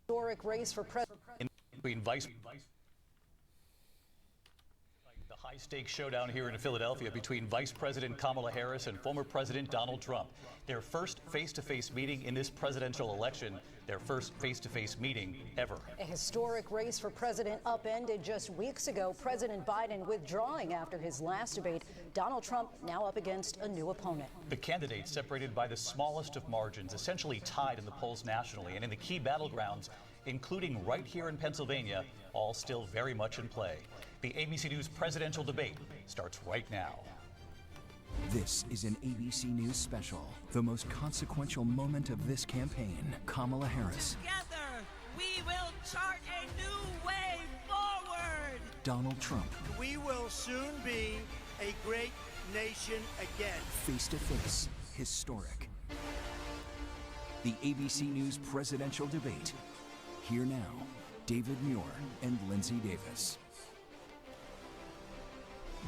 Historic race for president. Between the high-stakes showdown here in Philadelphia between Vice President Kamala Harris and former President Donald Trump. Their first face-to-face meeting in this presidential election, their first face-to-face meeting ever. A historic race for president upended just weeks ago. President Biden withdrawing after his last debate. Donald Trump now up against a new opponent. The candidates separated by the smallest of margins, essentially tied in the polls nationally and in the key battlegrounds, including right here in Pennsylvania, all still very much in play. The ABC News presidential debate starts right now. This is an ABC News special. The most consequential moment of this campaign, Kamala Harris. Together, we will chart a new way forward. Donald Trump. We will soon be a great nation again. Face to face, historic. The ABC News presidential debate. Here now, David Muir and Lindsay Davis.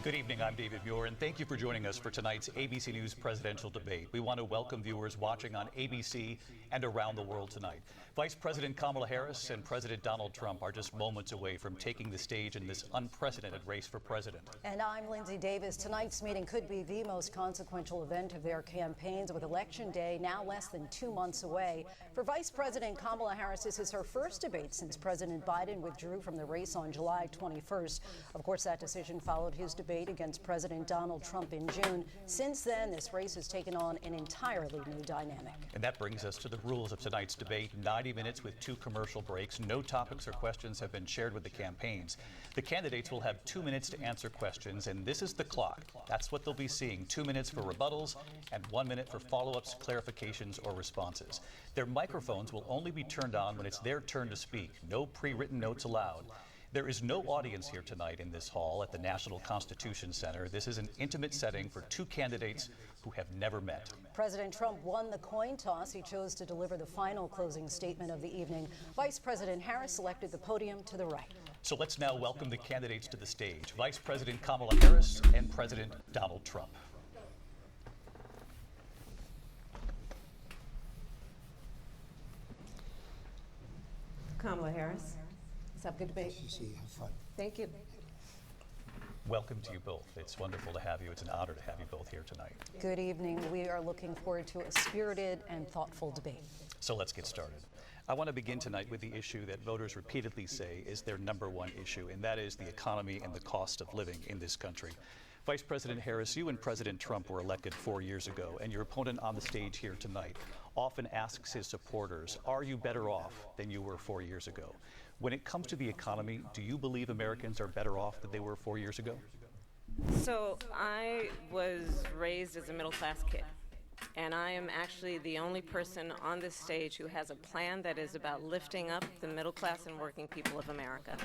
Good evening, I'm David Muir, and thank you for joining us for tonight's ABC News presidential debate. We want to welcome viewers watching on ABC and around the world tonight. Vice President Kamala Harris and President Donald Trump are just moments away from taking the stage in this unprecedented race for president. And I'm Lindsay Davis. Tonight's meeting could be the most consequential event of their campaigns, with Election Day now less than 2 months away. For Vice President Kamala Harris, this is her first debate since President Biden withdrew from the race on July 21st. Of course, that decision followed his debate against President Donald Trump in June. Since then, this race has taken on an entirely new dynamic. And that brings us to the rules of tonight's debate. 90 minutes with 2 commercial breaks. No topics or questions have been shared with the campaigns. The candidates will have 2 minutes to answer questions, and this is the clock. That's what they'll be seeing. 2 minutes for rebuttals and 1 minute for follow-ups, clarifications, or responses. Their microphones will only be turned on when it's their turn to speak. No pre-written notes allowed. There is no audience here tonight in this hall at the National Constitution Center. This is an intimate setting for 2 candidates who have never met. President Trump won the coin toss. He chose to deliver the final closing statement of the evening. Vice President Harris selected the podium to the right. So let's now welcome the candidates to the stage. Vice President Kamala Harris and President Donald Trump. Kamala Harris. Let's have a good debate. Have fun. Thank you. Welcome to you both. It's wonderful to have you. It's an honor to have you both here tonight. Good evening. We are looking forward to a spirited and thoughtful debate. So let's get started. I want to begin tonight with the issue that voters repeatedly say is their #1 issue, and that is the economy and the cost of living in this country. Vice President Harris, you and President Trump were elected 4 years ago, and your opponent on the stage here tonight often asks his supporters, are you better off than you were 4 years ago? When it comes to the economy, do you believe Americans are better off than they were 4 years ago? So I was raised as a middle-class kid, and I am actually the only person on this stage who has a plan that is about lifting up the middle class and working people of America.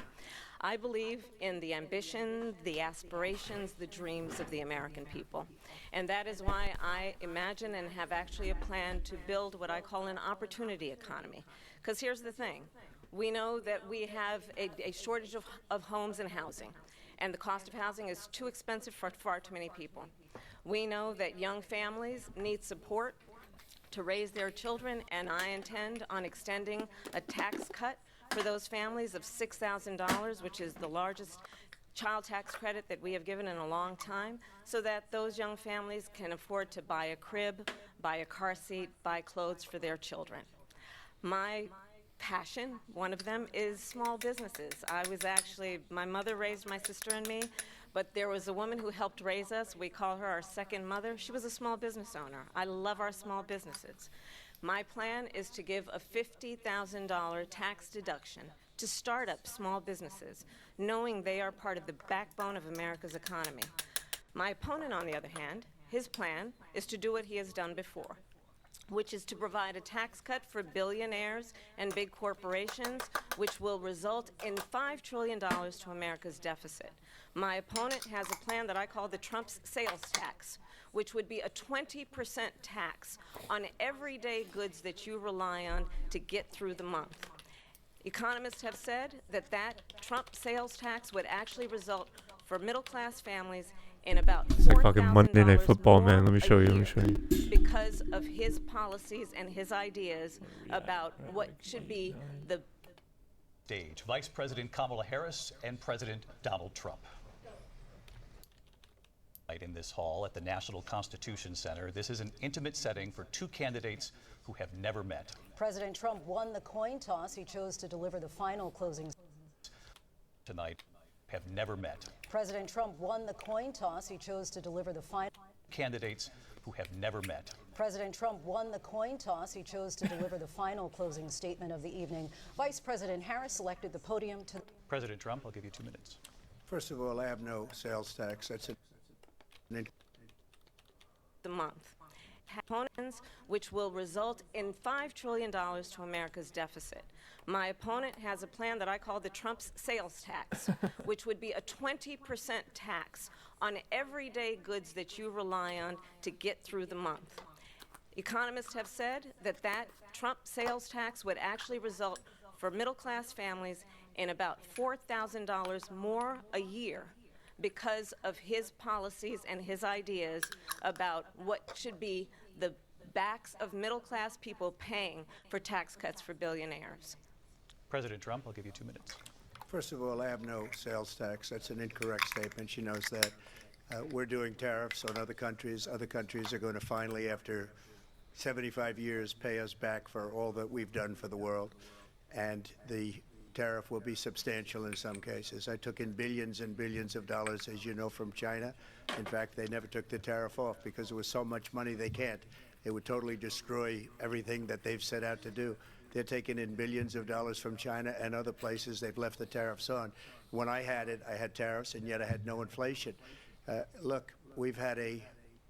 I believe in the ambition, the aspirations, the dreams of the American people. And that is why I imagine and have actually a plan to build what I call an opportunity economy. Because here's the thing. We know that we have a shortage of homes and housing, and the cost of housing is too expensive for far too many people. We know that young families need support to raise their children, and I intend on extending a tax cut for those families of $6,000, which is the largest child tax credit that we have given in a long time, so that those young families can afford to buy a crib, buy a car seat, buy clothes for their children. My passion, one of them, is small businesses. My mother raised my sister and me, but there was a woman who helped raise us. We call her our second mother. She was a small business owner. I love our small businesses. My plan is to give a $50,000 tax deduction to startup small businesses, knowing they are part of the backbone of America's economy. My opponent, on the other hand, his plan is to do what he has done before, which is to provide a tax cut for billionaires and big corporations, which will result in $5 trillion to America's deficit. My opponent has a plan that I call the Trump sales tax, which would be a 20% tax on everyday goods that you rely on to get through the month. Economists have said that Trump sales tax would actually result for middle-class families in about It's like fucking Monday Night $4,000 Football, more man. Let me a show you. year because of his policies and his ideas about what should be the Stage, Vice President Kamala Harris and President Donald Trump. In this hall at the National Constitution Center, this is an intimate setting for two candidates who have never met. President Trump won the coin toss. He chose to deliver the final closing. Tonight, have never met. President Trump won the coin toss. He chose to deliver the final. Candidates who have never met. President Trump won the coin toss. He chose to deliver the final closing statement of the evening. Vice President Harris selected the podium to. President Trump, I'll give you 2 minutes. First of all, I have no sales tax. That's it. The month. Opponents, which will result in $5 trillion to America's deficit. My opponent has a plan that I call the Trump's sales tax, which would be a 20% tax on everyday goods that you rely on to get through the month. Economists have said that that Trump sales tax would actually result for middle-class families in about $4,000 more a year because of his policies and his ideas about what should be the backs of middle-class people paying for tax cuts for billionaires. President Trump, I'll give you 2 minutes. First of all, I have no sales tax. That's an incorrect statement. She knows that. We're doing tariffs on other countries. Other countries are going to finally, after 75 years, pay us back for all that we've done for the world. And the tariff will be substantial in some cases. I took in billions and billions of dollars, as you know, from China. In fact, they never took the tariff off because there was so much money they can't. It would totally destroy everything that they've set out to do. They're taking in billions of dollars from China and other places. They've left the tariffs on. When I had it, I had tariffs, and yet I had no inflation. Look, we've had a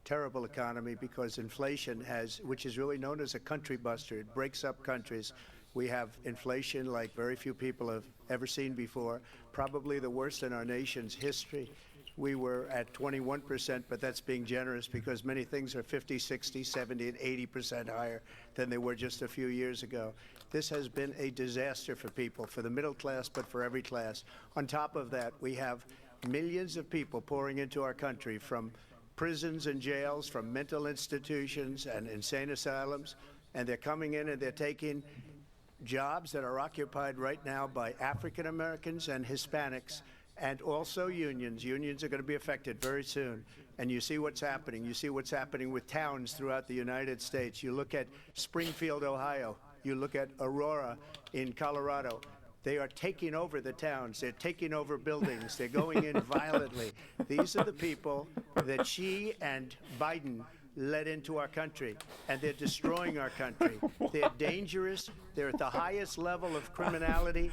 terrible economy because inflation has, which is really known as a country buster. It breaks up countries. We have inflation like very few people have ever seen before, probably the worst in our nation's history. We were at 21%, but that's being generous because many things are 50, 60, 70, and 80% higher than they were just a few years ago. This has been a disaster for people, for the middle class, but for every class. On top of that, we have millions of people pouring into our country from prisons and jails, from mental institutions and insane asylums, and they're coming in and they're taking jobs that are occupied right now by African Americans and Hispanics, and also unions. Unions are going to be affected very soon. And you see what's happening. You see what's happening with towns throughout the United States. You look at Springfield, Ohio. You look at Aurora in Colorado. They are taking over the towns. They're taking over buildings. They're going in violently. These are the people that she and Biden led into our country, and they're destroying our country. They're dangerous. They're at the highest level of criminality,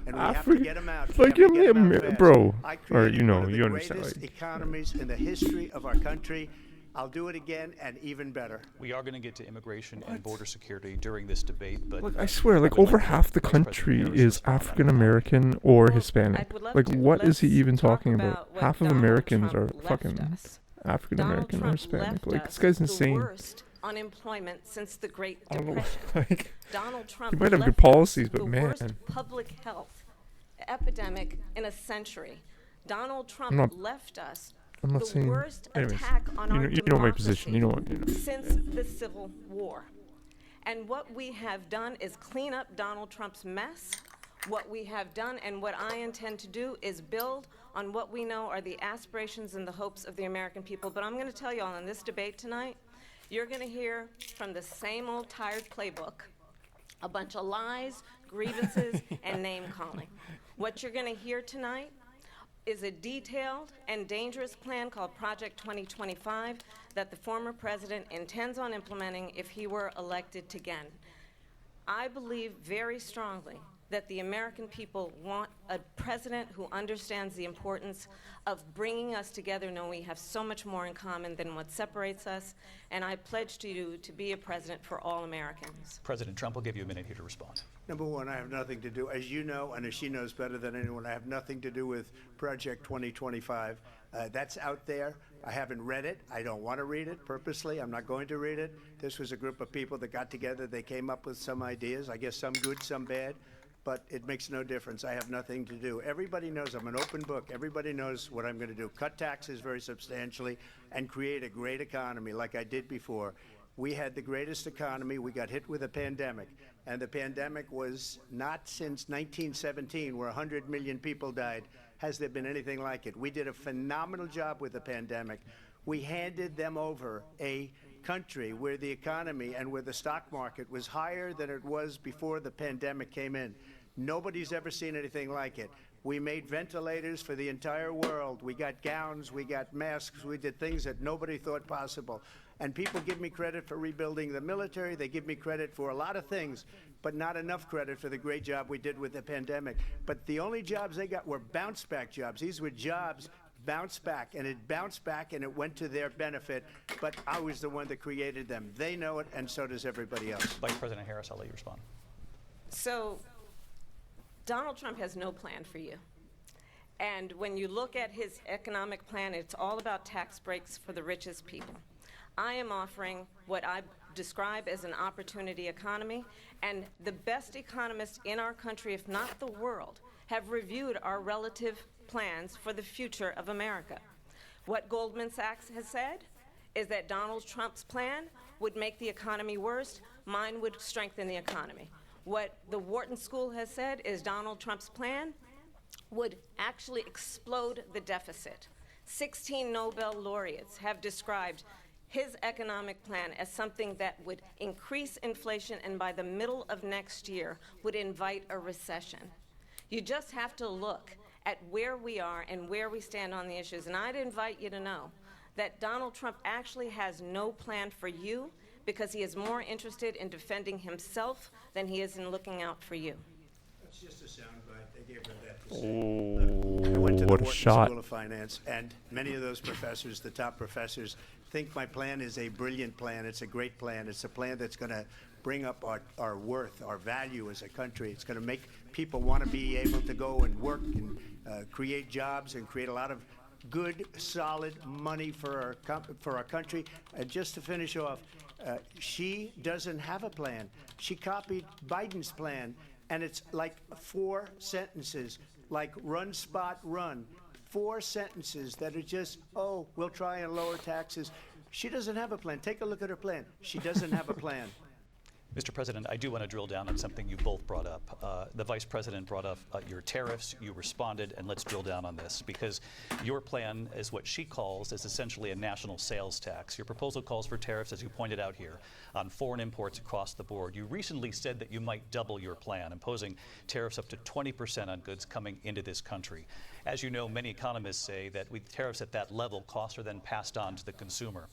and we have to get them out. Like, We have to get 'em out fast. bro, I or created you know, one of the you understand. greatest Like, economies in the history of our country. I'll do it again and even better. We are going to get to immigration and border security during this debate, but look, I swear, like, I would over like half the Vice President country Harris to is respond on that. African American or Well, Hispanic. I would love Like, to. what is he Let's even talk talking about? about what Half of Donald Americans Trump are left fucking us. African Donald American or Trump Hispanic. left Like, us this guy's the insane. worst unemployment since the Great I don't know. Depression. Like, Donald Trump he might have left good policies, us but the man. worst public health epidemic in a century. Donald Trump not- left us I'm not the saying. worst Anyways, attack on you our know, you know my position. You know what? You know. since the Civil War. And what we have done is clean up Donald Trump's mess. What we have done and what I intend to do is build on what we know are the aspirations and the hopes of the American people. But I'm going to tell you all in this debate tonight, you're going to hear from the same old tired playbook a bunch of lies, grievances, and name-calling. What you're going to hear tonight is a detailed and dangerous plan called Project 2025 that the former president intends on implementing if he were elected again. I believe very strongly that the American people want a president who understands the importance of bringing us together, knowing we have so much more in common than what separates us, and I pledge to you to be a president for all Americans. President Trump will give you a minute here to respond. Number one, I have nothing to do, as you know, and as she knows better than anyone, I have nothing to do with Project 2025. That's out there. I haven't read it. I don't want to read it purposely. I'm not going to read it. This was a group of people that got together. They came up with some ideas, I guess some good, some bad, but it makes no difference. I have nothing to do. Everybody knows I'm an open book. Everybody knows what I'm going to do. Cut taxes very substantially and create a great economy like I did before. We had the greatest economy. We got hit with a pandemic. And the pandemic was not since 1917, where 100 million people died, has there been anything like it. We did a phenomenal job with the pandemic. We handed them over a country where the economy and where the stock market was higher than it was before the pandemic came in. Nobody's ever seen anything like it. We made ventilators for the entire world. We got gowns, we got masks, we did things that nobody thought possible. And people give me credit for rebuilding the military. They give me credit for a lot of things, but not enough credit for the great job we did with the pandemic. But the only jobs they got were bounce-back jobs. These were jobs bounced back, and it bounced back, and it went to their benefit. But I was the one that created them. They know it, and so does everybody else. Vice President Harris, I'll let you respond. So Donald Trump has no plan for you. And when you look at his economic plan, it's all about tax breaks for the richest people. I am offering what I describe as an opportunity economy, and the best economists in our country, if not the world, have reviewed our relative plans for the future of America. What Goldman Sachs has said is that Donald Trump's plan would make the economy worse, mine would strengthen the economy. What the Wharton School has said is Donald Trump's plan would actually explode the deficit. 16 Nobel laureates have described his economic plan as something that would increase inflation and by the middle of next year would invite a recession. You just have to look at where we are and where we stand on the issues. And I'd invite you to know that Donald Trump actually has no plan for you because he is more interested in defending himself than he is in looking out for you. It's just a soundbite. They gave her that to say. I went to the What a Wharton shot. School of Finance, and many of those professors, the top professors, think my plan is a brilliant plan. It's a great plan. It's a plan that's going to bring up our worth, our value as a country. It's going to make people want to be able to go and work and create jobs and create a lot of good, solid money for our country. And just to finish off, she doesn't have a plan. She copied Biden's plan, and it's like 4 sentences, like run, spot, run. 4 sentences that are just, oh, we'll try and lower taxes. She doesn't have a plan. Take a look at her plan. She doesn't have a plan. Mr. President, I do want to drill down on something you both brought up. The Vice President brought up your tariffs. You responded, and let's drill down on this, because your plan is what she calls is essentially a national sales tax. Your proposal calls for tariffs, as you pointed out here, on foreign imports across the board. You recently said that you might double your plan, imposing tariffs up to 20% on goods coming into this country. As you know, many economists say that with tariffs at that level, costs are then passed on to the consumer.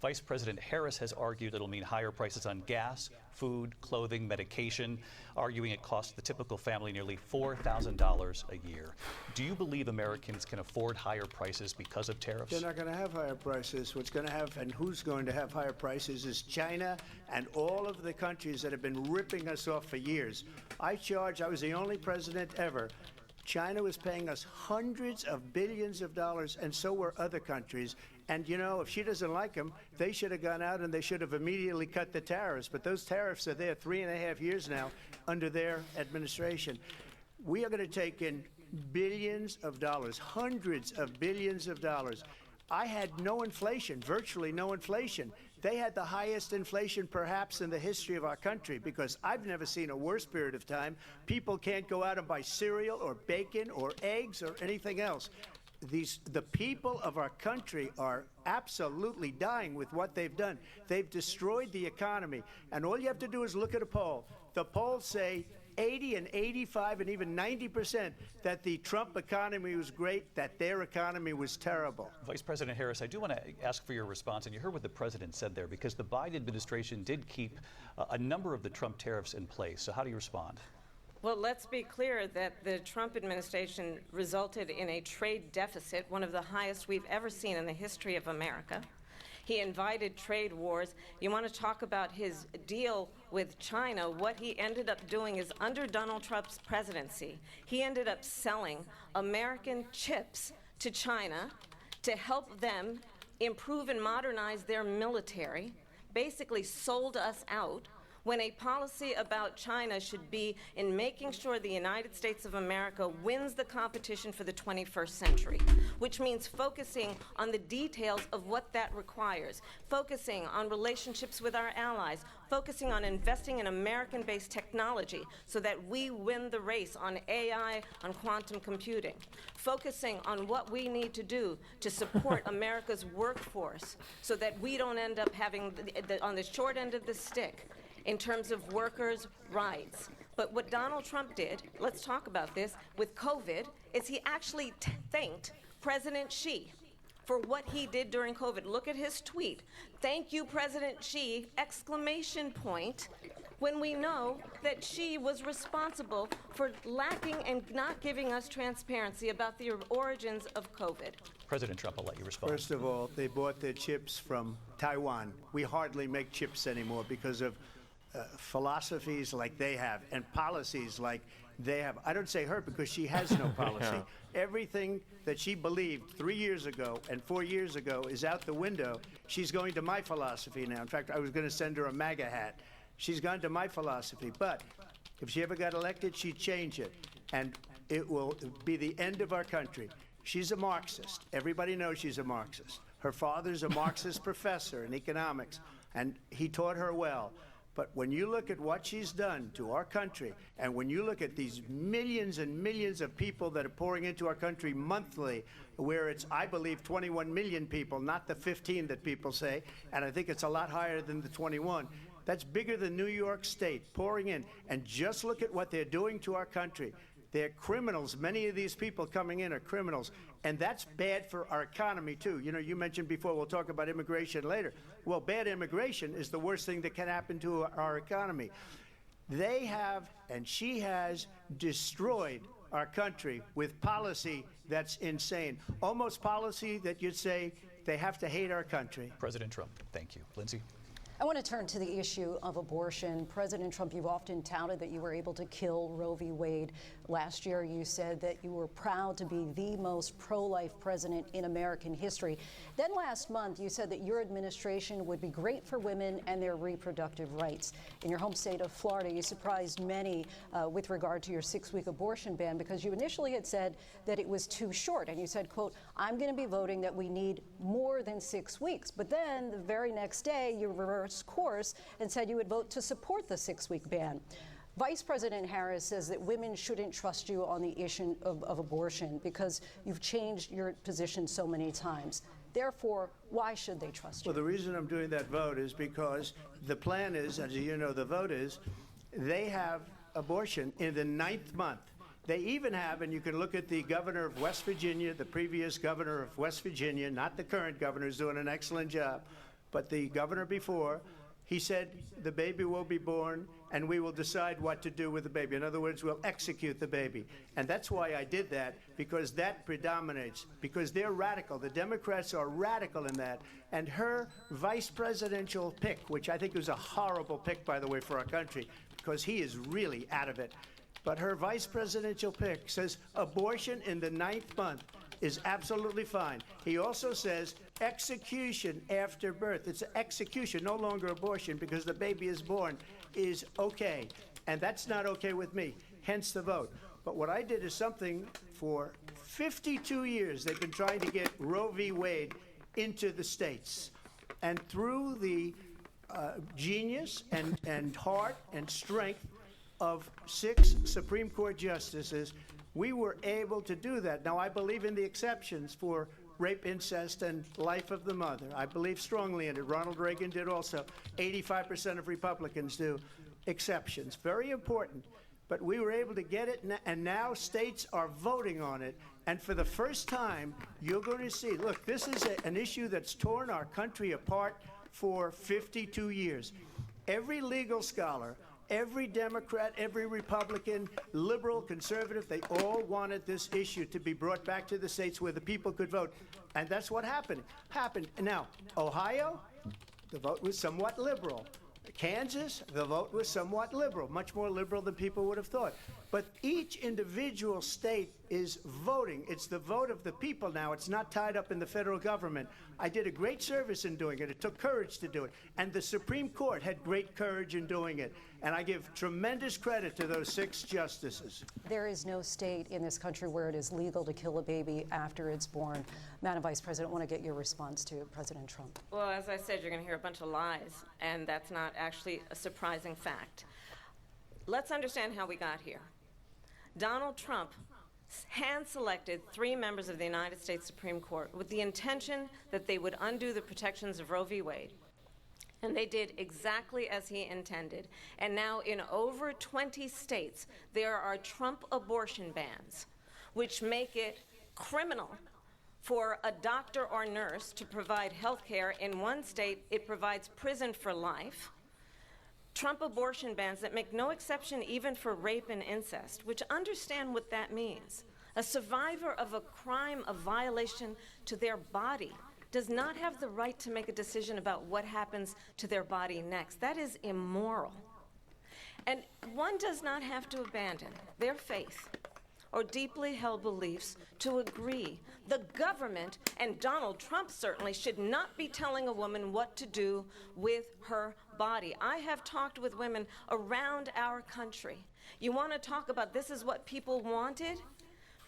Vice President Harris has argued it'll mean higher prices on gas, food, clothing, medication, arguing it costs the typical family nearly $4,000 a year. Do you believe Americans can afford higher prices because of tariffs? They're not going to have higher prices. What's going to have and who's going to have higher prices is China and all of the countries that have been ripping us off for years. I was the only president ever. China was paying us hundreds of billions of dollars, and so were other countries. And, you know, if she doesn't like them, they should have gone out and they should have immediately cut the tariffs. But those tariffs are there 3.5 years now under their administration. We are going to take in billions of dollars, hundreds of billions of dollars. I had no inflation, virtually no inflation. They had the highest inflation perhaps in the history of our country, because I've never seen a worse period of time. People can't go out and buy cereal or bacon or eggs or anything else. The people of our country are absolutely dying with what they've done. They've destroyed the economy. And all you have to do is look at a poll. The polls say 80 and 85 and even 90% that the Trump economy was great, that their economy was terrible. Vice President Harris, I do want to ask for your response, and you heard what the president said there, because the Biden administration did keep a number of the Trump tariffs in place. So how do you respond? Well, let's be clear that the Trump administration resulted in a trade deficit, one of the highest we've ever seen in the history of America. He invited trade wars. You want to talk about his deal with China? What he ended up doing is, under Donald Trump's presidency, he ended up selling American chips to China to help them improve and modernize their military, basically sold us out. when a policy about China should be in making sure the United States of America wins the competition for the 21st century, which means focusing on the details of what that requires, focusing on relationships with our allies, focusing on investing in American-based technology so that we win the race on AI, on quantum computing, focusing on what we need to do to support America's workforce so that we don't end up having on the short end of the stick in terms of workers' rights. But what Donald Trump did, let's talk about this, with COVID, is he actually thanked President Xi for what he did during COVID. Look at his tweet. Thank you, President Xi, exclamation point, when we know that Xi was responsible for lacking and not giving us transparency about the origins of COVID. President Trump, I'll let you respond. First of all, they bought their chips from Taiwan. We hardly make chips anymore because of philosophies like they have and policies like they have. I don't say her because she has no policy. Everything that she believed 3 years ago and 4 years ago is out the window. She's going to my philosophy now. In fact, I was going to send her a MAGA hat. She's gone to my philosophy. But if she ever got elected, she'd change it. And it will be the end of our country. She's a Marxist. Everybody knows she's a Marxist. Her father's a Marxist professor in economics, and he taught her well. But when you look at what she's done to our country, and when you look at these millions and millions of people that are pouring into our country monthly, where it's, I believe, 21 million people, not the 15 that people say, and I think it's a lot higher than the 21. That's bigger than New York State pouring in. And just look at what they're doing to our country. They're criminals. Many of these people coming in are criminals. And that's bad for our economy, too. You know, you mentioned before, we'll talk about immigration later. Well, bad immigration is the worst thing that can happen to our economy. They have, and she has, destroyed our country with policy that's insane. Almost policy that you'd say they have to hate our country. President Trump, thank you. Lindsay? I want to turn to the issue of abortion. President Trump, you've often touted that you were able to kill Roe v. Wade. Last year, you said that you were proud to be the most pro-life president in American history. Then last month, you said that your administration would be great for women and their reproductive rights. In your home state of Florida, you surprised many with regard to your 6-week abortion ban because you initially had said that it was too short. And you said, quote, I'm going to be voting that we need more than 6 weeks. But then the very next day, you reversed course and said you would vote to support the 6-week ban. Vice President Harris says that women shouldn't trust you on the issue of abortion because you've changed your position so many times. Therefore, why should they trust you? Well, the reason I'm doing that vote is because the plan is, as you know, the vote is, they have abortion in the 9th month. They even have, and you can look at the governor of West Virginia, the previous governor of West Virginia, not the current governor, who's doing an excellent job, but the governor before, he said the baby will be born and we will decide what to do with the baby. In other words, we'll execute the baby. And that's why I did that, because that predominates, because they're radical. The Democrats are radical in that. And her vice presidential pick, which I think was a horrible pick, by the way, for our country, because he is really out of it. But her vice presidential pick says abortion in the 9th month is absolutely fine. He also says execution after birth. It's execution, no longer abortion, because the baby is born, is okay. And that's not okay with me, hence the vote. But what I did is something for 52 years they've been trying to get Roe v. Wade into the states. And through the genius and heart and strength of 6 Supreme Court justices, we were able to do that. Now, I believe in the exceptions for rape, incest, and life of the mother. I believe strongly in it. Ronald Reagan did also. 85% of Republicans do. Exceptions. Very important. But we were able to get it, and now states are voting on it. And for the first time, you're going to see, look, this is an issue that's torn our country apart for 52 years. Every legal scholar, every Democrat, every Republican, liberal, conservative, they all wanted this issue to be brought back to the states where the people could vote. And that's what happened. Now, Ohio, the vote was somewhat liberal. Kansas, the vote was somewhat liberal, much more liberal than people would have thought. But each individual state is voting. It's the vote of the people now. It's not tied up in the federal government. I did a great service in doing it. It took courage to do it. And the Supreme Court had great courage in doing it. And I give tremendous credit to those 6 justices. There is no state in this country where it is legal to kill a baby after it's born. Madam Vice President, I want to get your response to President Trump. Well, as I said, you're going to hear a bunch of lies, and that's not actually a surprising fact. Let's understand how we got here. Donald Trump hand-selected 3 members of the United States Supreme Court with the intention that they would undo the protections of Roe v. Wade. And they did exactly as he intended. And now in over 20 states, there are Trump abortion bans, which make it criminal for a doctor or nurse to provide health care. In one state, it provides prison for life. Trump abortion bans that make no exception even for rape and incest, which understand what that means. A survivor of a crime of violation to their body does not have the right to make a decision about what happens to their body next. That is immoral. And one does not have to abandon their faith or deeply held beliefs to agree. The government, and Donald Trump certainly, should not be telling a woman what to do with her body. I have talked with women around our country. You want to talk about this is what people wanted?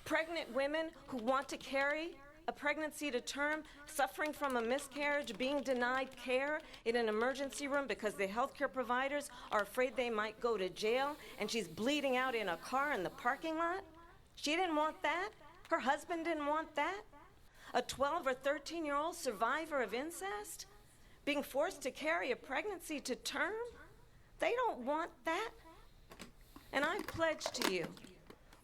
Pregnant women who want to carry a pregnancy to term, suffering from a miscarriage, being denied care in an emergency room because the healthcare providers are afraid they might go to jail, and she's bleeding out in a car in the parking lot. She didn't want that. Her husband didn't want that. A 12 or 13-year-old survivor of incest being forced to carry a pregnancy to term. They don't want that. And I pledge to you,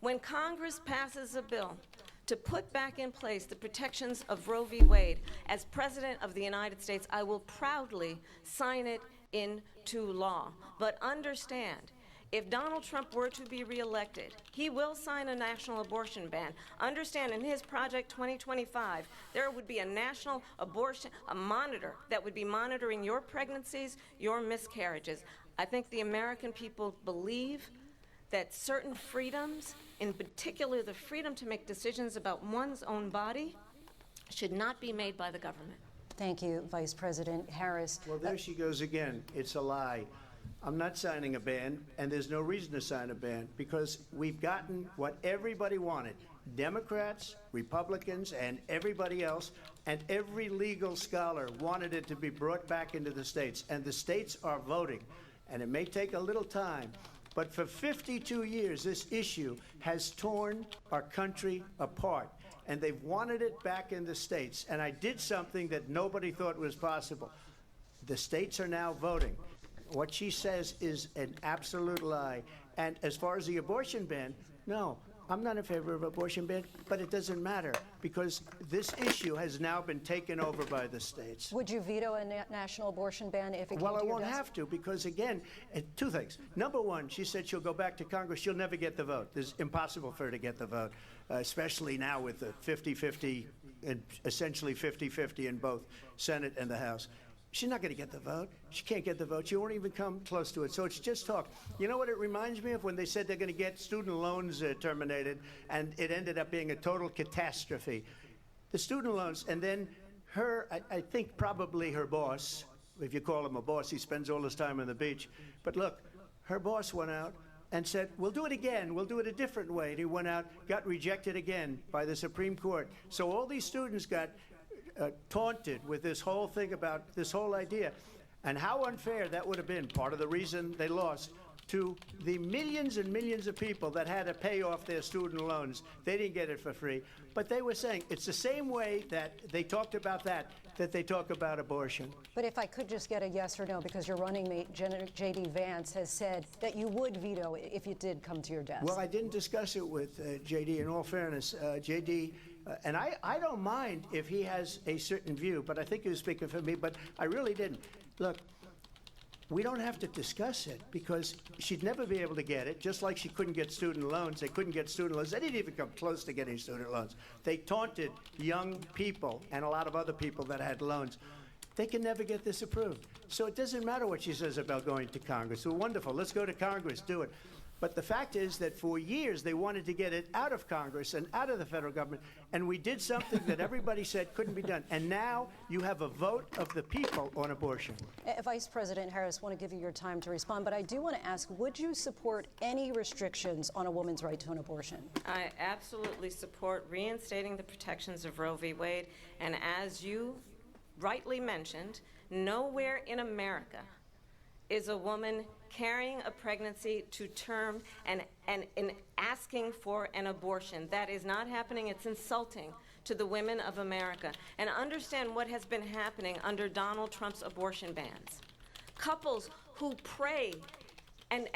when Congress passes a bill to put back in place the protections of Roe v. Wade, as President of the United States, I will proudly sign it into law. But understand, if Donald Trump were to be reelected, he will sign a national abortion ban. Understand, in his Project 2025, there would be a national abortion, a monitor that would be monitoring your pregnancies, your miscarriages. I think the American people believe that certain freedoms, in particular the freedom to make decisions about one's own body, should not be made by the government. Thank you, Vice President Harris. Well, there she goes again. It's a lie. I'm not signing a ban, and there's no reason to sign a ban, because we've gotten what everybody wanted. Democrats, Republicans, and everybody else, and every legal scholar wanted it to be brought back into the states, and the states are voting. And it may take a little time, but for 52 years, this issue has torn our country apart, and they've wanted it back in the states. And I did something that nobody thought was possible. The states are now voting. What she says is an absolute lie. And as far as the abortion ban, no, I'm not in favor of abortion ban, but it doesn't matter, because this issue has now been taken over by the states. Would you veto a national abortion ban if it came to your desk? Well, I won't have to, because again, 2 things. Number one, she said she'll go back to Congress. She'll never get the vote. It's impossible for her to get the vote, especially now with the 50-50, and essentially 50-50 in both Senate and the House. She's not going to get the vote. She can't get the vote. She won't even come close to it. So it's just talk. You know what it reminds me of? When they said they're going to get student loans terminated, and it ended up being a total catastrophe. The student loans, and then her, I think probably her boss, if you call him a boss, he spends all his time on the beach. But look, her boss went out and said, we'll do it again. We'll do it a different way. And he went out, got rejected again by the Supreme Court. So all these students got taunted with this whole thing about this whole idea, and how unfair that would have been. Part of the reason they lost to the millions and millions of people that had to pay off their student loans. They didn't get it for free, but they were saying it's the same way that they talked about that they talk about abortion. But if I could just get a yes or no, because your running mate, J.D. Vance, has said that you would veto it if it did come to your desk. Well, I didn't discuss it with J.D. In all fairness, J.D., and I don't mind if he has a certain view, but I think he was speaking for me, but I really didn't. Look, we don't have to discuss it, because she'd never be able to get it, just like she couldn't get student loans. They couldn't get student loans. They didn't even come close to getting student loans. They taunted young people and a lot of other people that had loans. they can never get this approved. So it doesn't matter what she says about going to Congress. Well, wonderful, let's go to Congress, do it. But the fact is that for years they wanted to get it out of Congress and out of the federal government, and we did something that everybody said couldn't be done. And now you have a vote of the people on abortion. Vice President Harris, I want to give you your time to respond, but I do want to ask, would you support any restrictions on a woman's right to an abortion? I absolutely support reinstating the protections of Roe v. Wade, and as you rightly mentioned, nowhere in America is a woman carrying a pregnancy to term and asking for an abortion. That is not happening. It's insulting to the women of America. And understand what has been happening under Donald Trump's abortion bans. Couples who pray and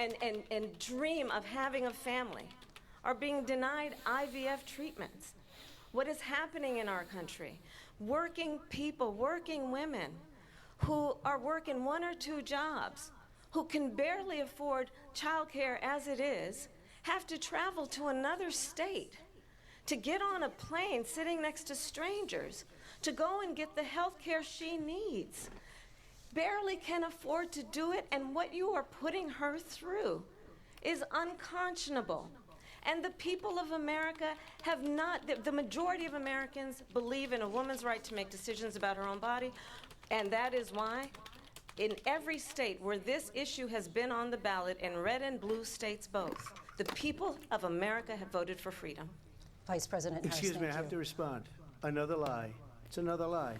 dream of having a family are being denied IVF treatments. What is happening in our country? Working people, working women who are working 1 or 2 jobs, who can barely afford childcare as it is, have to travel to another state to get on a plane sitting next to strangers to go and get the health care she needs. Barely can afford to do it, and what you are putting her through is unconscionable. And the people of America have not, the majority of Americans believe in a woman's right to make decisions about her own body, and that is why in every state where this issue has been on the ballot, in red and blue states both, the people of America have voted for freedom. Vice President Harris, Excuse me, I have to respond. Another lie. It's another lie.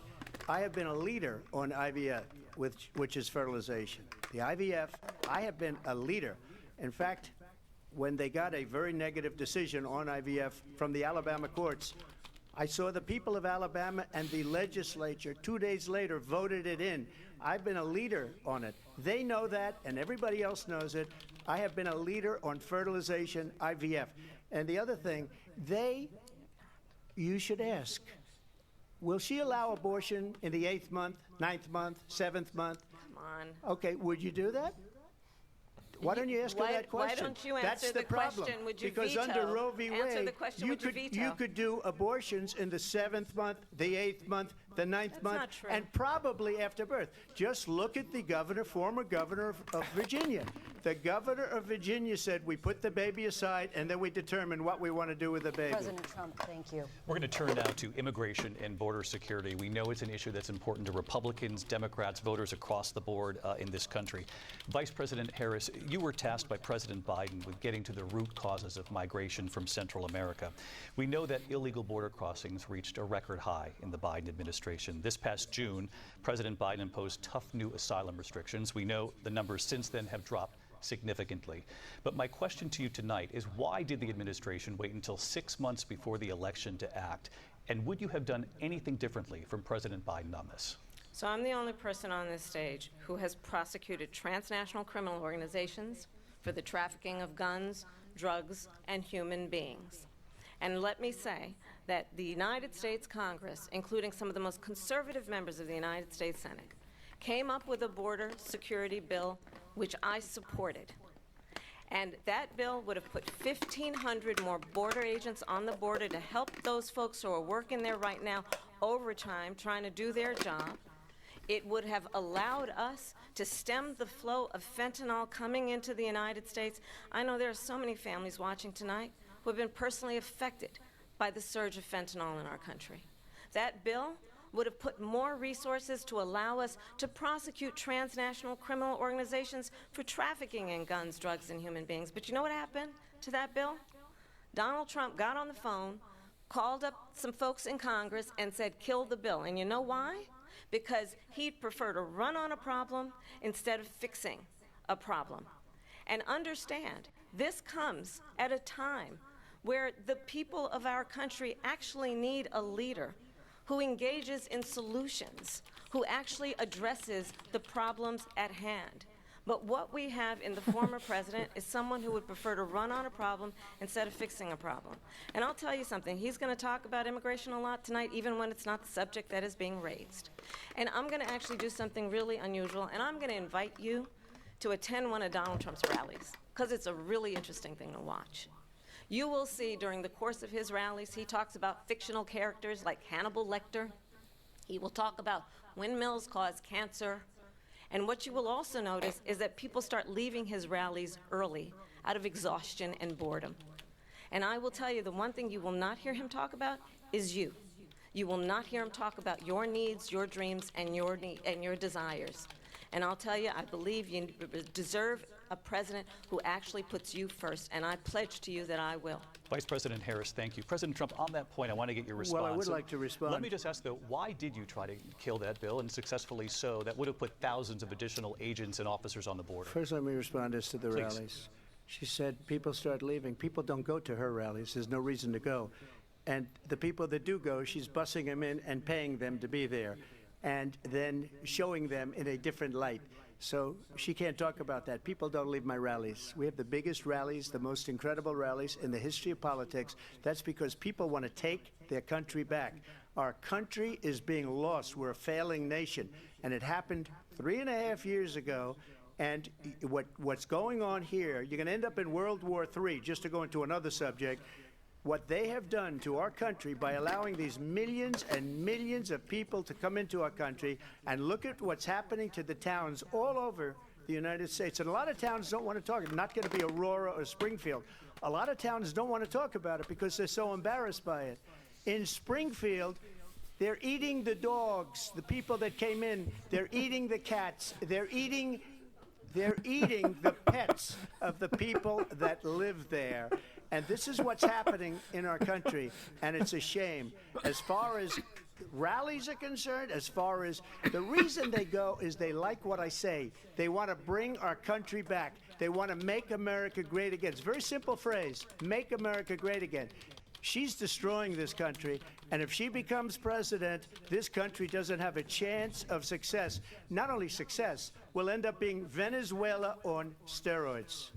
I have been a leader on IVF, which is fertilization. The IVF, I have been a leader. In fact, when they got a very negative decision on IVF from the Alabama courts, I saw the people of Alabama and the legislature 2 days later voted it in. I've been a leader on it. They know that, and everybody else knows it. I have been a leader on fertilization, IVF. And the other thing, you should ask, will she allow abortion in the 8th month, 9th month, 7th month? Come on. Okay, would you do that? Why don't you ask her that question? Why don't you answer That's the problem. question? Would you because veto? under Roe v. Answer Wade, the question, you would you could veto? you could do abortions in the 7th month, the 8th month, the 9th That's month, not true. and probably after birth. Just look at the governor, former governor of Virginia. The governor of Virginia said we put the baby aside and then we determine what we want to do with the baby. President Trump, thank you. We're going to turn now to immigration and border security. We know it's an issue that's important to Republicans, Democrats, voters across the board in this country. Vice President Harris, you were tasked by President Biden with getting to the root causes of migration from Central America. We know that illegal border crossings reached a record high in the Biden administration. This past June, President Biden imposed tough new asylum restrictions. We know the numbers since then have dropped significantly. But my question to you tonight is, why did the administration wait until 6 months before the election to act? And would you have done anything differently from President Biden on this? So I'm the only person on this stage who has prosecuted transnational criminal organizations for the trafficking of guns, drugs, and human beings. And let me say that the United States Congress, including some of the most conservative members of the United States Senate, came up with a border security bill which I supported. And that bill would have put 1,500 more border agents on the border to help those folks who are working there right now overtime, trying to do their job. It would have allowed us to stem the flow of fentanyl coming into the United States. I know there are so many families watching tonight who have been personally affected by the surge of fentanyl in our country. That bill would have put more resources to allow us to prosecute transnational criminal organizations for trafficking in guns, drugs, and human beings. But you know what happened to that bill? Donald Trump got on the phone, called up some folks in Congress, and said, kill the bill. And you know why? Because he'd prefer to run on a problem instead of fixing a problem. And understand, this comes at a time where the people of our country actually need a leader who engages in solutions, who actually addresses the problems at hand. But what we have in the former president is someone who would prefer to run on a problem instead of fixing a problem. And I'll tell you something, he's going to talk about immigration a lot tonight, even when it's not the subject that is being raised. And I'm going to actually do something really unusual, and I'm going to invite you to attend one of Donald Trump's rallies, because it's a really interesting thing to watch. You will see during the course of his rallies, he talks about fictional characters like Hannibal Lecter. He will talk about windmills cause cancer. And what you will also notice is that people start leaving his rallies early out of exhaustion and boredom. And I will tell you, the one thing you will not hear him talk about is you. You will not hear him talk about your needs, your dreams, and your desires. And I'll tell you, I believe you deserve a president who actually puts you first, and I pledge to you that I will. Vice President Harris, thank you. President Trump, on that point, I want to get your response. Well, I would like to respond. Let me just ask, though, why did you try to kill that bill, and successfully so, that would have put thousands of additional agents and officers on the border? First, let me respond as to the Please. rallies. She said people start leaving. People don't go to her rallies. There's no reason to go. And the people that do go, she's bussing them in and paying them to be there, and then showing them in a different light. So she can't talk about that. People don't leave my rallies. We have the biggest rallies, the most incredible rallies in the history of politics. That's because people want to take their country back. Our country is being lost. We're a failing nation. And it happened 3.5 years ago. And what's going on here, you're going to end up in World War III, just to go into another subject. What they have done to our country by allowing these millions and millions of people to come into our country, and look at what's happening to the towns all over the United States. And a lot of towns don't want to talk. It's not going to be Aurora or Springfield. A lot of towns don't want to talk about it because they're so embarrassed by it. In Springfield, they're eating the dogs, the people that came in. They're eating the cats. They're eating the pets of the people that live there. And this is what's happening in our country, and it's a shame. As far as rallies are concerned, as far as the reason they go is they like what I say. They want to bring our country back. They want to make America great again. It's a very simple phrase, make America great again. She's destroying this country, and if she becomes president, this country doesn't have a chance of success. Not only success, we'll end up being Venezuela on steroids.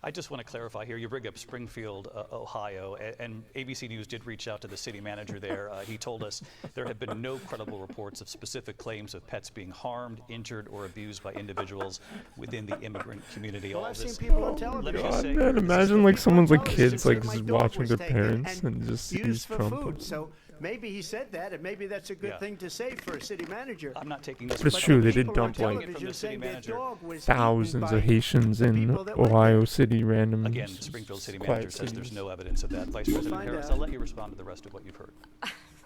I just want to clarify here. You bring up Springfield, Ohio, and ABC News did reach out to the city manager there. He told us there have been no credible reports of specific claims of pets being harmed, injured, or abused by individuals within the immigrant community. Well, All I've this, seen people on television. let me God, just say, man, this is imagine the- like someone's like It's kids just like my just dog watching was their taken parents and just sees used for Trump. food. So maybe he said that, and maybe that's a good Yeah. thing to say for a city manager. I'm not taking this. But it's from true, they people did who are dump, taking like, it from the city saying their manager. dog was Thousands eaten of by Haitians the in people that went Ohio there. City, random. Again, Springfield city quiet manager says there's cities. no evidence of that. Vice President find Harris, out. I'll let you respond to the rest of what you've heard.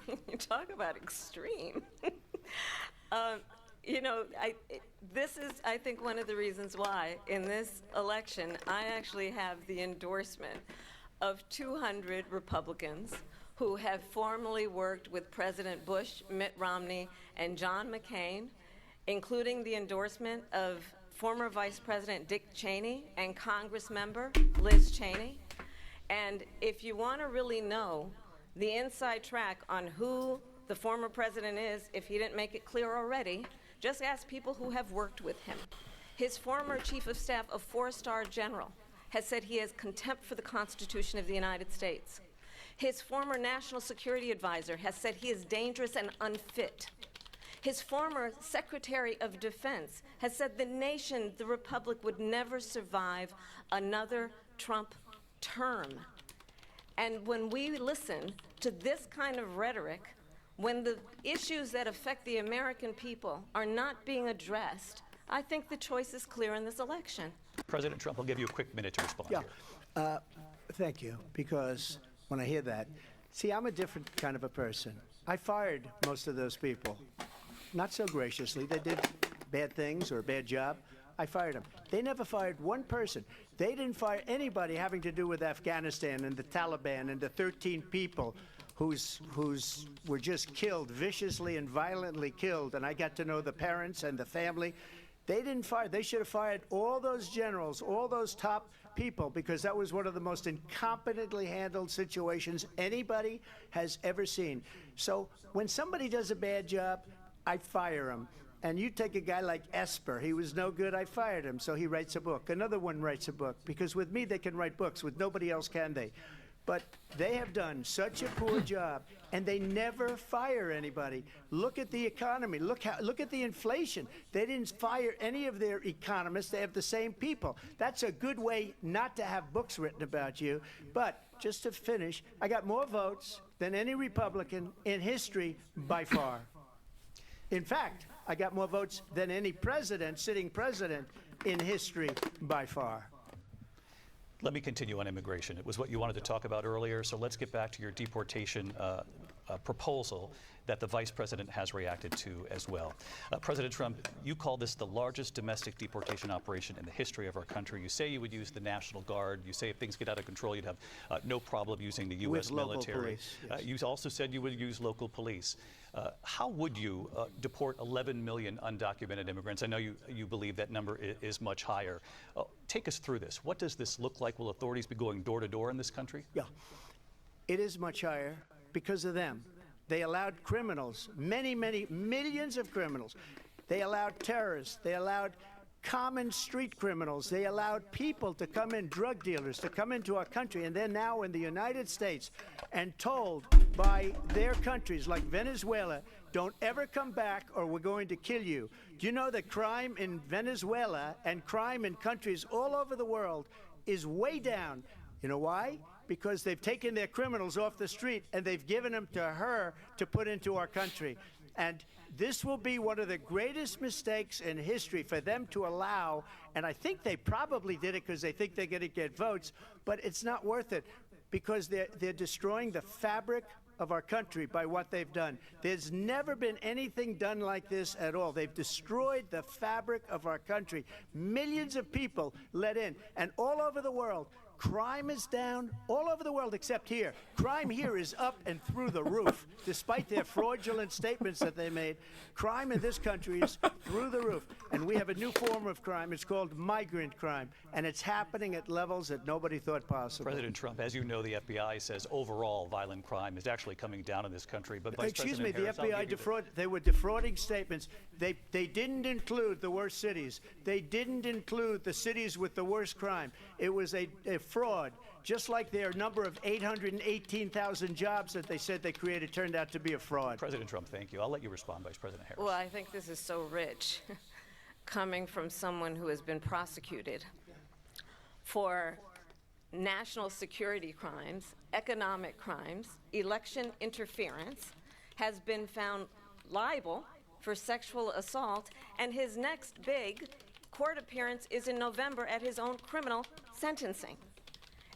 You talk about extreme. You know, this is, I think, one of the reasons why in this election I actually have the endorsement of 200 Republicans who have formerly worked with President Bush, Mitt Romney, and John McCain, including the endorsement of former Vice President Dick Cheney and Congress member Liz Cheney. And if you want to really know the inside track on who the former president is, if he didn't make it clear already, just ask people who have worked with him. His former chief of staff, a 4-star general, has said he has contempt for the Constitution of the United States. His former national security advisor has said he is dangerous and unfit. His former Secretary of Defense has said the nation, the Republic, would never survive another Trump term. And when we listen to this kind of rhetoric, when the issues that affect the American people are not being addressed, I think the choice is clear in this election. President Trump, I'll give you a quick minute to respond Yeah. here. Thank you, because when I hear that, see, I'm a different kind of a person. I fired most of those people. Not so graciously. They did bad things or a bad job. I fired them. They never fired one person. They didn't fire anybody having to do with Afghanistan and the Taliban and the 13 people who's were just killed, viciously and violently killed, and I got to know the parents and the family. They didn't fire. They should have fired all those generals, all those top people, because that was one of the most incompetently handled situations anybody has ever seen. So when somebody does a bad job, I fire him. And you take a guy like Esper, he was no good, I fired him, so he writes a book. Another one writes a book, because with me they can write books, with nobody else can they. But they have done such a poor job, and they never fire anybody. Look at the economy. Look at the inflation. They didn't fire any of their economists. They have the same people. That's a good way not to have books written about you. But just to finish, I got more votes than any Republican in history by far. In fact, I got more votes than any president, sitting president, in history by far. Let me continue on immigration. It was what you wanted to talk about earlier, so let's get back to your deportation proposal that the vice president has reacted to as well. President Trump, you call this the largest domestic deportation operation in the history of our country. You say you would use the National Guard. You say if things get out of control, you'd have no problem using the U.S. military. Police, yes. You also said you would use local police. How would you deport 11 million undocumented immigrants? I know you believe that number is much higher. Take us through this. What does this look like? Will authorities be going door to door in this country? Yeah, it is much higher because of them. They allowed criminals, many millions of criminals. They allowed terrorists. They allowed common street criminals. They allowed people to come in, drug dealers, to come into our country, and they're now in the United States and told by their countries like Venezuela, don't ever come back or we're going to kill you. Do you know that crime in Venezuela and crime in countries all over the world is way down? You know why? Because they've taken their criminals off the street and they've given them to her to put into our country. And this will be one of the greatest mistakes in history for them to allow, and I think they probably did it because they think they're going to get votes, but it's not worth it because they're destroying the fabric of our country by what they've done. There's never been anything done like this at all. They've destroyed the fabric of our country. Millions of people let in, and all over the world, crime is down all over the world except here. Crime here is up and through the roof. Despite their fraudulent statements that they made, crime in this country is through the roof. And we have a new form of crime. It's called migrant crime. And it's happening at levels that nobody thought possible. President Trump, as you know, the FBI says overall violent crime is actually coming down in this country. But Vice Excuse me, President the Harris, FBI they were defrauding statements. They didn't include the worst cities. They didn't include the cities with the worst crime. It was a fraud. Just like their number of 818,000 jobs that they said they created turned out to be a fraud. President Trump, thank you. I'll let you respond, Vice President Harris. Well, I think this is so rich, coming from someone who has been prosecuted for national security crimes, economic crimes, election interference, has been found liable for sexual assault, and his next big court appearance is in November at his own criminal sentencing.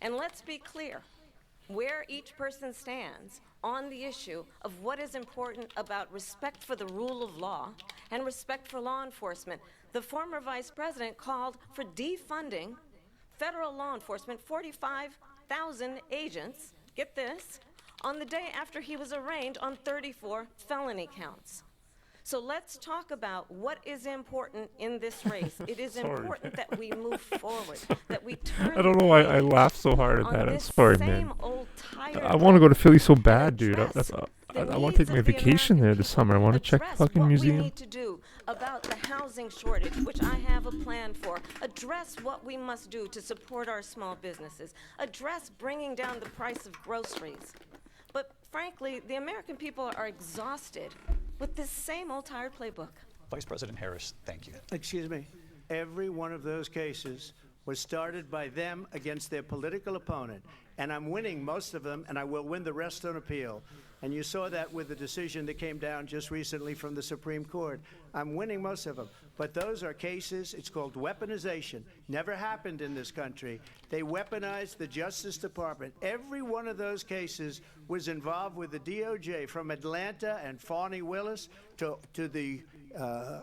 And let's be clear, where each person stands on the issue of what is important about respect for the rule of law and respect for law enforcement. The former vice president called for defunding federal law enforcement, 45,000 agents, get this, on the day after he was arraigned on 34 felony counts. So let's talk about what is important in this race. It is important that we move forward, that we turn. I don't know why I laugh so hard at that. I'm sorry, man. I want to go to Philly so bad, dude. I want to take my vacation there this summer. I want to check the fucking museum. What we need to do about the housing shortage, which I have a plan for. Address what we must do to support our small businesses. Address bringing down the price of groceries. But frankly, the American people are exhausted with this same old tired playbook. Vice President Harris, thank you. Excuse me. Every one of those cases was started by them against their political opponent. And I'm winning most of them, and I will win the rest on appeal. And you saw that with the decision that came down just recently from the Supreme Court. I'm winning most of them. But those are cases, it's called weaponization. Never happened in this country. They weaponized the Justice Department. Every one of those cases was involved with the DOJ, from Atlanta and Fani Willis to the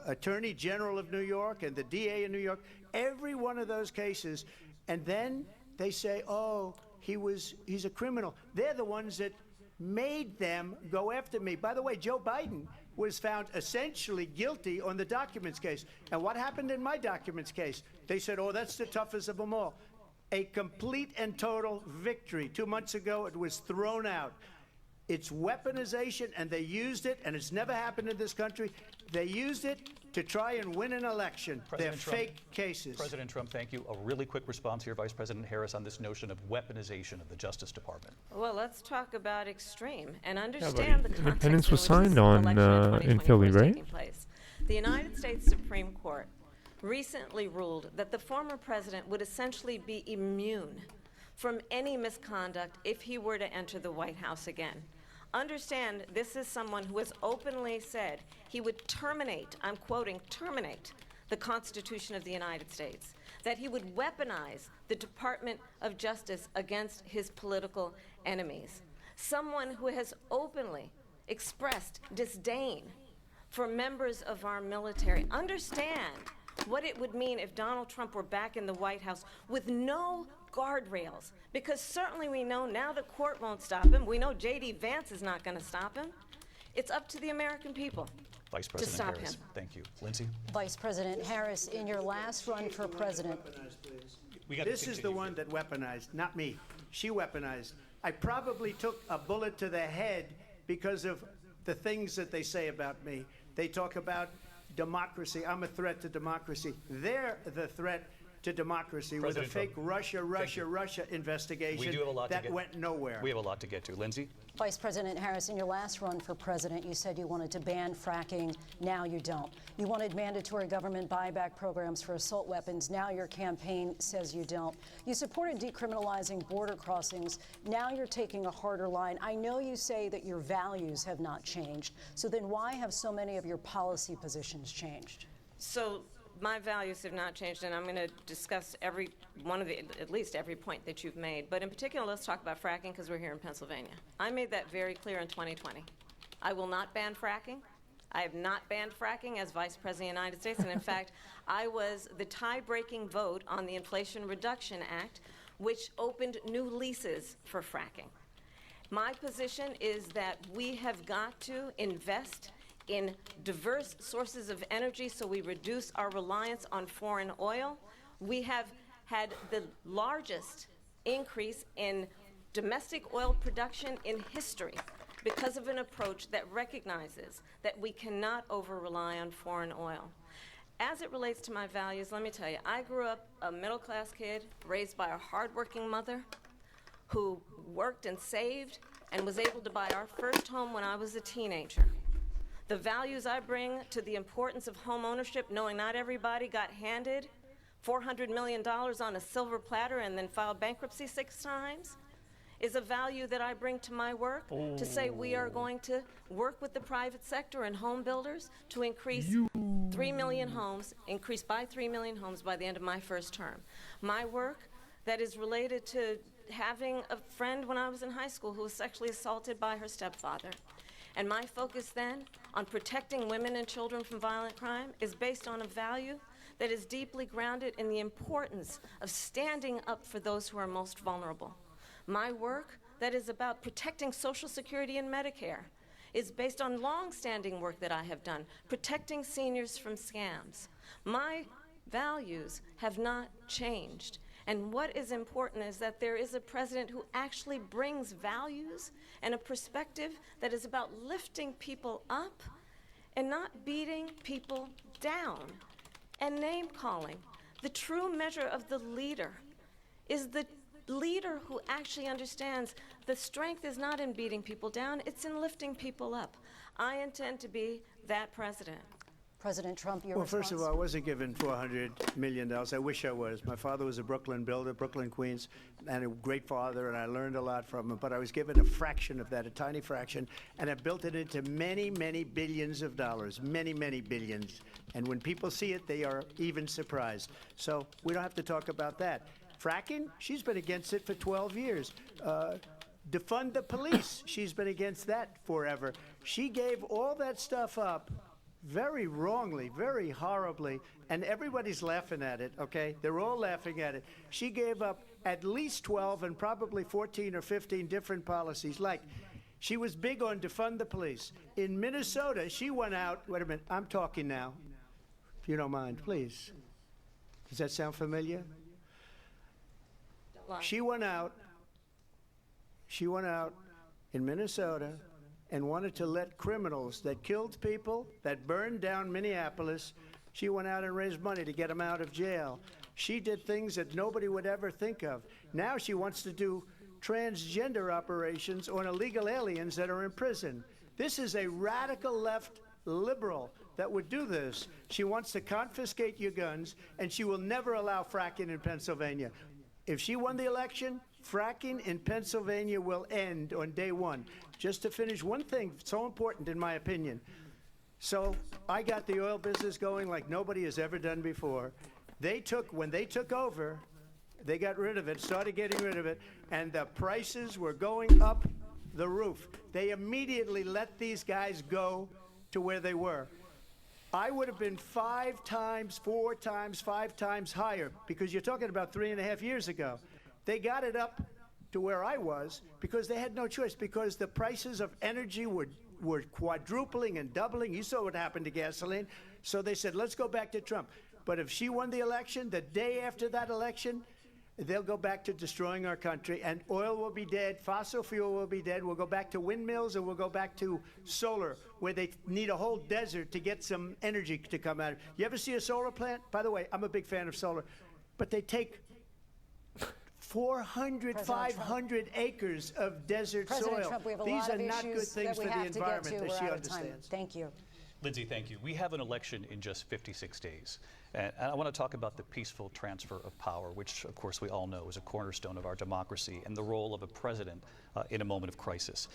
Attorney General of New York and the DA in New York. Every one of those cases. And then they say, oh, he's a criminal. They're the ones that made them go after me. By the way, Joe Biden was found essentially guilty on the documents case. And what happened in my documents case? They said, oh, that's the toughest of them all. A complete and total victory. 2 months ago, it was thrown out. It's weaponization, and they used it, and it's never happened in this country. They used it to try and win an election. They're fake cases. President Trump, thank you. A really quick response here, Vice President Harris, on this notion of weaponization of the Justice Department. Well, let's talk about extreme and understand the context Independence was in which signed this on election in Philly, was right? taking place. The United States Supreme Court recently ruled that the former president would essentially be immune from any misconduct if he were to enter the White House again. Understand, this is someone who has openly said he would terminate, I'm quoting, terminate the Constitution of the United States, that he would weaponize the Department of Justice against his political enemies. Someone who has openly expressed disdain for members of our military. Understand what it would mean if Donald Trump were back in the White House with no guardrails, because certainly we know now the court won't stop him. We know J.D. Vance is not going to stop him. It's up to the American people Vice to President stop Harris. him. Thank you. Lindsay? Vice President Harris, in your last run for president, This is the one that weaponized, not me. She weaponized. I probably took a bullet to the head because of the things that they say about me. They talk about democracy. I'm a threat to democracy. They're the threat to democracy with a fake Russia investigation We do have a lot that went nowhere. We have a lot to get to. Lindsay? Vice President Harris, in your last run for president, you said you wanted to ban fracking. Now you don't. You wanted mandatory government buyback programs for assault weapons. Now your campaign says you don't. You supported decriminalizing border crossings. Now you're taking a harder line. I know you say that your values have not changed. So then why have so many of your policy positions changed? So my values have not changed, and I'm going to discuss every one of the, at least every point that you've made. But in particular, let's talk about fracking, because we're here in Pennsylvania. I made that very clear in 2020. I will not ban fracking. I have not banned fracking as Vice President of the United States, and in fact, I was the tie-breaking vote on the Inflation Reduction Act, which opened new leases for fracking. My position is that we have got to invest in diverse sources of energy so we reduce our reliance on foreign oil. We have had the largest increase in domestic oil production in history because of an approach that recognizes that we cannot over-rely on foreign oil. As it relates to my values, let me tell you, I grew up a middle-class kid raised by a hardworking mother who worked and saved and was able to buy our first home when I was a teenager. The values I bring to the importance of home ownership, knowing not everybody got handed $400 million on a silver platter and then filed bankruptcy 6 times, is a value that I bring to my work to say we are going to work with the private sector and home builders to increase 3 million homes, increase by 3 million homes by the end of my first term. My work that is related to having a friend when I was in high school who was sexually assaulted by her stepfather. And my focus then on protecting women and children from violent crime is based on a value that is deeply grounded in the importance of standing up for those who are most vulnerable. My work that is about protecting Social Security and Medicare is based on long-standing work that I have done, protecting seniors from scams. My values have not changed. And what is important is that there is a president who actually brings values and a perspective that is about lifting people up and not beating people down and name-calling. The true measure of the leader is the leader who actually understands the strength is not in beating people down, it's in lifting people up. I intend to be that president. President Trump, your Well, response? first of all, I wasn't given $400 million. I wish I was. My father was a Brooklyn builder, Brooklyn, Queens, and a great father, and I learned a lot from him. But I was given a fraction of that, a tiny fraction, and I built it into many, many billions of dollars, many, many billions. And when people see it, they are even surprised. So we don't have to talk about that. Fracking, she's been against it for 12 years. Defund the police, she's been against that forever. She gave all that stuff up very wrongly, very horribly, and everybody's laughing at it, okay? They're all laughing at it. She gave up at least 12 and probably 14 or 15 different policies. Like, she was big on defund the police. In Minnesota, she went out, wait a minute, I'm talking now, if you don't mind, please. Does that sound familiar? She went out in Minnesota and wanted to let criminals that killed people, that burned down Minneapolis, she went out and raised money to get them out of jail. She did things that nobody would ever think of. Now she wants to do transgender operations on illegal aliens that are in prison. This is a radical left liberal that would do this. She wants to confiscate your guns, and she will never allow fracking in Pennsylvania. if she won the election, fracking in Pennsylvania will end on day one. Just to finish one thing so important in my opinion. So I got the oil business going like nobody has ever done before. When they took over, they got rid of it, started getting rid of it, and the prices were going up the roof. They immediately let these guys go to where they were. I would have been 5 times, 4 times, 5 times higher, because you're talking about 3.5 years ago. They got it up to where I was because they had no choice, because the prices of energy were quadrupling and doubling. You saw what happened to gasoline. So they said, let's go back to Trump. But if she won the election, the day after that election, they'll go back to destroying our country, and oil will be dead, fossil fuel will be dead, we'll go back to windmills, and we'll go back to solar, where they need a whole desert to get some energy to come out. You ever see a solar plant? By the way, I'm a big fan of solar, but they take 400, 500 acres of desert President soil. Trump, we have a These lot are of not good issues things that we for the have to get to. environment, as We're she out of time. understands. Thank you. Lindsay, thank you. We have an election in just 56 days. And I want to talk about the peaceful transfer of power, which, of course, we all know is a cornerstone of our democracy, and the role of a president in a moment of crisis.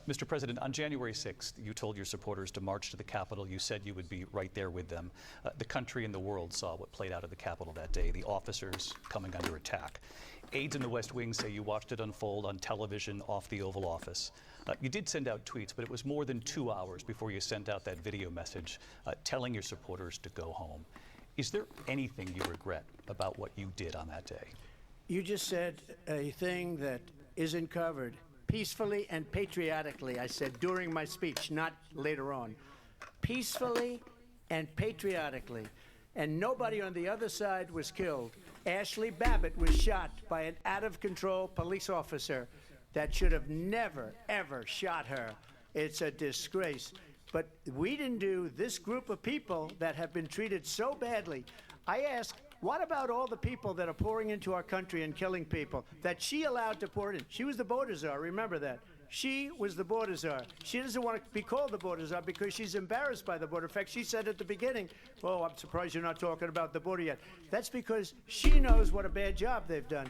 Mr. President, on January 6th, you told your supporters to march to the Capitol. You said you would be right there with them. The country and the world saw what played out at the Capitol that day, the officers coming under attack. Aides in the West Wing say you watched it unfold on television off the Oval Office. You did send out tweets, but it was more than 2 hours before you sent out that video message telling your supporters to go home. Is there anything you regret about what you did on that day? You just said a thing that isn't covered. Peacefully and patriotically, I said during my speech, not later on. Peacefully and patriotically. And nobody on the other side was killed. Ashley Babbitt was shot by an out-of-control police officer that should have never, ever shot her. It's a disgrace. But we didn't do this group of people that have been treated so badly. I ask, what about all the people that are pouring into our country and killing people that she allowed to pour in? She was the border czar, remember that. She was the border czar. She doesn't want to be called the border czar because she's embarrassed by the border. In fact, she said at the beginning, oh, I'm surprised you're not talking about the border yet. That's because she knows what a bad job they've done.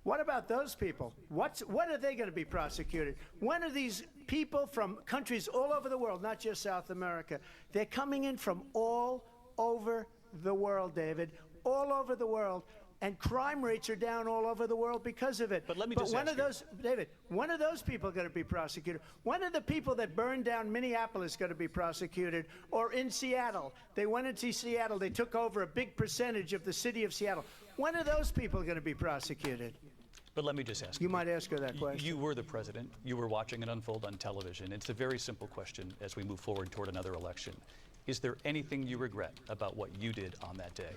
What about those people? When are they going to be prosecuted? When are these people from countries all over the world, not just South America, they're coming in from all over the world, David, all over the world, and crime rates are down all over the world because of it. But let me just when ask are those, David, when are those people going to be prosecuted? When are the people that burned down Minneapolis going to be prosecuted? Or in Seattle? They went into Seattle, they took over a big percentage of the city of Seattle. When are those people going to be prosecuted? But let me just ask you. You might ask her that question. You were the president. You were watching it unfold on television. It's a very simple question as we move forward toward another election. Is there anything you regret about what you did on that day?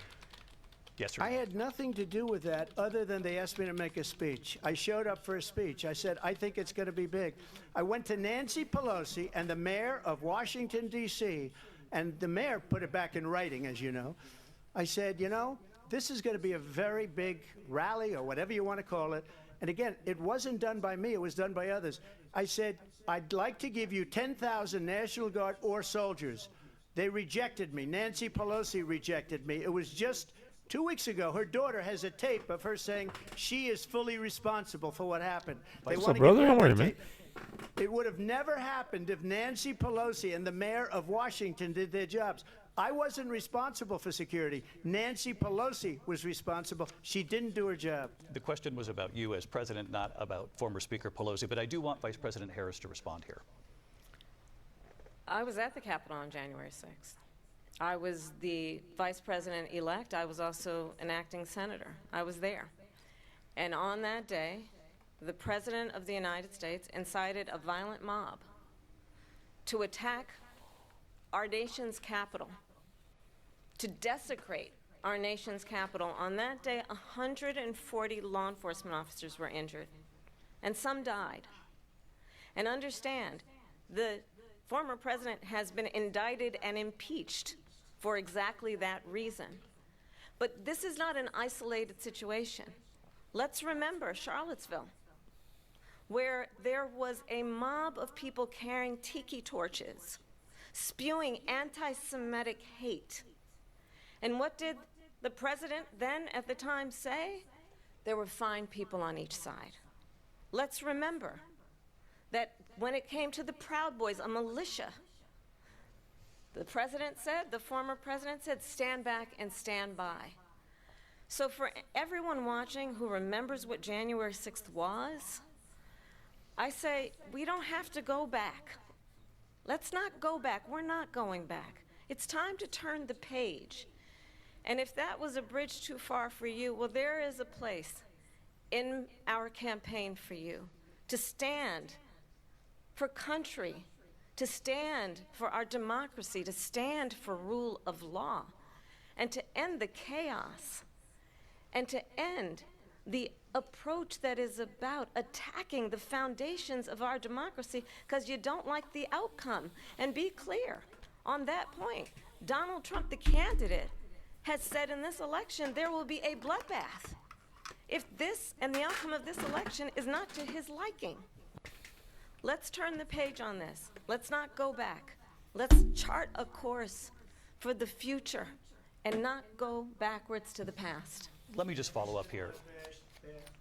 Yes or no? I had nothing to do with that other than they asked me to make a speech. I showed up for a speech. I said, I think it's going to be big. I went to Nancy Pelosi and the mayor of Washington, D.C., and the mayor put it back in writing, as you know. I said, you know, this is going to be a very big rally or whatever you want to call it. And again, it wasn't done by me. It was done by others. I said, I'd like to give you 10,000 National Guard or soldiers. They rejected me. Nancy Pelosi rejected me. It was just 2 weeks ago. Her daughter has a tape of her saying she is fully responsible for what happened. What's up, brother? How are you, man? It would have never happened if Nancy Pelosi and the mayor of Washington did their jobs. I wasn't responsible for security. Nancy Pelosi was responsible. She didn't do her job. The question was about you as president, not about former Speaker Pelosi, but I do want Vice President Harris to respond here. I was at the Capitol on January 6th. I was the vice president-elect. I was also an acting senator. I was there. And on that day, the President of the United States incited a violent mob to attack our nation's capital, to desecrate our nation's capital. On that day, 140 law enforcement officers were injured, and some died. And understand, the former president has been indicted and impeached for exactly that reason. But this is not an isolated situation. Let's remember Charlottesville, where there was a mob of people carrying tiki torches, spewing anti-Semitic hate. And what did the president then at the time say? there were fine people on each side. Let's remember that when it came to the Proud Boys, a militia, the former president said, stand back and stand by. So for everyone watching who remembers what January 6th was, I say we don't have to go back. Let's not go back. We're not going back. It's time to turn the page. And if that was a bridge too far for you, well, there is a place in our campaign for you to stand for country, to stand for our democracy, to stand for rule of law, and to end the chaos, and to end the approach that is about attacking the foundations of our democracy because you don't like the outcome. And be clear on that point. Donald Trump, the candidate, has said in this election there will be a bloodbath if this and the outcome of this election is not to his liking. Let's turn the page on this. Let's not go back. Let's chart a course for the future and not go backwards to the past. Let me just follow up here.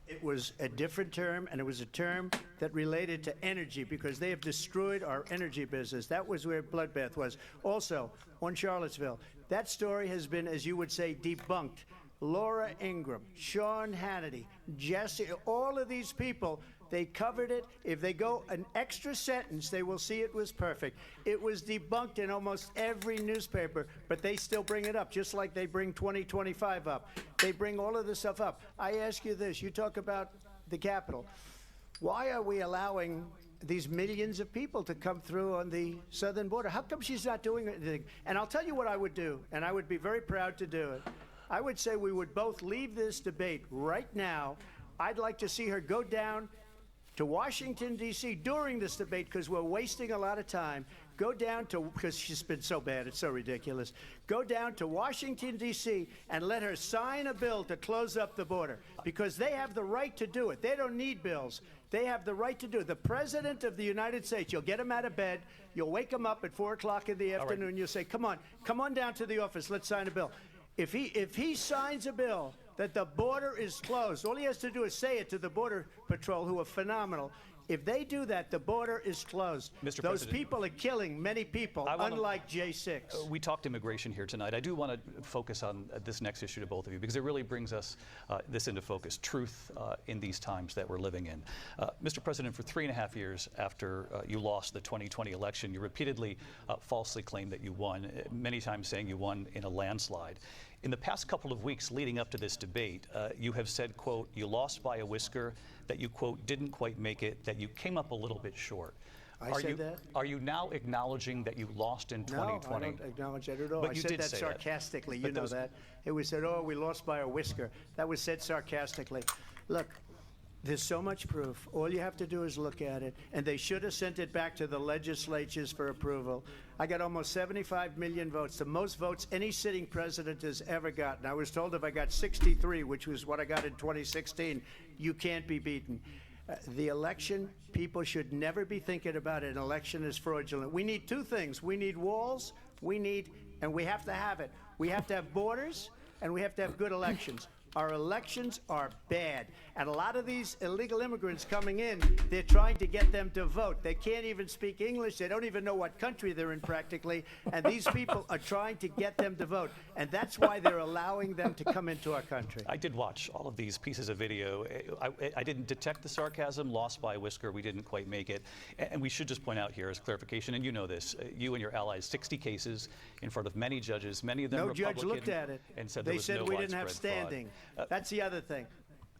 It was a different term, and it was a term that related to energy because they have destroyed our energy business. That was where bloodbath was. Also, on Charlottesville, that story has been, as you would say, debunked. Laura Ingraham, Sean Hannity, Jesse, all of these people, they covered it. If they go an extra sentence, they will see it was perfect. It was debunked in almost every newspaper, but they still bring it up, just like they bring 2025 up. They bring all of this stuff up. I ask you this. You talk about the Capitol. Why are we allowing these millions of people to come through on the southern border? How come she's not doing anything? And I'll tell you what I would do, and I would be very proud to do it. I would say we would both leave this debate right now. I'd like to see her go down to Washington, D.C. during this debate because we're wasting a lot of time. Go down to, because she's been so bad, it's so ridiculous. Go down to Washington, D.C. and let her sign a bill to close up the border because they have the right to do it. They don't need bills. They have the right to do it. The President of the United States, you'll get him out of bed, you'll wake him up at 4 o'clock in the afternoon, you'll say, come on down to the office, let's sign a bill. If he signs a bill that the border is closed, all he has to do is say it to the Border Patrol, who are phenomenal. If they do that, the border is closed. Mr. Those President, people are killing many people, unlike J6. We talked immigration here tonight. I do want to focus on this next issue to both of you because it really brings us this into focus, truth in these times that we're living in. Mr. President, for 3.5 years after you lost the 2020 election, you repeatedly falsely claimed that you won, many times saying you won in a landslide. In the past couple of weeks leading up to this debate, you have said, quote, you lost by a whisker, that you, quote, didn't quite make it, that you came up a little bit short. I said that? Are you now acknowledging that you lost in 2020? No, I don't acknowledge that at all. But I you said did that say sarcastically. That. You know that. It was said, oh, we lost by a whisker. That was said sarcastically. Look, there's so much proof. All you have to do is look at it. And they should have sent it back to the legislatures for approval. I got almost 75 million votes, the most votes any sitting president has ever gotten. I was told if I got 63, which was what I got in 2016, you can't be beaten. The election, people should never be thinking about an election as fraudulent. We need two things. We need walls, and we have to have it. We have to have borders, and we have to have good elections. Our elections are bad. And a lot of these illegal immigrants coming in, they're trying to get them to vote. They can't even speak English. They don't even know what country they're in practically. And these people are trying to get them to vote. And that's why they're allowing them to come into our country. I did watch all of these pieces of video. I didn't detect the sarcasm, lost by a whisker, we didn't quite make it. And we should just point out here as clarification, and you know this, you and your allies, 60 cases in front of many judges, many of them Republican. No judge looked at it. And said they said no we didn't have standing. Fraud. That's the other thing.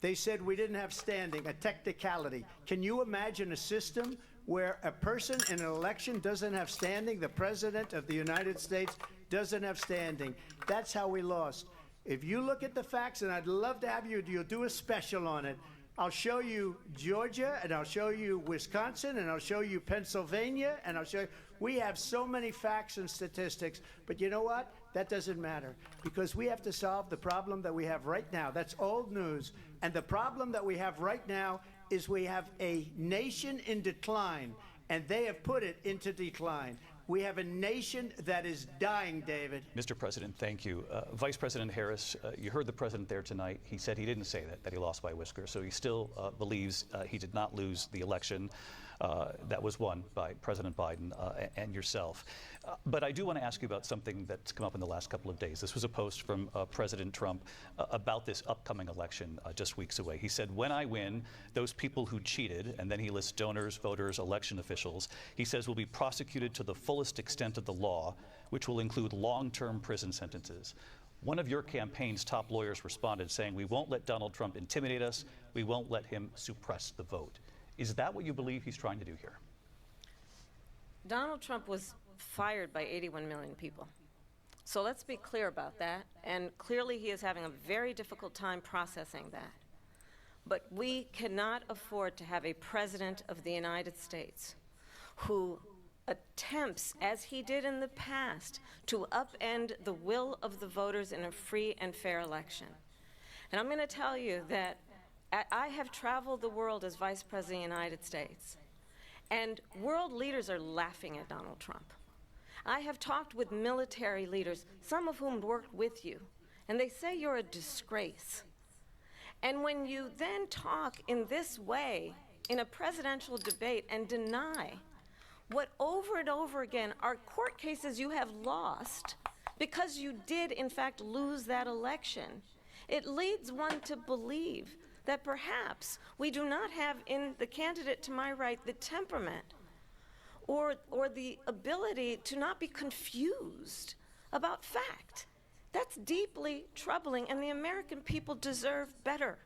They said we didn't have standing, a technicality. Can you imagine a system where a person in an election doesn't have standing? The President of the United States doesn't have standing. That's how we lost. If you look at the facts, and I'd love to have you'll do a special on it. I'll show you Georgia, and I'll show you Wisconsin, and I'll show you Pennsylvania, and I'll show you. We have so many facts and statistics, but you know what? That doesn't matter because we have to solve the problem that we have right now. That's old news. And the problem that we have right now is we have a nation in decline, and they have put it into decline. We have a nation that is dying, David. Mr. President, thank you. Vice President Harris, you heard the president there tonight. He said he didn't say that he lost by a whisker. So he still believes he did not lose the election that was won by President Biden and yourself. But I do want to ask you about something that's come up in the last couple of days. This was a post from President Trump about this upcoming election just weeks away. He said, when I win, those people who cheated, and then he lists donors, voters, election officials, he says will be prosecuted to the fullest extent of the law, which will include long-term prison sentences. One of your campaign's top lawyers responded saying, we won't let Donald Trump intimidate us. We won't let him suppress the vote. Is that what you believe he's trying to do here? Donald Trump was fired by 81 million people. So let's be clear about that. And clearly he is having a very difficult time processing that. But we cannot afford to have a president of the United States who attempts, as he did in the past, to upend the will of the voters in a free and fair election. And I'm going to tell you that I have traveled the world as Vice President of the United States, and world leaders are laughing at Donald Trump. I have talked with military leaders, some of whom worked with you, and they say you're a disgrace. And when you then talk in this way in a presidential debate and deny what over and over again are court cases you have lost because you did in fact lose that election, it leads one to believe that perhaps we do not have in the candidate to my right the temperament or the ability to not be confused about fact. That's deeply troubling, and the American people deserve better.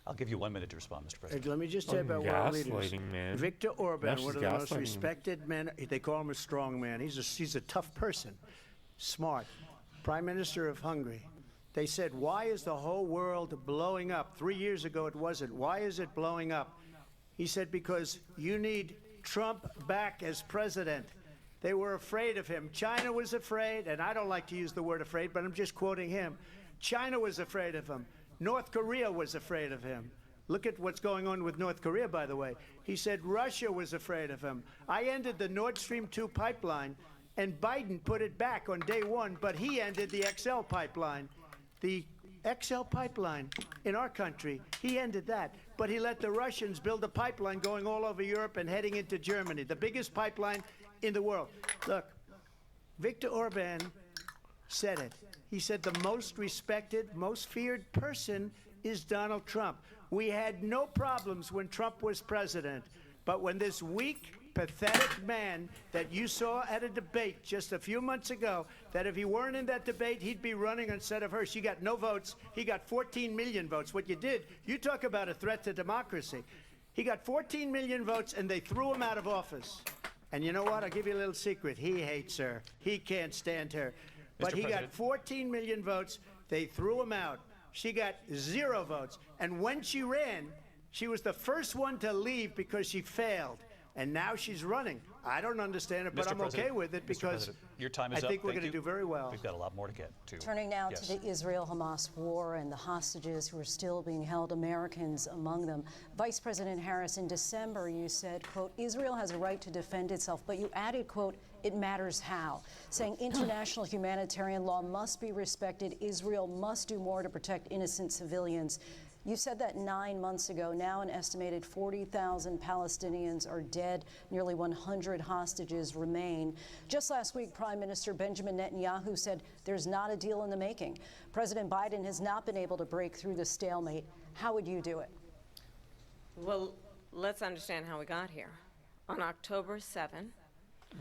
I'll give you 1 minute to respond, Mr. President. Let me just tell you about world leaders. Man. Viktor Orban, That's one of the most gaslighting. respected men. They call him a strong man. He's a tough person, smart. Prime Minister of Hungary. They said, why is the whole world blowing up? 3 years ago it wasn't. Why is it blowing up? He said, because you need Trump back as president. They were afraid of him. China was afraid, and I don't like to use the word afraid, but I'm just quoting him. China was afraid of him. North Korea was afraid of him. Look at what's going on with North Korea, by the way. He said Russia was afraid of him. I ended the Nord Stream 2 pipeline, and Biden put it back on day one, but he ended the XL pipeline. The XL pipeline in our country, he ended that. But he let the Russians build a pipeline going all over Europe and heading into Germany, the biggest pipeline in the world. Look, Viktor Orban said it. He said the most respected, most feared person is Donald Trump. We had no problems when Trump was president, but when this weak, pathetic man that you saw at a debate just a few months ago, that if he weren't in that debate, he'd be running instead of her. She got no votes. He got 14 million votes. What you did, you talk about a threat to democracy. He got 14 million votes, and they threw him out of office. And you know what? I'll give you a little secret. He hates her. He can't stand her. But he got 14 million votes. They threw him out. She got 0 votes. And when she ran, she was the first one to leave because she failed. And now she's running. I don't understand it, but I'm okay with it because your time is I think up. we're going to do very well. We've got a lot more to get to. Turning now Yes. to the Israel-Hamas war and the hostages who are still being held, Americans among them. Vice President Harris, in December, you said, quote, Israel has a right to defend itself, but you added, quote, it matters how, saying international humanitarian law must be respected. Israel must do more to protect innocent civilians. You said that 9 months ago. Now an estimated 40,000 Palestinians are dead. Nearly 100 hostages remain. Just last week, Prime Minister Benjamin Netanyahu said there's not a deal in the making. President Biden has not been able to break through the stalemate. How would you do it? Well, let's understand how we got here. On October 7,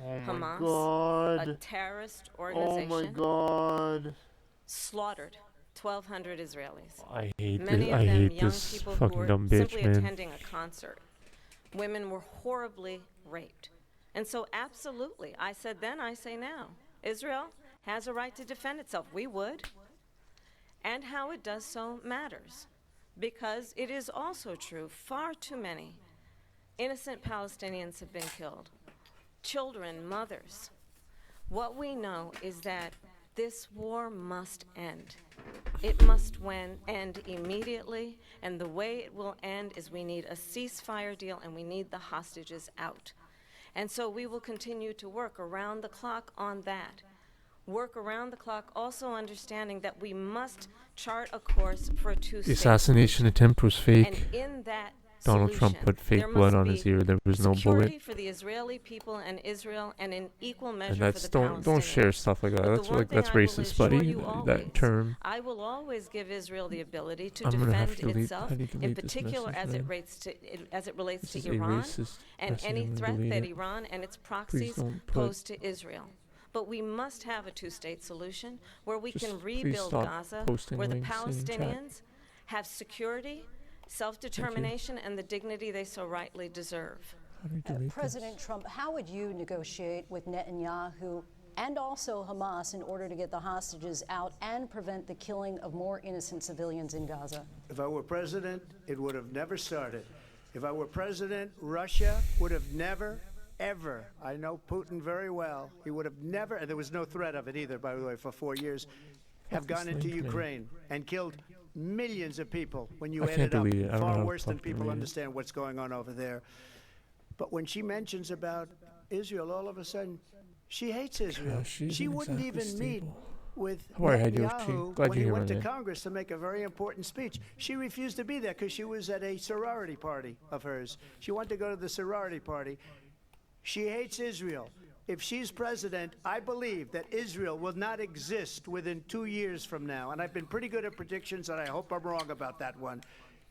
Oh my Hamas, God. a terrorist Oh organization, my God. slaughtered 1,200 Israelis. I hate Many this. of I them hate young this people who fucking were dumb bitch, simply man. attending a concert. Women were horribly raped. And so absolutely, I said then, I say now, Israel has a right to defend itself. We would. And how it does so matters. Because it is also true, far too many innocent Palestinians have been killed. Children, mothers. What we know is that this war must end. It must end immediately, and the way it will end is we need a ceasefire deal and we need the hostages out. And so we will continue to work around the clock on that. Work around the clock, also understanding that we must chart a course for a two-state The assassination attempt was solution. fake. And in that Donald Trump solution, put fake there blood must on be his ear. There was no security bullet. for the Israeli people and Israel, and in equal measure And for that's the don't Palestinians. share stuff like that. But the That's one like thing that's I will racist, assure buddy. you always, That term. I will always give Israel the ability to I'm gonna have defend to delete- itself, how do you in delete this particular message, as man? it relates This to is a Iran racist and message. any I'm gonna threat delete that it. Iran and its Please proxies don't put. pose to Israel. But we must have a two-state solution where we Just can please rebuild stop Gaza, posting where the links in chat. Palestinians have security, self-determination, and the dignity they so rightly deserve. How do you delete President Trump, how would you negotiate with Netanyahu and also Hamas in order to get the hostages out and prevent the killing of more innocent civilians in Gaza? If I were president, it would have never started. If I were president, Russia would have never, ever, I know Putin very well, he would have never, and there was no threat of it either, by the way, for 4 years, have this gone into link, man? Ukraine and killed millions of people when you I add can't it up. delete it. I don't know how Far to worse than fucking people read it. understand what's going on over there. But when she mentions about Israel, all of a sudden, she hates Israel. she She isn't wouldn't exactly even meet stable. with How are you, Yoshi? Netanyahu Glad when you're he here, went to man. Congress to make a very important speech. She refused to be there because she was at a sorority party of hers. She wanted to go to the sorority party. She hates Israel. If she's president, I believe that Israel will not exist within 2 years from now. And I've been pretty good at predictions, and I hope I'm wrong about that one.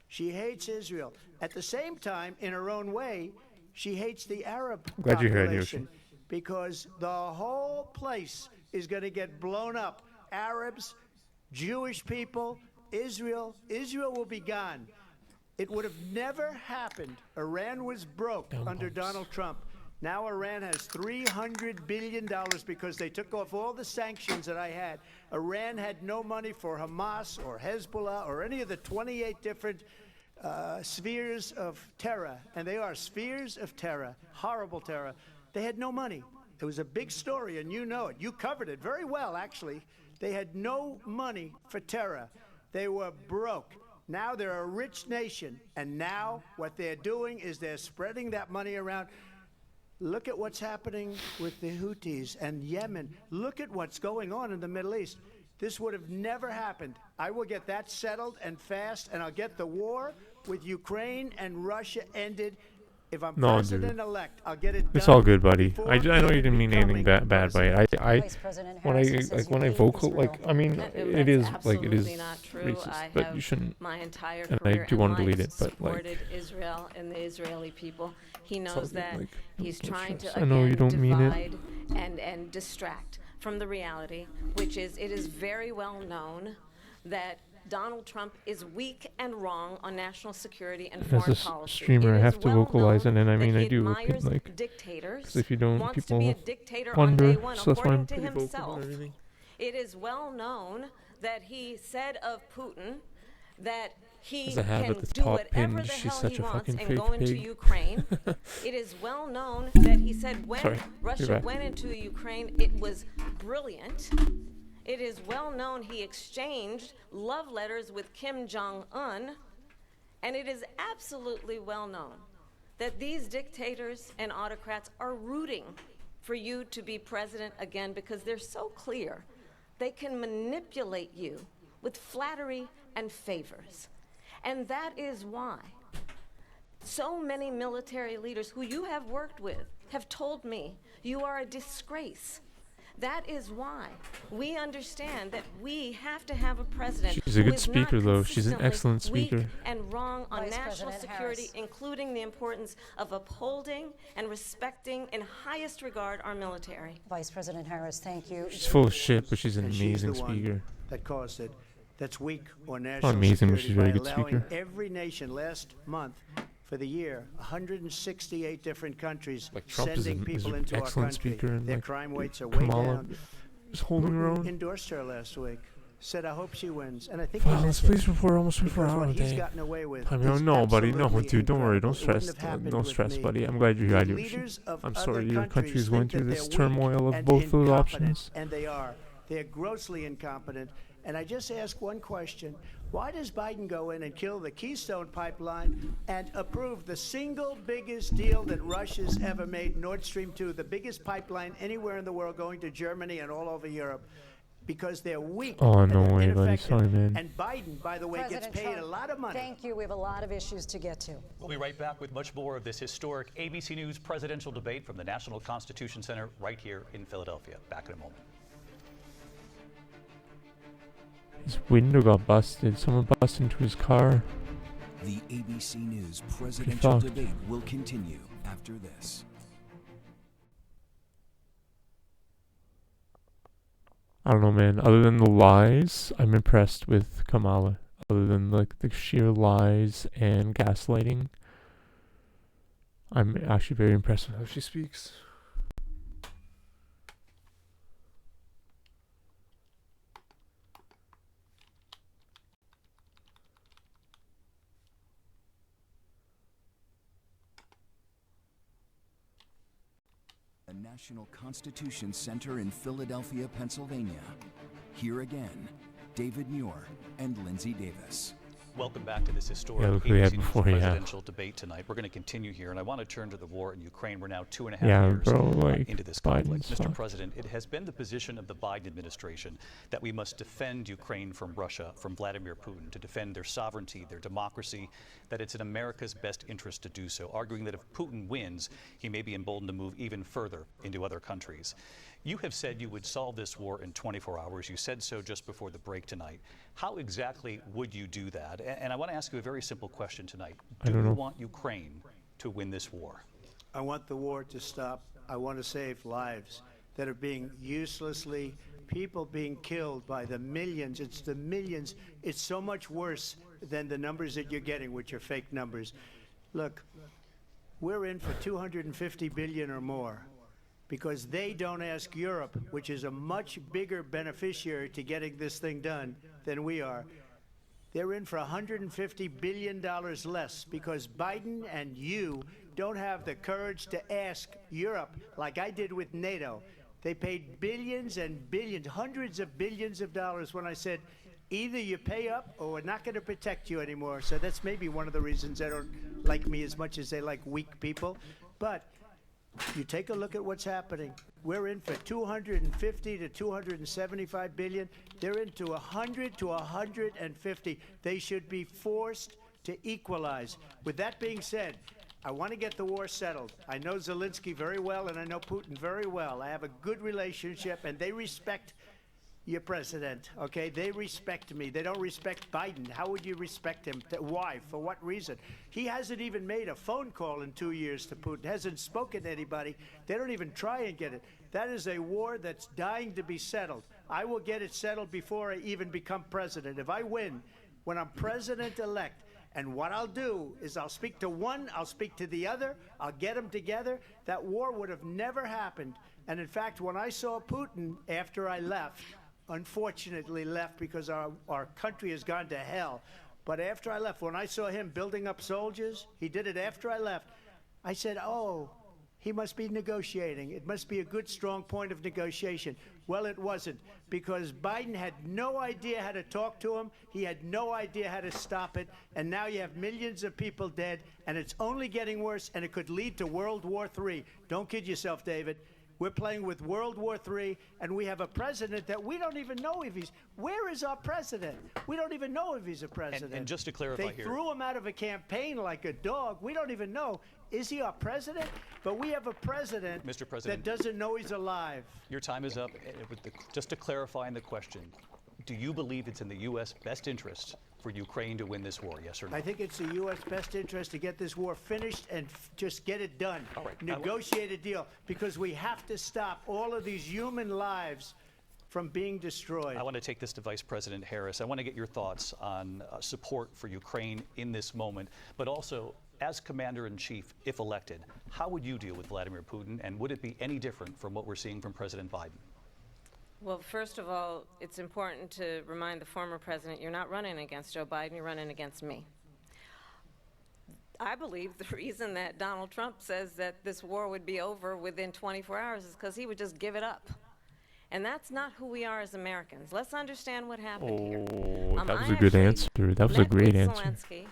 She hates Israel. At the same time, in her own way, she hates the Arab Glad you're here, population because the whole place is going to get blown up. Arabs, Jewish people, Israel. Israel will be gone. It would have never happened. Iran was broke under Donald Trump. Now Iran has $300 billion because they took off all the sanctions that I had. Iran had no money for Hamas or Hezbollah or any of the 28 different spheres of terror. And they are spheres of terror, horrible terror. They had no money. It was a big story, and you know it. You covered it very well, actually. They had no money for terror. They were broke. Now they're a rich nation, and now what they're doing is they're spreading that money around. Look at what's happening with the Houthis and Yemen. Look at what's going on in the Middle East. This would have never happened. I will get that settled and fast, and I'll get the war with Ukraine and Russia ended. If I'm No, dude. president-elect, I'll get it done. It's all good, buddy. before I know you didn't mean anything becoming bad by it. Vice President Harris says When I you hate vocal, Israel. I mean, That's it is absolutely not true. racist, I but have you shouldn't. my entire and I career do wanna and delete life it, but, like, supported Israel and the Israeli people. He all knows good, that. like, He's don't trying stress. to I know you again don't mean it. divide and distract from the reality, which is it is very well known that Donald Trump is weak and wrong on national security and As foreign a policy. streamer, It I is have to well vocalize, known and I that mean, I he do admires repeat, like, dictators. 'cause if you don't, wants people to be a dictator on day wonder. one, So that's why I'm according to pretty vocal himself. and everything. It is well known that he said of Putin that he As I have can at the do top whatever pinned, the she's hell such he a wants fucking and fake go into pig. Ukraine. It is well known that he said when Sorry, you're Russia back. went into Ukraine, it was brilliant. It is well known he exchanged love letters with Kim Jong-un, and it is absolutely well known that these dictators and autocrats are rooting for you to be president again because they're so clear they can manipulate you with flattery and favors. And that is why so many military leaders who you have worked with have told me you are a disgrace. That is why we understand that we have to have a president She's a who good is not speaker, though. She's an consistently excellent speaker. weak and wrong on Vice national President security, Harris. including the importance of upholding and respecting in highest regard our military. Vice President Harris, thank you. She's full of shit, but she's an And she's amazing the one speaker. that caused it. That's weak on national amazing, but security she's a very by good allowing speaker. every nation last month for the year, 168 different countries Like, Trump is sending an people into our excellent country. speaker, and, Their like, crime rates are way Kamala down. is holding her Putin own. endorsed her last week. Said, I hope she wins. And I think Violence, he meant please, before almost it, before because hour what he's day. gotten away with I is mean, no, buddy, no, absolutely dude, don't worry, don't incredible. It stress, wouldn't have happened don't with stress, me. buddy. I'm glad you're The glad you're. leaders of I'm other sorry, your country is countries going think through that this they're weak turmoil of and both those incompetent, options. And they are. They're grossly incompetent. And I just ask one question. Why does Biden go in and kill the Keystone Pipeline and approve the single biggest deal that Russia's ever made, Nord Stream 2, the biggest pipeline anywhere in the world going to Germany and all over Europe? Because they're weak Oh, and no they're way, buddy. ineffective. Sorry, man. And Biden, by the way, President gets paid Trump, a lot of money. thank you. We have a lot of issues to get to. We'll be right back with much more of this historic ABC News presidential debate from the National Constitution Center right here in Philadelphia. Back in a moment. His window got busted. Someone busted into his car. The ABC News presidential fucked. debate will continue after this. I don't know, man. Other than the lies, I'm impressed with Kamala. Other than like the sheer lies and gaslighting, I'm actually very impressed with how she speaks. The National Constitution Center in Philadelphia, Pennsylvania. Here again, David Muir and Lindsay Davis. Welcome back to this historic Yeah, look who we had ABC News before, yeah. presidential debate tonight. We're going to continue here, and I want to turn to the war in Ukraine. We're now 2.5 Yeah, years bro, like, into this Biden's conflict. Mr. fucked. President, it has been the position of the Biden administration that we must defend Ukraine from Russia, from Vladimir Putin, to defend their sovereignty, their democracy, that it's in America's best interest to do so, arguing that if Putin wins, he may be emboldened to move even further into other countries. You have said you would solve this war in 24 hours. You said so just before the break tonight. How exactly would you do that? And I want to ask you a very simple question tonight. Do you want Ukraine to win this war? I want the war to stop. I want to save lives that are being uselessly, people being killed by the millions. It's the millions. It's so much worse than the numbers that you're getting, which are fake numbers. Look, we're in for 250 billion or more, because they don't ask Europe, which is a much bigger beneficiary to getting this thing done than we are. They're in for $150 billion less because Biden and you don't have the courage to ask Europe like I did with NATO. They paid billions and billions, hundreds of billions of dollars when I said, either you pay up or we're not going to protect you anymore. So that's maybe one of the reasons they don't like me as much as they like weak people. But you take a look at what's happening. We're in for 250 to 275 billion. They're into 100 to 150. They should be forced to equalize. With that being said, I want to get the war settled. I know Zelensky very well, and I know Putin very well. I have a good relationship, and they respect your president, okay? They respect me. They don't respect Biden. How would you respect him? Why? For what reason? He hasn't even made a phone call in 2 years to Putin, hasn't spoken to anybody. They don't even try and get it. That is a war that's dying to be settled. I will get it settled before I even become president. If I win, when I'm president-elect, and what I'll do is I'll speak to one, I'll speak to the other, I'll get them together. That war would have never happened. And in fact, when I saw Putin after I left, unfortunately left because our country has gone to hell. But after I left, when I saw him building up soldiers, he did it after I left, I said, oh, he must be negotiating. It must be a good, strong point of negotiation. Well, it wasn't, because Biden had no idea how to talk to him. He had no idea how to stop it. And now you have millions of people dead, and it's only getting worse, and it could lead to World War III. Don't kid yourself, David. We're playing with World War III, and we have a president that we don't even know if he's... Where is our president? We don't even know if he's a president. And just to clarify they here... threw him out of a campaign like a dog. We don't even know. Is he our president? But we have a president, Mr. President, that doesn't know he's alive. Your time is up. Just to clarify in the question, do you believe it's in the U.S. best interest for Ukraine to win this war, yes or no? I think it's the U.S. best interest to get this war finished and just get it done. All right. Negotiate a deal, because we have to stop all of these human lives from being destroyed. I want to take this to Vice President Harris. I want to get your thoughts on support for Ukraine in this moment, but also, as Commander-in-Chief, if elected, how would you deal with Vladimir Putin, and would it be any different from what we're seeing from President Biden? Well, first of all, it's important to remind the former president, you're not running against Joe Biden, you're running against me. I believe the reason that Donald Trump says that this war would be over within 24 hours is because he would just give it up. And that's not who we are as Americans. Let's understand what happened here. That was a good answer. That was a great answer. Zelensky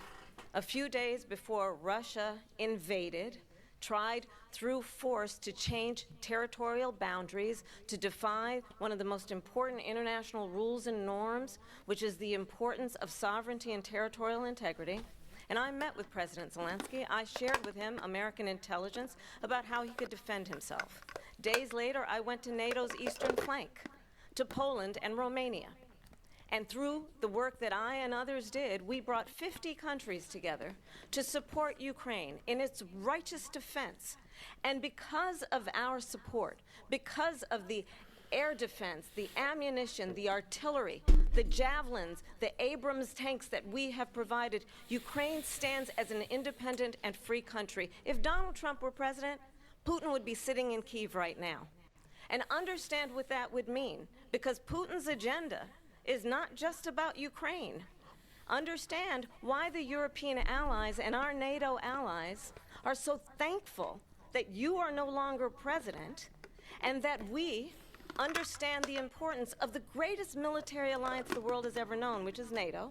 a few days before Russia invaded, tried through force to change territorial boundaries, to defy one of the most important international rules and norms, which is the importance of sovereignty and territorial integrity. And I met with President Zelensky. I shared with him American intelligence about how he could defend himself. Days later, I went to NATO's eastern flank, to Poland and Romania. And through the work that I and others did, we brought 50 countries together to support Ukraine in its righteous defense. And because of our support, because of the air defense, the ammunition, the artillery, the javelins, the Abrams tanks that we have provided, Ukraine stands as an independent and free country. If Donald Trump were president, Putin would be sitting in Kyiv right now. And understand what that would mean, because Putin's agenda is not just about Ukraine. Understand why the European allies and our NATO allies are so thankful that you are no longer president, and that we understand the importance of the greatest military alliance the world has ever known, which is NATO,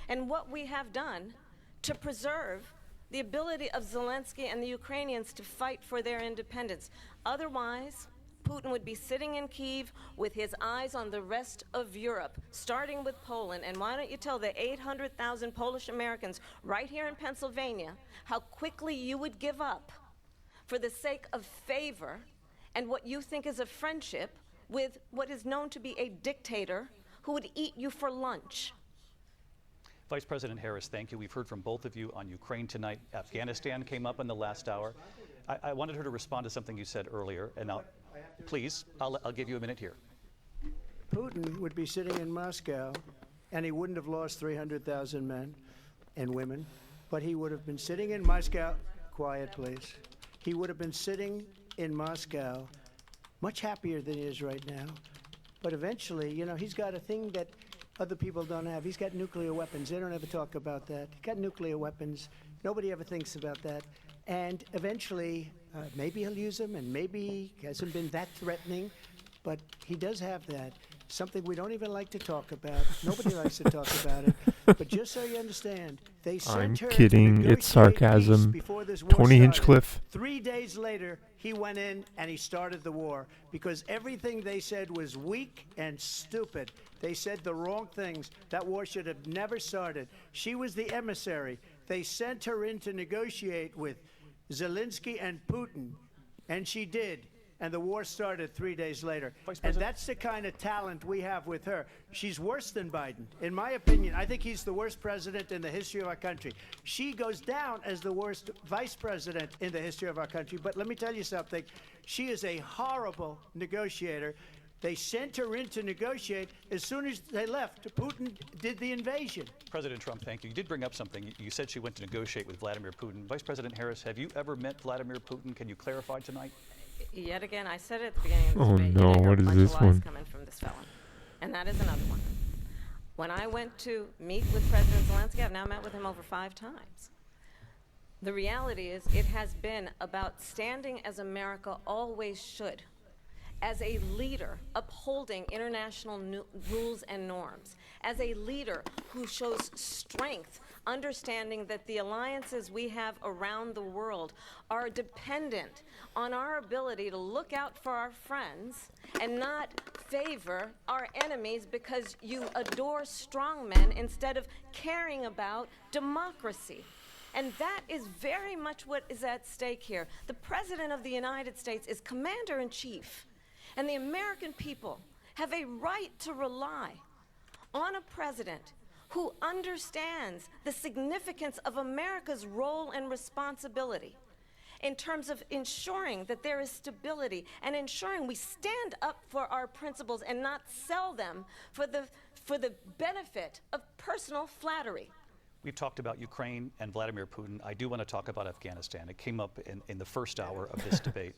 and what we have done to preserve the ability of Zelensky and the Ukrainians to fight for their independence. Otherwise, Putin would be sitting in Kyiv with his eyes on the rest of Europe, starting with Poland. And why don't you tell the 800,000 Polish Americans right here in Pennsylvania how quickly you would give up for the sake of favor and what you think is a friendship with what is known to be a dictator who would eat you for lunch. Vice President Harris, thank you. We've heard from both of you on Ukraine tonight. Afghanistan came up in the last hour. I wanted her to respond to something you said earlier, and please, I'll give you a minute here. Putin would be sitting in Moscow, and he wouldn't have lost 300,000 men and women, but he would have been sitting in Moscow. Quiet, please. He would have been sitting in Moscow much happier than he is right now. But eventually, you know, he's got a thing that other people don't have. He's got nuclear weapons. They don't ever talk about that. He's got nuclear weapons. Nobody ever thinks about that. And eventually, maybe he'll use them, and maybe he hasn't been that threatening, but he does have that. Something we don't even like to talk about. Nobody likes to talk about it. But just so you understand, they sent her kidding. to It's sarcasm. before this war 20 started. Hinchcliffe. 3 days later, he went in and he started the war because everything they said was weak and stupid. They said the wrong things. That war should have never started. She was the emissary. They sent her in to negotiate with Zelensky and Putin, and she did. And the war started 3 days later. And that's the kind of talent we have with her. She's worse than Biden. In my opinion, I think he's the worst president in the history of our country. She goes down as the worst vice president in the history of our country. But let me tell you something. She is a horrible negotiator. They sent her in to negotiate. As soon as they left, Putin did the invasion. President Trump, thank you. You did bring up something. You said she went to negotiate with Vladimir Putin. Vice President Harris, have you ever met Vladimir Putin? Can you clarify tonight? Yet again, I said it at the beginning of the debate. No, yet I hear what is a bunch this of lies one? coming from this fellow. And that is another one. When I went to meet with President Zelensky, I've now met with him over 5 times. The reality is it has been about standing as America always should, as a leader upholding international rules and norms, as a leader who shows strength, understanding that the alliances we have around the world are dependent on our ability to look out for our friends and not favor our enemies because you adore strongmen instead of caring about democracy. And that is very much what is at stake here. The President of the United States is commander-in-chief, and the American people have a right to rely on a president who understands the significance of America's role and responsibility in terms of ensuring that there is stability and ensuring we stand up for our principles and not sell them for the benefit of personal flattery. We've talked about Ukraine and Vladimir Putin. I do want to talk about Afghanistan. It came up in the first hour of this debate.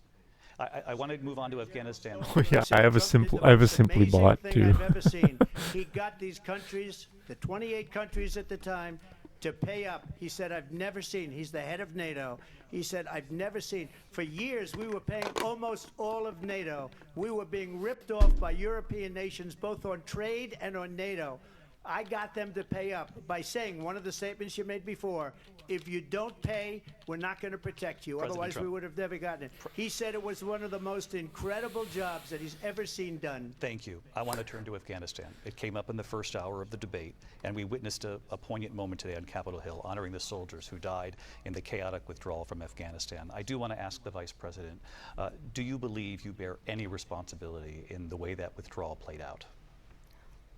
I want to move on to Afghanistan. Oh yeah, I have a simply bought too. I've ever seen. He got these countries, the 28 countries at the time, to pay up. He said, I've never seen, he's the head of NATO. He said, I've never seen. For years, we were paying almost all of NATO. We were being ripped off by European nations, both on trade and on NATO. I got them to pay up by saying one of the statements you made before, if you don't pay, we're not going to protect you. President Otherwise, Trump. we would have never gotten it. He said it was one of the most incredible jobs that he's ever seen done. Thank you. I want to turn to Afghanistan. It came up in the first hour of the debate, and we witnessed a poignant moment today on Capitol Hill, honoring the soldiers who died in the chaotic withdrawal from Afghanistan. I do want to ask the Vice President, do you believe you bear any responsibility in the way that withdrawal played out?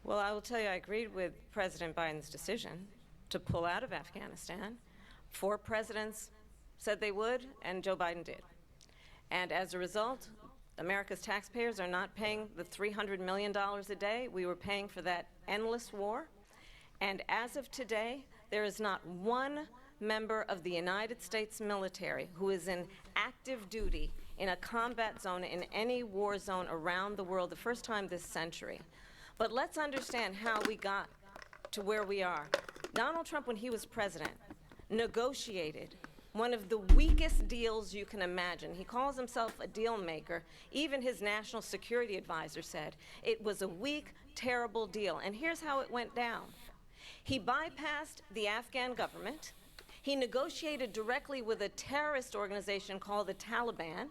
Well, I will tell you, I agreed with President Biden's decision to pull out of Afghanistan. 4 presidents said they would, and Joe Biden did. And as a result, America's taxpayers are not paying the $300 million a day we were paying for that endless war. And as of today, there is not one member of the United States military who is in active duty in a combat zone in any war zone around the world, the first time this century. But let's understand how we got to where we are. Donald Trump, when he was president, negotiated one of the weakest deals you can imagine. He calls himself a deal maker. Even his national security advisor said it was a weak, terrible deal. And here's how it went down. He bypassed the Afghan government. He negotiated directly with a terrorist organization called the Taliban.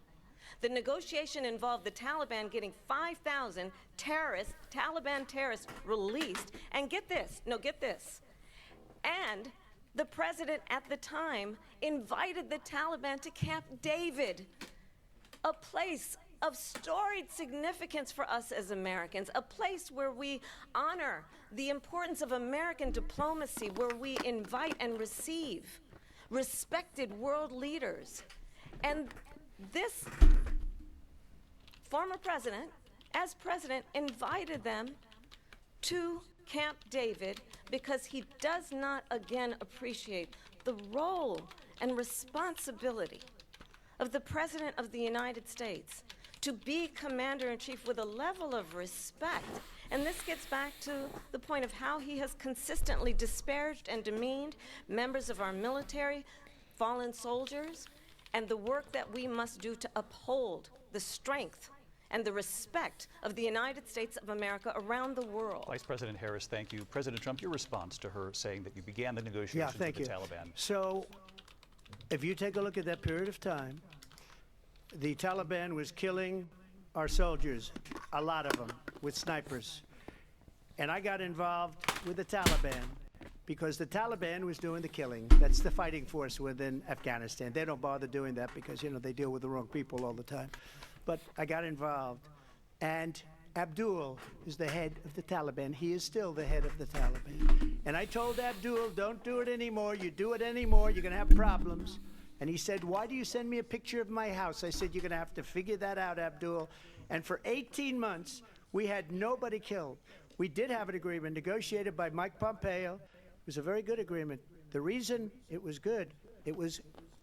The negotiation involved the Taliban getting 5,000 Taliban terrorists released. And get this, and the president at the time invited the Taliban to Camp David, a place of storied significance for us as Americans, a place where we honor the importance of American diplomacy, where we invite and receive respected world leaders. And this former president, as president, invited them to Camp David because he does not, again, appreciate the role and responsibility of the President of the United States to be commander-in-chief with a level of respect. And this gets back to the point of how he has consistently disparaged and demeaned members of our military, fallen soldiers, and the work that we must do to uphold the strength and the respect of the United States of America around the world. Vice President Harris, thank you. President Trump, your response to her saying that you began the negotiations with the Taliban. So, if you take a look at that period of time, the Taliban was killing our soldiers, a lot of them, with snipers. And I got involved with the Taliban because the Taliban was doing the killing. That's the fighting force within Afghanistan. They don't bother doing that because, you know, they deal with the wrong people all the time. But I got involved, and Abdul is the head of the Taliban. He is still the head of the Taliban. And I told Abdul, don't do it anymore. You do it anymore, you're going to have problems. And he said, why do you send me a picture of my house? I said, you're going to have to figure that out, Abdul. And for 18 months, we had nobody killed. We did have an agreement negotiated by Mike Pompeo. It was a very good agreement. The reason it was good,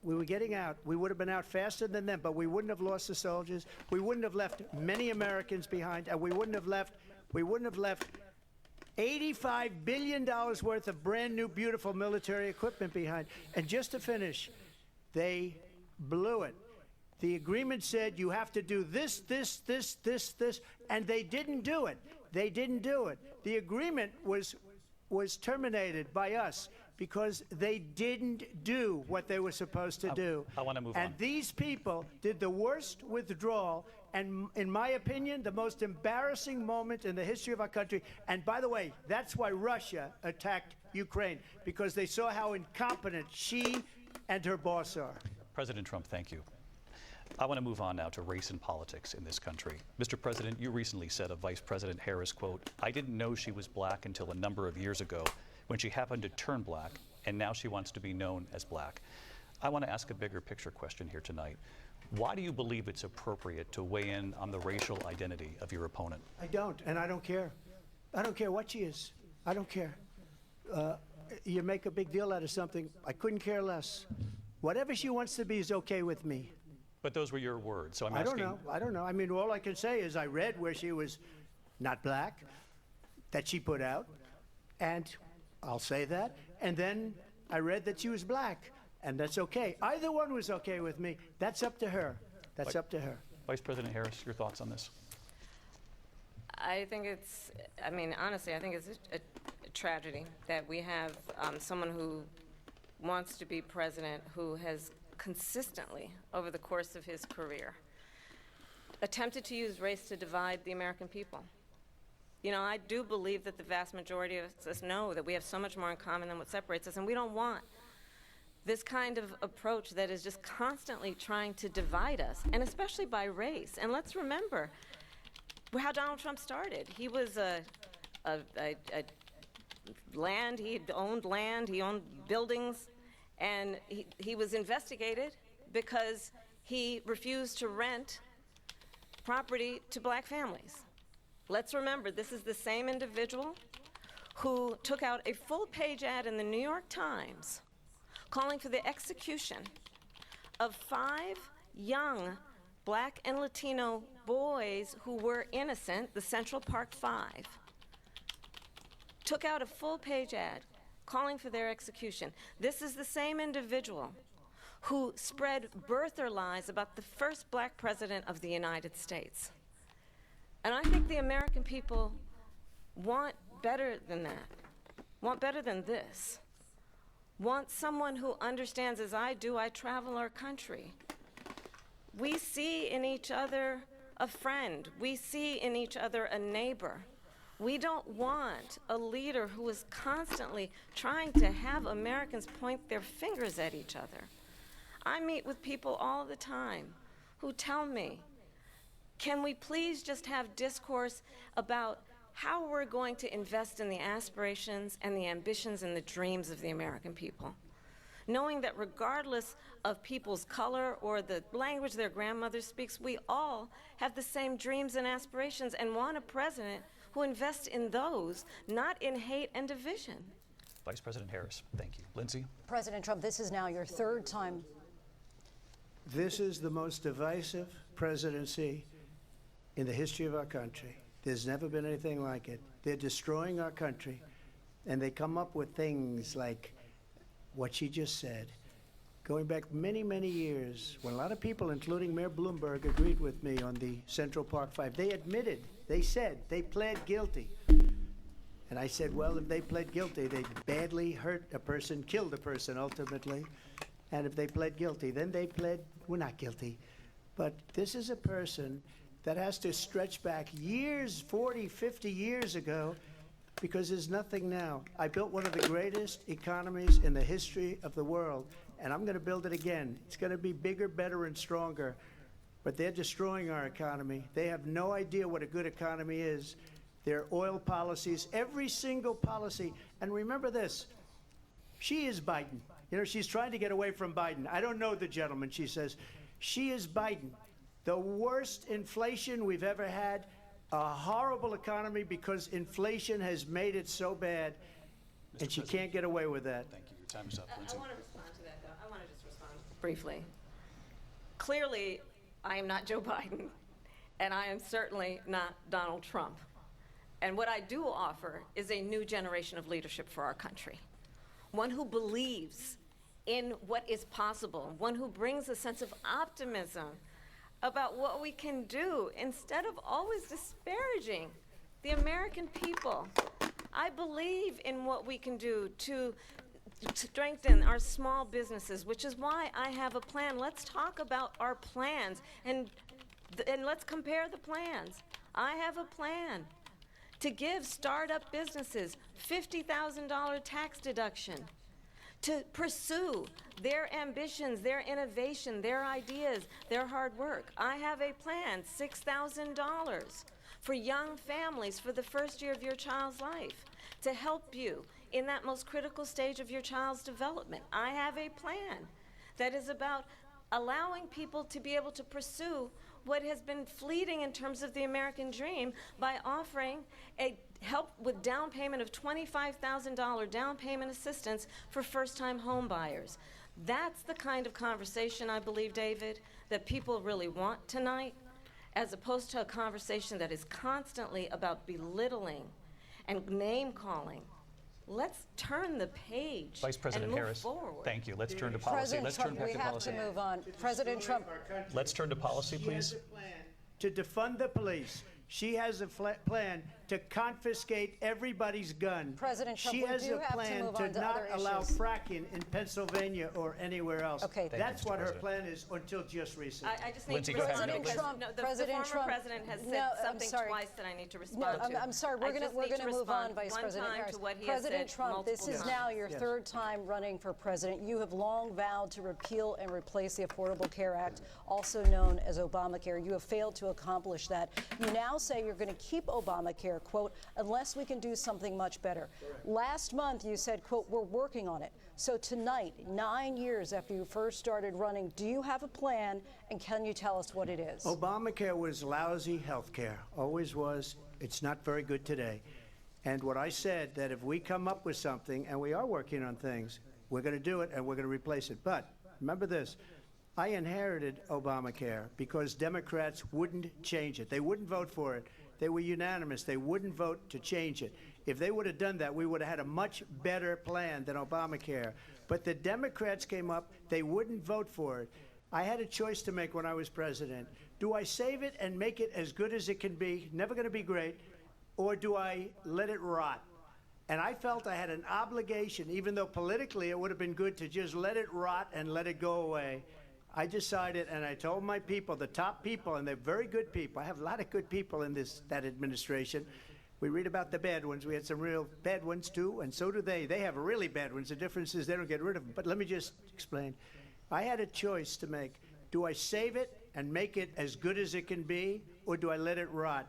we were getting out. We would have been out faster than them, but we wouldn't have lost the soldiers. We wouldn't have left many Americans behind, and we wouldn't have left $85 billion worth of brand new, beautiful military equipment behind. And just to finish, they blew it. The agreement said you have to do this, and they didn't do it. They didn't do it. The agreement was terminated by us because they didn't do what they were supposed to do. I want to move on. And these people did the worst withdrawal, and in my opinion, the most embarrassing moment in the history of our country. And by the way, that's why Russia attacked Ukraine, because they saw how incompetent she and her boss are. President Trump, thank you. I want to move on now to race and politics in this country. Mr. President, you recently said of Vice President Harris, quote, I didn't know she was black until a number of years ago when she happened to turn black, and now she wants to be known as black. I want to ask a bigger picture question here tonight. Why do you believe it's appropriate to weigh in on the racial identity of your opponent? I don't, and I don't care. I don't care what she is. I don't care. You make a big deal out of something. I couldn't care less. Whatever she wants to be is okay with me. But those were your words, so I'm asking. I don't know. I mean, all I can say is I read where she was not black, that she put out, and I'll say that. And then I read that she was black, and that's okay. Either one was okay with me. That's up to her. That's up to her. Vice President Harris, your thoughts on this? I think it's, I mean, honestly, I think it's a tragedy that we have someone who wants to be president who has consistently, over the course of his career, attempted to use race to divide the American people. You know, I do believe that the vast majority of us know that we have so much more in common than what separates us, and we don't want this kind of approach that is just constantly trying to divide us, and especially by race. And let's remember how Donald Trump started. He was land, he owned buildings, and he was investigated because he refused to rent property to black families. Let's remember, this is the same individual who took out a full-page ad in the New York Times calling for the execution of 5 young black and Latino boys who were innocent, the Central Park 5. Took out a full-page ad calling for their execution. This is the same individual who spread birther lies about the first black president of the United States. And I think the American people want better than that, want better than this, want someone who understands, as I do, I travel our country. We see in each other a friend. We see in each other a neighbor. We don't want a leader who is constantly trying to have Americans point their fingers at each other. I meet with people all the time who tell me, can we please just have discourse about how we're going to invest in the aspirations and the ambitions and the dreams of the American people? Knowing that regardless of people's color or the language their grandmother speaks, we all have the same dreams and aspirations and want a president who invests in those, not in hate and division. Vice President Harris, thank you. Lindsay? President Trump, this is now your 3rd time. This is the most divisive presidency in the history of our country. There's never been anything like it. They're destroying our country, and they come up with things like what she just said. Going back many, many years, when a lot of people, including Mayor Bloomberg, agreed with me on the Central Park 5, they admitted, they said, they pled guilty. And I said, well, if they pled guilty, they badly hurt a person, killed a person ultimately. And if they pled guilty, then they pled, we're not guilty. But this is a person that has to stretch back years, 40, 50 years ago, because there's nothing now. I built one of the greatest economies in the history of the world, and I'm going to build it again. It's going to be bigger, better, and stronger. But they're destroying our economy. They have no idea what a good economy is. Their oil policies, every single policy. And remember this, she is Biden. You know, she's trying to get away from Biden. I don't know the gentleman, she says. She is Biden. The worst inflation we've ever had, a horrible economy because inflation has made it so bad, and she can't get away with that. Thank you. Your time is up, Lindsay. I want to respond to that, though. I want to just respond briefly. Clearly, I am not Joe Biden, and I am certainly not Donald Trump. And what I do offer is a new generation of leadership for our country, one who believes in what is possible, one who brings a sense of optimism about what we can do instead of always disparaging the American people. I believe in what we can do to strengthen our small businesses, which is why I have a plan. Let's talk about our plans and let's compare the plans. I have a plan to give startup businesses $50,000 tax deduction, to pursue their ambitions, their innovation, their ideas, their hard work. I have a plan, $6,000 for young families for the first year of your child's life, to help you in that most critical stage of your child's development. I have a plan that is about allowing people to be able to pursue what has been fleeting in terms of the American dream by offering a help with down payment of $25,000 down payment assistance for first-time home buyers. That's the kind of conversation, I believe, David, that people really want tonight, as opposed to a conversation that is constantly about belittling and name-calling let's turn the page Vice President and move Harris, forward. thank you. Let's turn to policy. President Let's Trump, turn back we to have policy. to move on. President Trump. Let's turn to policy, please. To defund the police. She has a plan to confiscate everybody's gun. President Trump, she we has do a have to plan move on to not other allow issues. fracking in Pennsylvania or anywhere else. Okay. That's Mr. what her President. plan is until just recently. I just need Lindsay, to go ahead. respond President because Trump, no, the President former Trump, president has said no, I'm something sorry. twice that I need to No, respond to. I'm sorry. We're going to move on, Vice President time Harris. to what he President has said Trump, this is multiple now times. your Yes. third time running for president. You have long vowed to repeal and replace the Affordable Care Act, also known as Obamacare. You have failed to accomplish that. You now say you're going to keep Obamacare, quote, unless we can do something much better. Last month, you said, quote, we're working on it. So tonight, 9 years after you first started running, do you have a plan, and can you tell us what it is? Obamacare was lousy health care, always was. It's not very good today. And what I said, that if we come up with something, and we are working on things, we're going to do it and we're going to replace it. But remember this, I inherited Obamacare because Democrats wouldn't change it. They wouldn't vote for it. They were unanimous. They wouldn't vote to change it. If they would have done that, we would have had a much better plan than Obamacare. But the Democrats came up. They wouldn't vote for it. I had a choice to make when I was president. Do I save it and make it as good as it can be, never going to be great, or do I let it rot? And I felt I had an obligation, even though politically it would have been good to just let it rot and let it go away. I decided, and I told my people, the top people, and they're very good people. I have a lot of good people in that administration. We read about the bad ones. We had some real bad ones, too, and so do they. They have really bad ones. The difference is they don't get rid of them. But let me just explain. I had a choice to make. Do I save it and make it as good as it can be, or do I let it rot?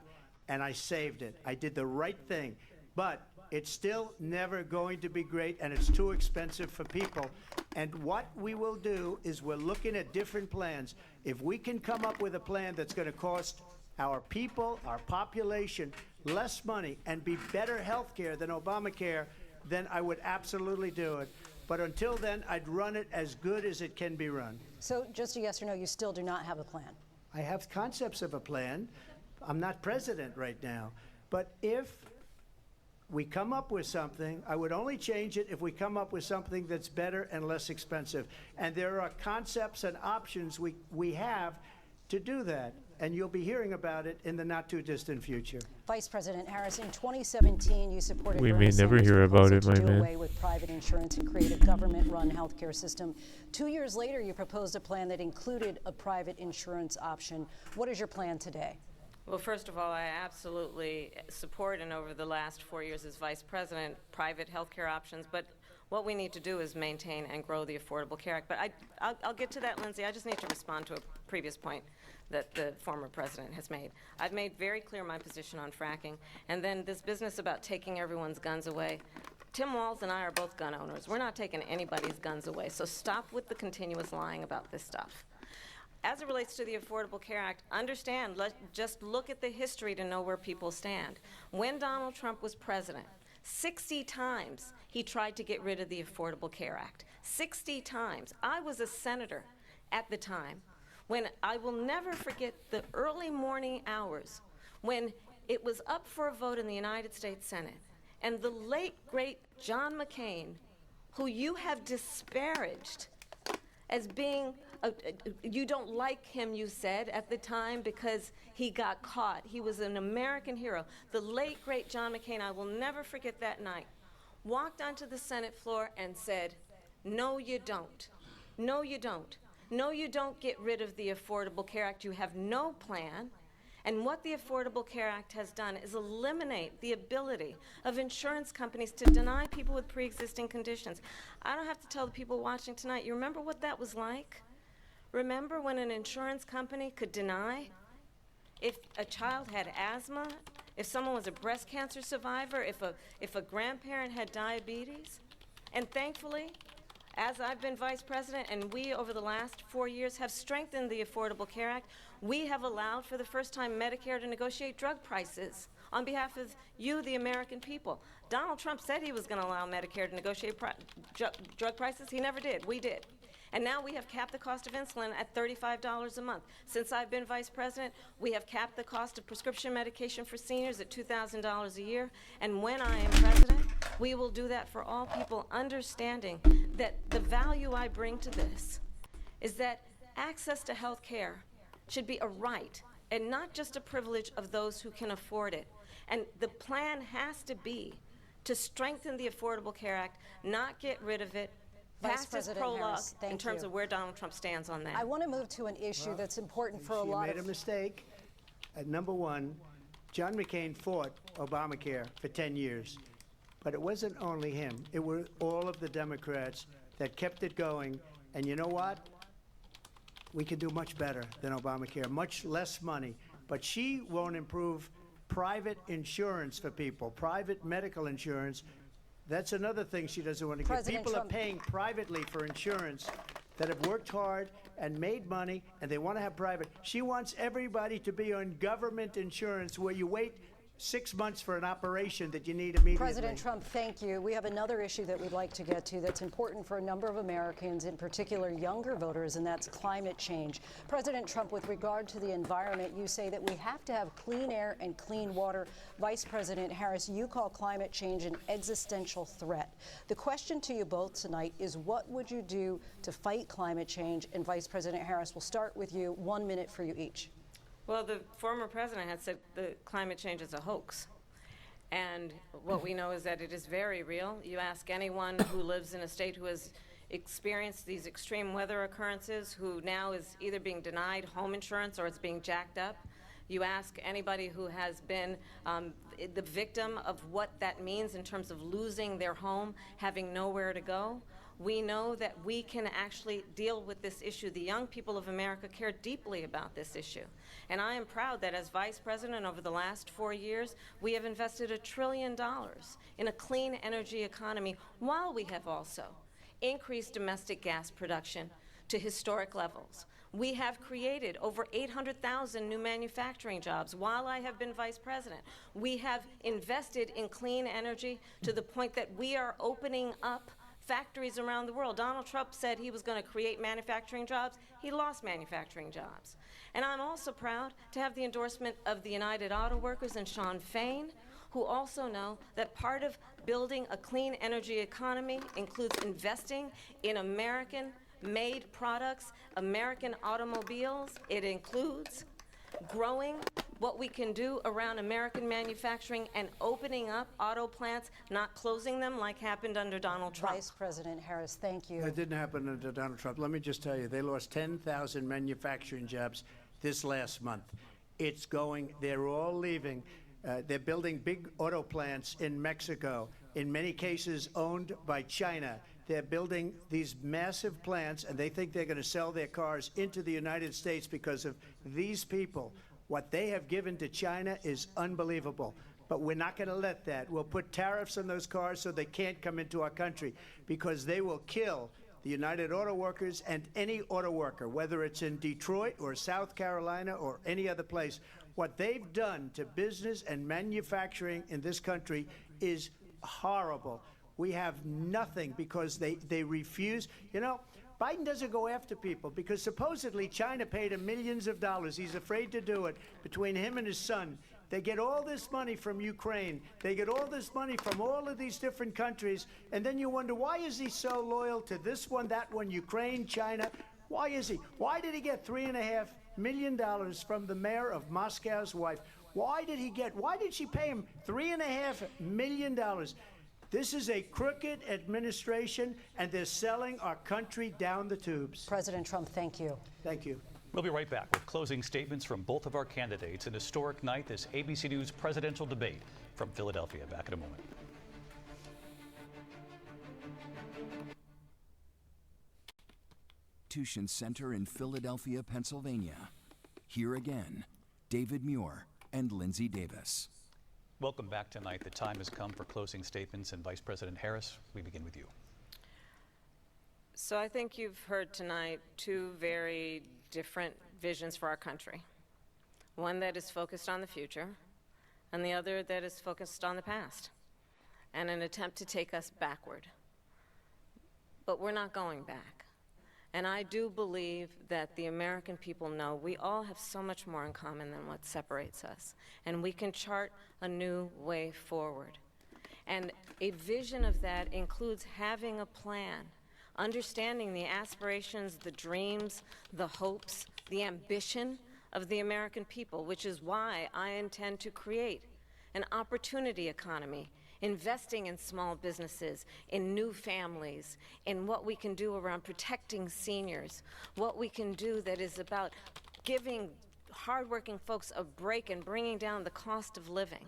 And I saved it. I did the right thing. But it's still never going to be great, and it's too expensive for people. And what we will do is we're looking at different plans. If we can come up with a plan that's going to cost our people, our population, less money and be better health care than Obamacare, then I would absolutely do it. But until then, I'd run it as good as it can be run. So just a yes or no, you still do not have a plan? I have concepts of a plan. I'm not president right now. But if we come up with something, I would only change it if we come up with something that's better and less expensive. And there are concepts and options we have to do that. And you'll be hearing about it in the not-too-distant future. Vice President Harris, in 2017, you supported We Bernie may never Sanders' hear about proposal it, to my do man. away with private insurance and create a government-run healthcare system. 2 years later, you proposed a plan that included a private insurance option. What is your plan today? Well, first of all, I absolutely support, and over the last 4 years as vice president, private health care options. But what we need to do is maintain and grow the Affordable Care Act. But I'll get to that, Lindsay. I just need to respond to a previous point that the former president has made. I've made very clear my position on fracking. And then this business about taking everyone's guns away. Tim Walz and I are both gun owners. We're not taking anybody's guns away. So stop with the continuous lying about this stuff. As it relates to the Affordable Care Act, understand, just look at the history to know where people stand. When Donald Trump was president, 60 times he tried to get rid of the Affordable Care Act. 60 times. I was a senator at the time when I will never forget the early morning hours when it was up for a vote in the United States Senate, and the late, great John McCain, who you have disparaged as being, you don't like him, you said, at the time because he got caught. He was an American hero. The late, great John McCain, I will never forget that night, walked onto the Senate floor and said, no, you don't. No, you don't. No, you don't get rid of the Affordable Care Act. You have no plan. And what the Affordable Care Act has done is eliminate the ability of insurance companies to deny people with pre-existing conditions. I don't have to tell the people watching tonight, you remember what that was like? Remember when an insurance company could deny if a child had asthma, if someone was a breast cancer survivor, if a grandparent had diabetes? And thankfully, as I've been vice president, and we over the last 4 years have strengthened the Affordable Care Act, we have allowed for the first time Medicare to negotiate drug prices on behalf of you, the American people. Donald Trump said he was going to allow Medicare to negotiate drug prices. He never did. We did. And now we have capped the cost of insulin at $35 a month. Since I've been vice president, we have capped the cost of prescription medication for seniors at $2,000 a year. And when I am president, We will do that for all people, understanding that the value I bring to this is that access to health care should be a right and not just a privilege of those who can afford it. And the plan has to be to strengthen the Affordable Care Act, not get rid of it, Vice past its President prologue Harris, in thank terms you. of where Donald Trump stands on that. I want to move to an issue that's important for a lot She made of... a mistake. Number one, John McCain fought Obamacare for 10 years. But it wasn't only him. It were all of the Democrats that kept it going. And you know what? We can do much better than Obamacare, much less money. But she won't improve private insurance for people, private medical insurance. That's another thing she doesn't want to get. People are paying privately for insurance that have worked hard and made money, and they want to have private. She wants everybody to be on government insurance where you wait 6 months for an operation that you need immediately. President Trump, thank you. We have another issue that we'd like to get to that's important for a number of Americans, in particular younger voters, and that's climate change. President Trump, with regard to the environment, you say that we have to have clean air and clean water. Vice President Harris, you call climate change an existential threat. The question to you both tonight is, what would you do to fight climate change? And Vice President Harris, we'll start with you. 1 minute for you each. Well, the former president had said the climate change is a hoax. And what we know is that it is very real. You ask anyone who lives in a state who has experienced these extreme weather occurrences, who now is either being denied home insurance or it's being jacked up. You ask anybody who has been the victim of what that means in terms of losing their home, having nowhere to go. We know that we can actually deal with this issue. The young people of America care deeply about this issue. And I am proud that as Vice President over the last 4 years, we have invested $1 trillion in a clean energy economy, while we have also increased domestic gas production to historic levels. We have created over 800,000 new manufacturing jobs while I have been Vice President. We have invested in clean energy to the point that we are opening up factories around the world. Donald Trump said he was going to create manufacturing jobs. He lost manufacturing jobs. And I'm also proud to have the endorsement of the United Auto Workers and Sean Fain, who also know that part of building a clean energy economy includes investing in American-made products, American automobiles. It includes growing what we can do around American manufacturing and opening up auto plants, not closing them like happened under Donald Trump. Vice President Harris, thank you. It didn't happen under Donald Trump. Let me just tell you, they lost 10,000 manufacturing jobs this last month. It's going, they're all leaving. They're building big auto plants in Mexico, in many cases owned by China. They're building these massive plants, and they think they're going to sell their cars into the United States because of these people. What they have given to China is unbelievable. But we're not going to let that. We'll put tariffs on those cars so they can't come into our country, because they will kill the United Auto Workers and any auto worker, whether it's in Detroit or South Carolina or any other place. What they've done to business and manufacturing in this country is horrible. We have nothing because they refuse. You know, Biden doesn't go after people because supposedly China paid him millions of dollars. He's afraid to do it. Between him and his son, they get all this money from Ukraine. They get all this money from all of these different countries. And then you wonder, why is he so loyal to this one, that one, Ukraine, China? Why is he? Why did he get $3.5 million from the mayor of Moscow's wife? Why did she pay him $3.5 million? This is a crooked administration, and they're selling our country down the tubes. President Trump, thank you. Thank you. We'll be right back with closing statements from both of our candidates. An historic night, this ABC News presidential debate from Philadelphia. Back in a moment. Constitution Center in Philadelphia, Pennsylvania. Here again, David Muir and Lindsay Davis. Welcome back tonight. The time has come for closing statements, and Vice President Harris, we begin with you. So I think you've heard tonight two very different visions for our country. One that is focused on the future, and the other that is focused on the past, and an attempt to take us backward. But we're not going back. And I do believe that the American people know we all have so much more in common than what separates us, and we can chart a new way forward. And a vision of that includes having a plan, understanding the aspirations, the dreams, the hopes, the ambition of the American people, which is why I intend to create an opportunity economy, investing in small businesses, in new families, in what we can do around protecting seniors, what we can do that is about giving hardworking folks a break and bringing down the cost of living.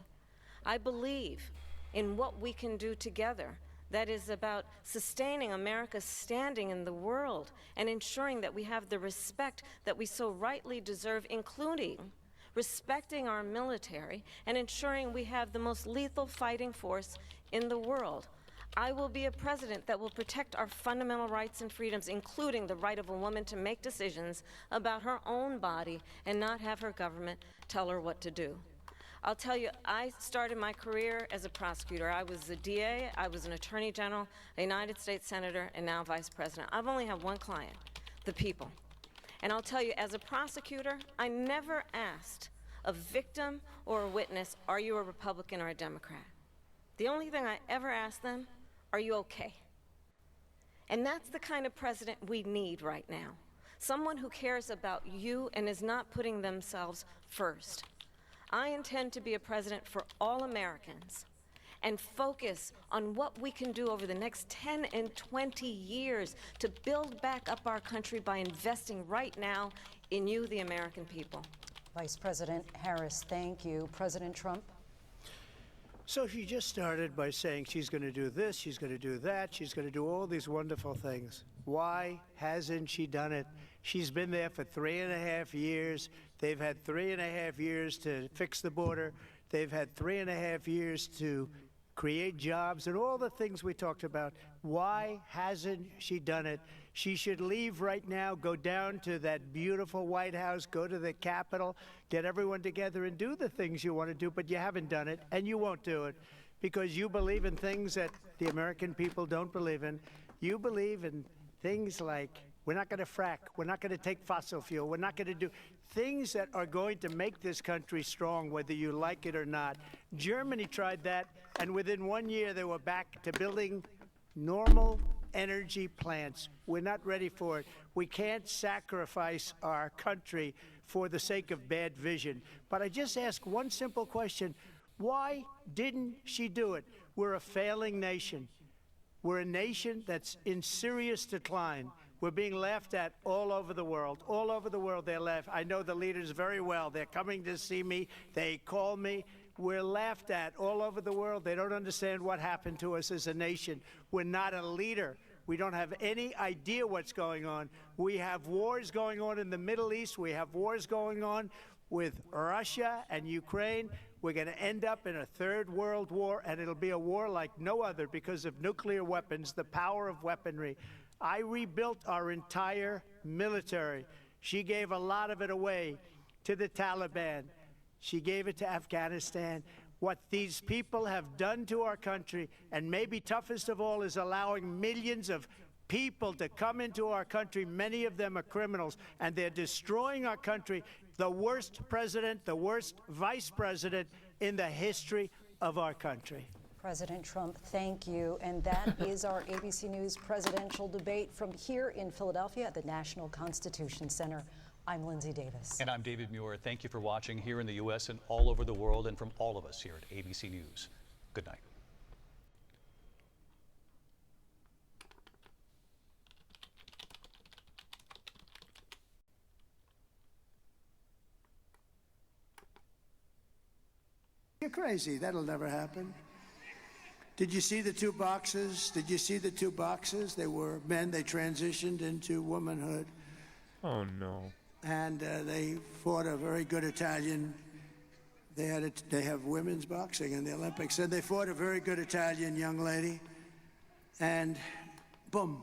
I believe in what we can do together that is about sustaining America's standing in the world and ensuring that we have the respect that we so rightly deserve, including respecting our military and ensuring we have the most lethal fighting force in the world. I will be a president that will protect our fundamental rights and freedoms, including the right of a woman to make decisions about her own body and not have her government tell her what to do. I'll tell you, I started my career as a prosecutor. I was a DA, I was an attorney general, a United States senator, and now vice president. I've only had one client, the people. And I'll tell you, as a prosecutor, I never asked a victim or a witness, are you a Republican or a Democrat? The only thing I ever asked them, are you okay? And that's the kind of president we need right now. Someone who cares about you and is not putting themselves first. I intend to be a president for all Americans and focus on what we can do over the next 10 and 20 years to build back up our country by investing right now in you, the American people. Vice President Harris, thank you. President Trump? So she just started by saying she's going to do this, she's going to do that, she's going to do all these wonderful things. Why hasn't she done it? She's been there for 3.5 years. They've had 3.5 years to fix the border. They've had 3.5 years to create jobs and all the things we talked about. Why hasn't she done it? She should leave right now, go down to that beautiful White House, go to the Capitol, get everyone together and do the things you want to do, but you haven't done it, and you won't do it because you believe in things that the American people don't believe in. You believe in things like we're not going to frack, we're not going to take fossil fuel, we're not going to do things that are going to make this country strong, whether you like it or not. Germany tried that, and within 1 year they were back to building normal energy plants. We're not ready for it. We can't sacrifice our country for the sake of bad vision. But I just ask one simple question. Why didn't she do it? We're a failing nation. We're a nation that's in serious decline. We're being laughed at all over the world. All over the world they're laughed. I know the leaders very well. They're coming to see me. They call me. We're laughed at all over the world. They don't understand what happened to us as a nation. We're not a leader. We don't have any idea what's going on. We have wars going on in the Middle East. We have wars going on with Russia and Ukraine. We're going to end up in a third world war, and it'll be a war like no other because of nuclear weapons, the power of weaponry. I rebuilt our entire military. She gave a lot of it away to the Taliban. She gave it to Afghanistan. What these people have done to our country, and maybe toughest of all, is allowing millions of people to come into our country. Many of them are criminals, and they're destroying our country. The worst president, the worst vice president in the history of our country. President Trump, thank you. And that is our ABC News presidential debate from here in Philadelphia at the National Constitution Center. I'm Lindsay Davis. And I'm David Muir. Thank you for watching here in the U.S. and all over the world, and from all of us here at ABC News. Good night. You're crazy. That'll never happen. Did you see the two boxes? Did you see the two boxes? They were men. They transitioned into womanhood. Oh, no. And they fought a very good Italian. They have women's boxing in the Olympics, and they fought a very good Italian young lady. And boom,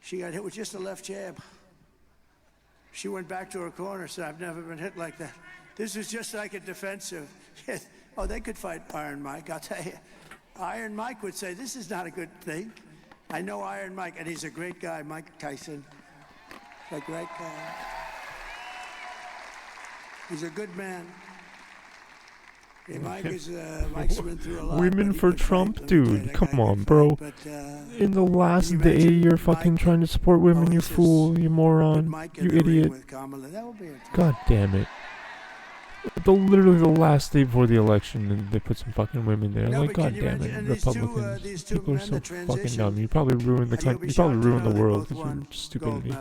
she got hit with just a left jab. She went back to her corner, said, "I've never been hit like that." This is just like a defensive. Oh, they could fight Iron Mike, I'll tell you. Iron Mike would say, "This is not a good thing." I know Iron Mike, and he's a great guy, Mike Tyson. A great guy. He's a good man. Hey, Mike's been through a lot. Women for Trump, dude. Come on, bro. In the last day, you're fucking trying to support women, you fool, you moron, you idiot. God damn it. Literally the last day before the election, and they put some fucking women there. Like, god damn it, Republicans. People are so fucking dumb. You probably ruined the country. You probably ruined the world because you're stupidity.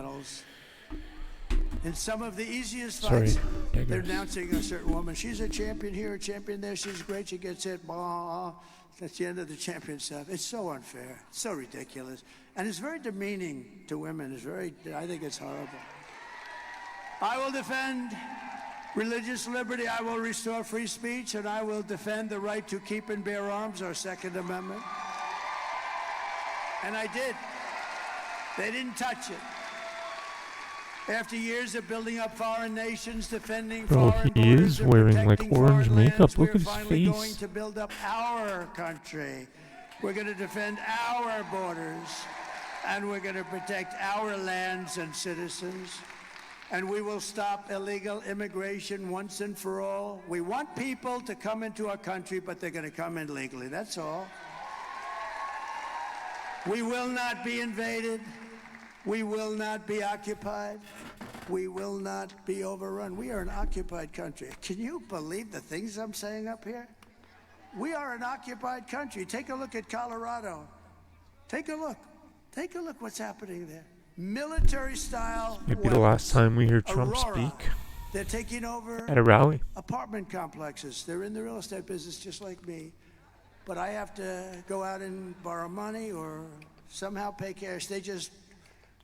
In some of the easiest Sorry, fights, they're announcing a certain woman. She's a champion here, a champion there. She's great. She gets hit. Blah. That's the end of the champion stuff. It's so unfair. It's so ridiculous. And it's very demeaning to women. I think it's horrible. I will defend religious liberty. I will restore free speech. And I will defend the right to keep and bear arms, our Second Amendment. And I did. They didn't touch it. After years of building up foreign nations, defending foreign he borders, is wearing like protecting orange foreign makeup. lands, Look at we're his finally going face. to build up our country. We're going to defend our borders, and we're going to protect our lands and citizens. And we will stop illegal immigration once and for all. We want people to come into our country, but they're going to come in legally. That's all. We will not be invaded. We will not be occupied. We will not be overrun. We are an occupied country. Can you believe the things I'm saying up here? We are an occupied country. Take a look at Colorado. Take a look. Take a look what's happening there. Military style. Maybe the last time we hear Trump Aurora. speak They're taking over at a rally. apartment complexes. They're in the real estate business just like me. But I have to go out and borrow money or somehow pay cash. They just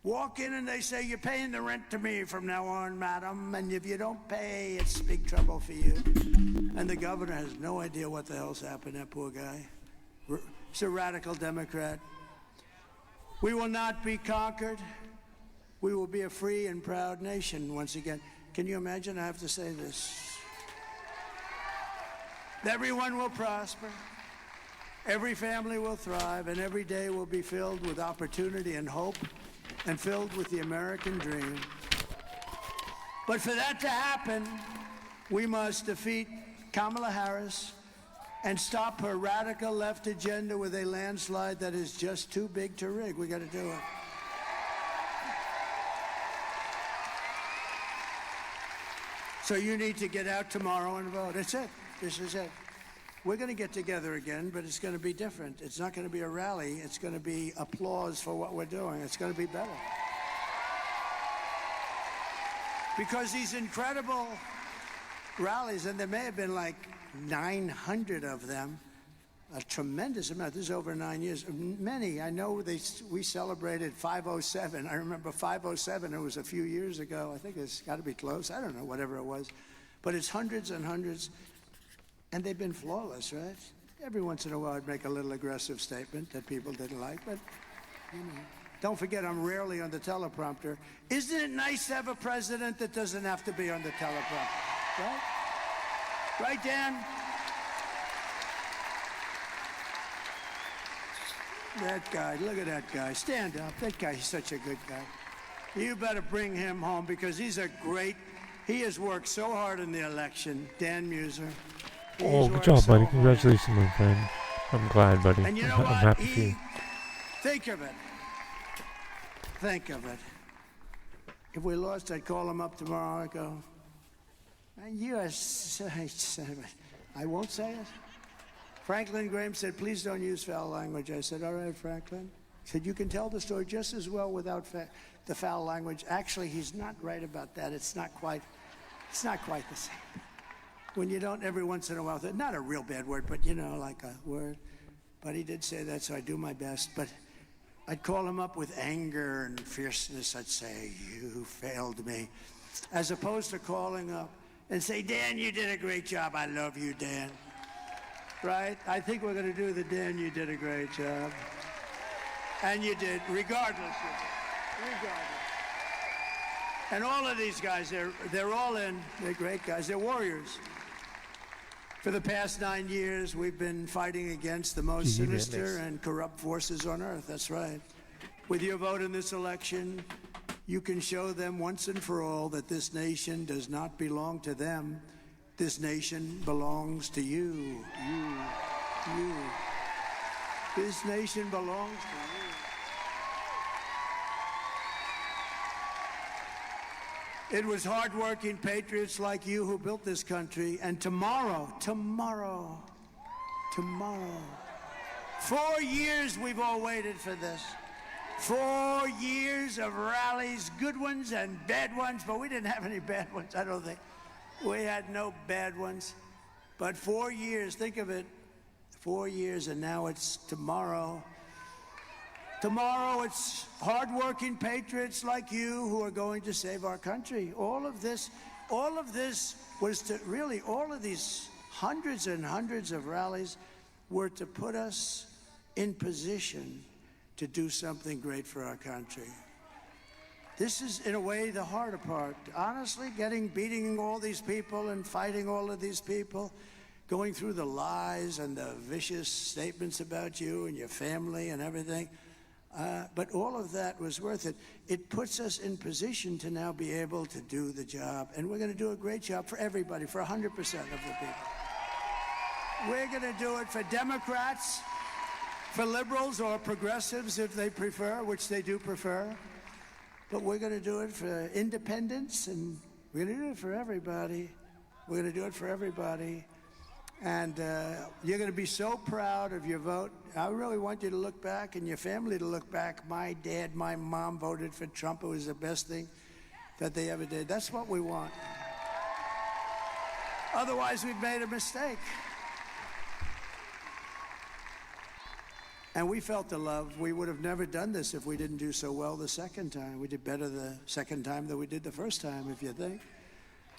walk in and they say, you're paying the rent to me from now on, madam, and if you don't pay, it's big trouble for you. And the governor has no idea what the hell's happened, that poor guy. He's a radical Democrat. We will not be conquered. We will be a free and proud nation once again. Can you imagine? I have to say this. Everyone will prosper. Every family will thrive, and every day will be filled with opportunity and hope, and filled with the American dream. But for that to happen, we must defeat Kamala Harris and stop her radical left agenda with a landslide that is just too big to rig. We got to do it. So you need to get out tomorrow and vote. That's it. This is it. We're going to get together again, but it's going to be different. It's not going to be a rally. It's going to be applause for what we're doing. It's going to be better. Because these incredible rallies, and there may have been like 900 of them, a tremendous amount. This is over 9 years. Many, I know we celebrated 507. I remember 507, it was a few years ago. I think it's got to be close. I don't know, whatever it was. But it's hundreds and hundreds. And they've been flawless, right? Every once in a while I'd make a little aggressive statement that people didn't like, but you know. Don't forget I'm rarely on the teleprompter. Isn't it nice to have a president that doesn't have to be on the teleprompter, right? Right, Dan? That guy, look at that guy. Stand up. That guy, he's such a good guy. You better bring him home because he has worked so hard in the election, Dan Muser. Oh, good job, buddy. Congratulations, my friend. I'm glad, buddy. And you know I'm what? happy for you. Think of it. Think of it. If we lost, I'd call him up tomorrow. I'd go, I won't say it. Franklin Graham said, please don't use foul language. I said, all right, Franklin. He said, you can tell the story just as well without the foul language. Actually, he's not right about that. It's not quite the same. When you don't every once in a while, not a real bad word, but you know, like a word. But he did say that, so I do my best. But I'd call him up with anger and fierceness. I'd say, you failed me. As opposed to calling up and say, Dan, you did a great job. I love you, Dan. Right? I think we're going to do the Dan, you did a great job. And you did, regardless of it. Regardless. And all of these guys, they're all in. They're great guys. They're warriors. For the past 9 years, we've been fighting against the most sinister and corrupt forces on earth. That's right. With your vote in this election, you can show them once and for all that this nation does not belong to them. This nation belongs to you. You. This nation belongs to you. It was hardworking patriots like you who built this country, and tomorrow, 4 years we've all waited for this. 4 years of rallies, good ones and bad ones, but we didn't have any bad ones, I don't think. We had no bad ones. But 4 years, think of it, 4 years, and now it's tomorrow. Tomorrow it's hardworking patriots like you who are going to save our country. All of this was to really, all of these hundreds and hundreds of rallies were to put us in position to do something great for our country. This is, in a way, the harder part. Honestly, beating all these people and fighting all of these people, going through the lies and the vicious statements about you and your family and everything. But all of that was worth it. It puts us in position to now be able to do the job. And we're going to do a great job for everybody, for 100% of the people. We're going to do it for Democrats, for liberals or progressives if they prefer, which they do prefer. But we're going to do it for independents, and we're going to do it for everybody. We're going to do it for everybody. And you're going to be so proud of your vote. I really want you to look back, and your family to look back. My dad, my mom voted for Trump. It was the best thing that they ever did. That's what we want. Otherwise, we've made a mistake. And we felt the love. We would have never done this if we didn't do so well the second time. We did better the second time than we did the first time, if you think.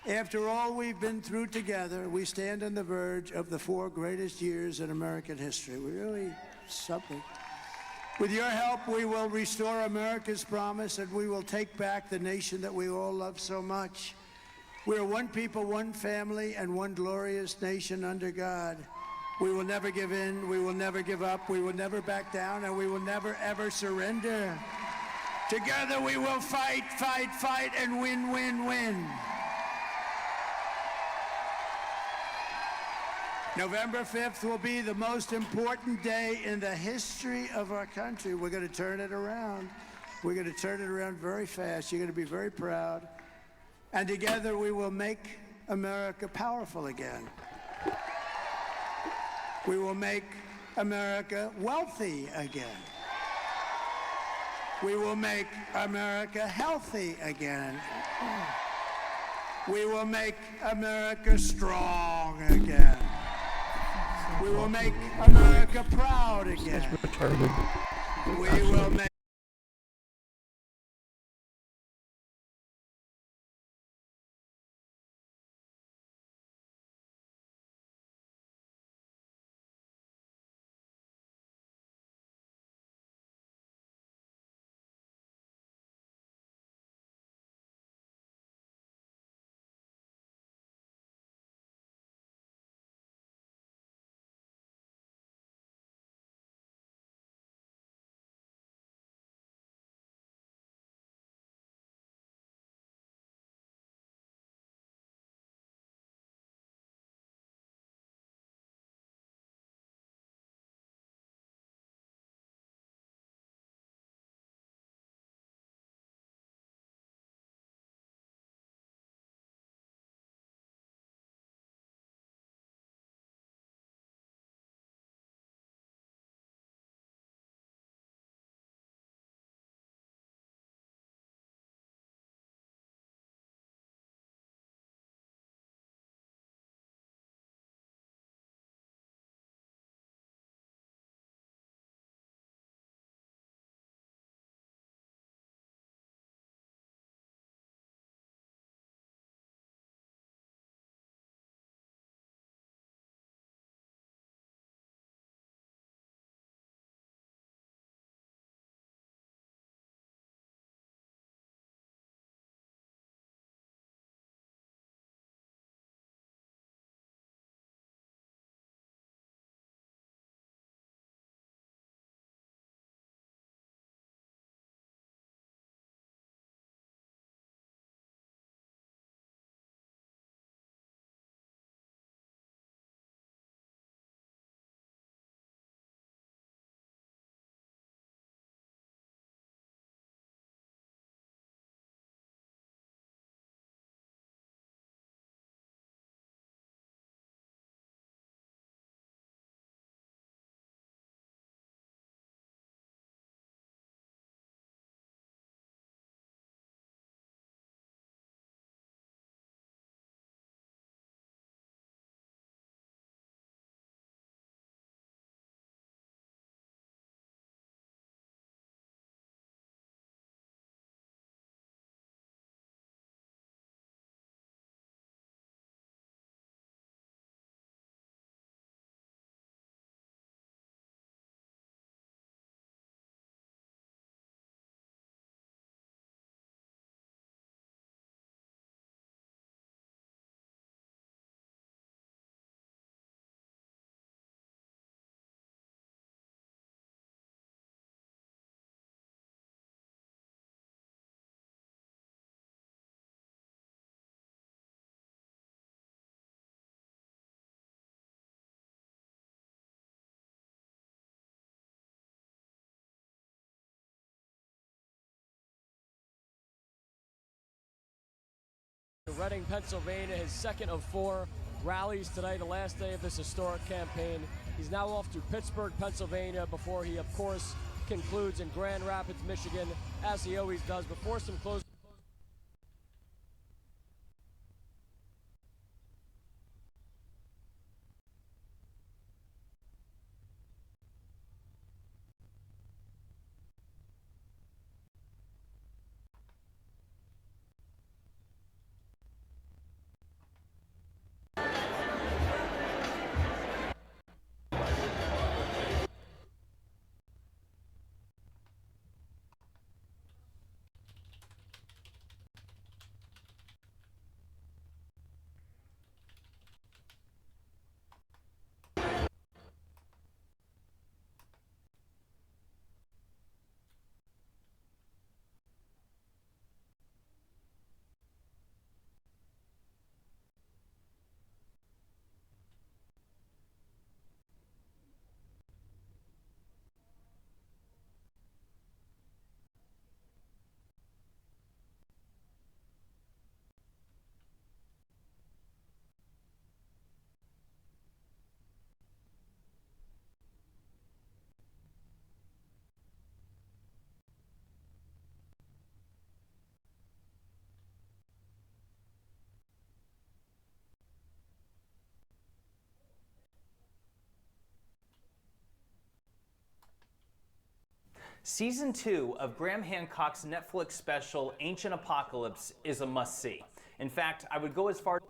After all we've been through together, we stand on the verge of the 4 greatest years in American history. We really, something. With your help, we will restore America's promise, and we will take back the nation that we all love so much. We are one people, one family, and one glorious nation under God. We will never give in, we will never give up, we will never back down, and we will never, ever surrender. Together we will fight, fight, fight, and win, win, win. November 5th will be the most important day in the history of our country. We're going to turn it around. We're going to turn it around very fast. You're going to be very proud. And together we will make America powerful again. We will make America wealthy again. We will make America healthy again. We will make America strong again. We will make America proud again. We will make Reading, Pennsylvania, his second of 4 rallies today, the last day of this historic campaign. He's now off to Pittsburgh, Pennsylvania, before he, of course, concludes in Grand Rapids, Michigan, as he always does. Before some closing. Season 2 of Graham Hancock's Netflix special Ancient Apocalypse is a must-see. In fact, I would go as far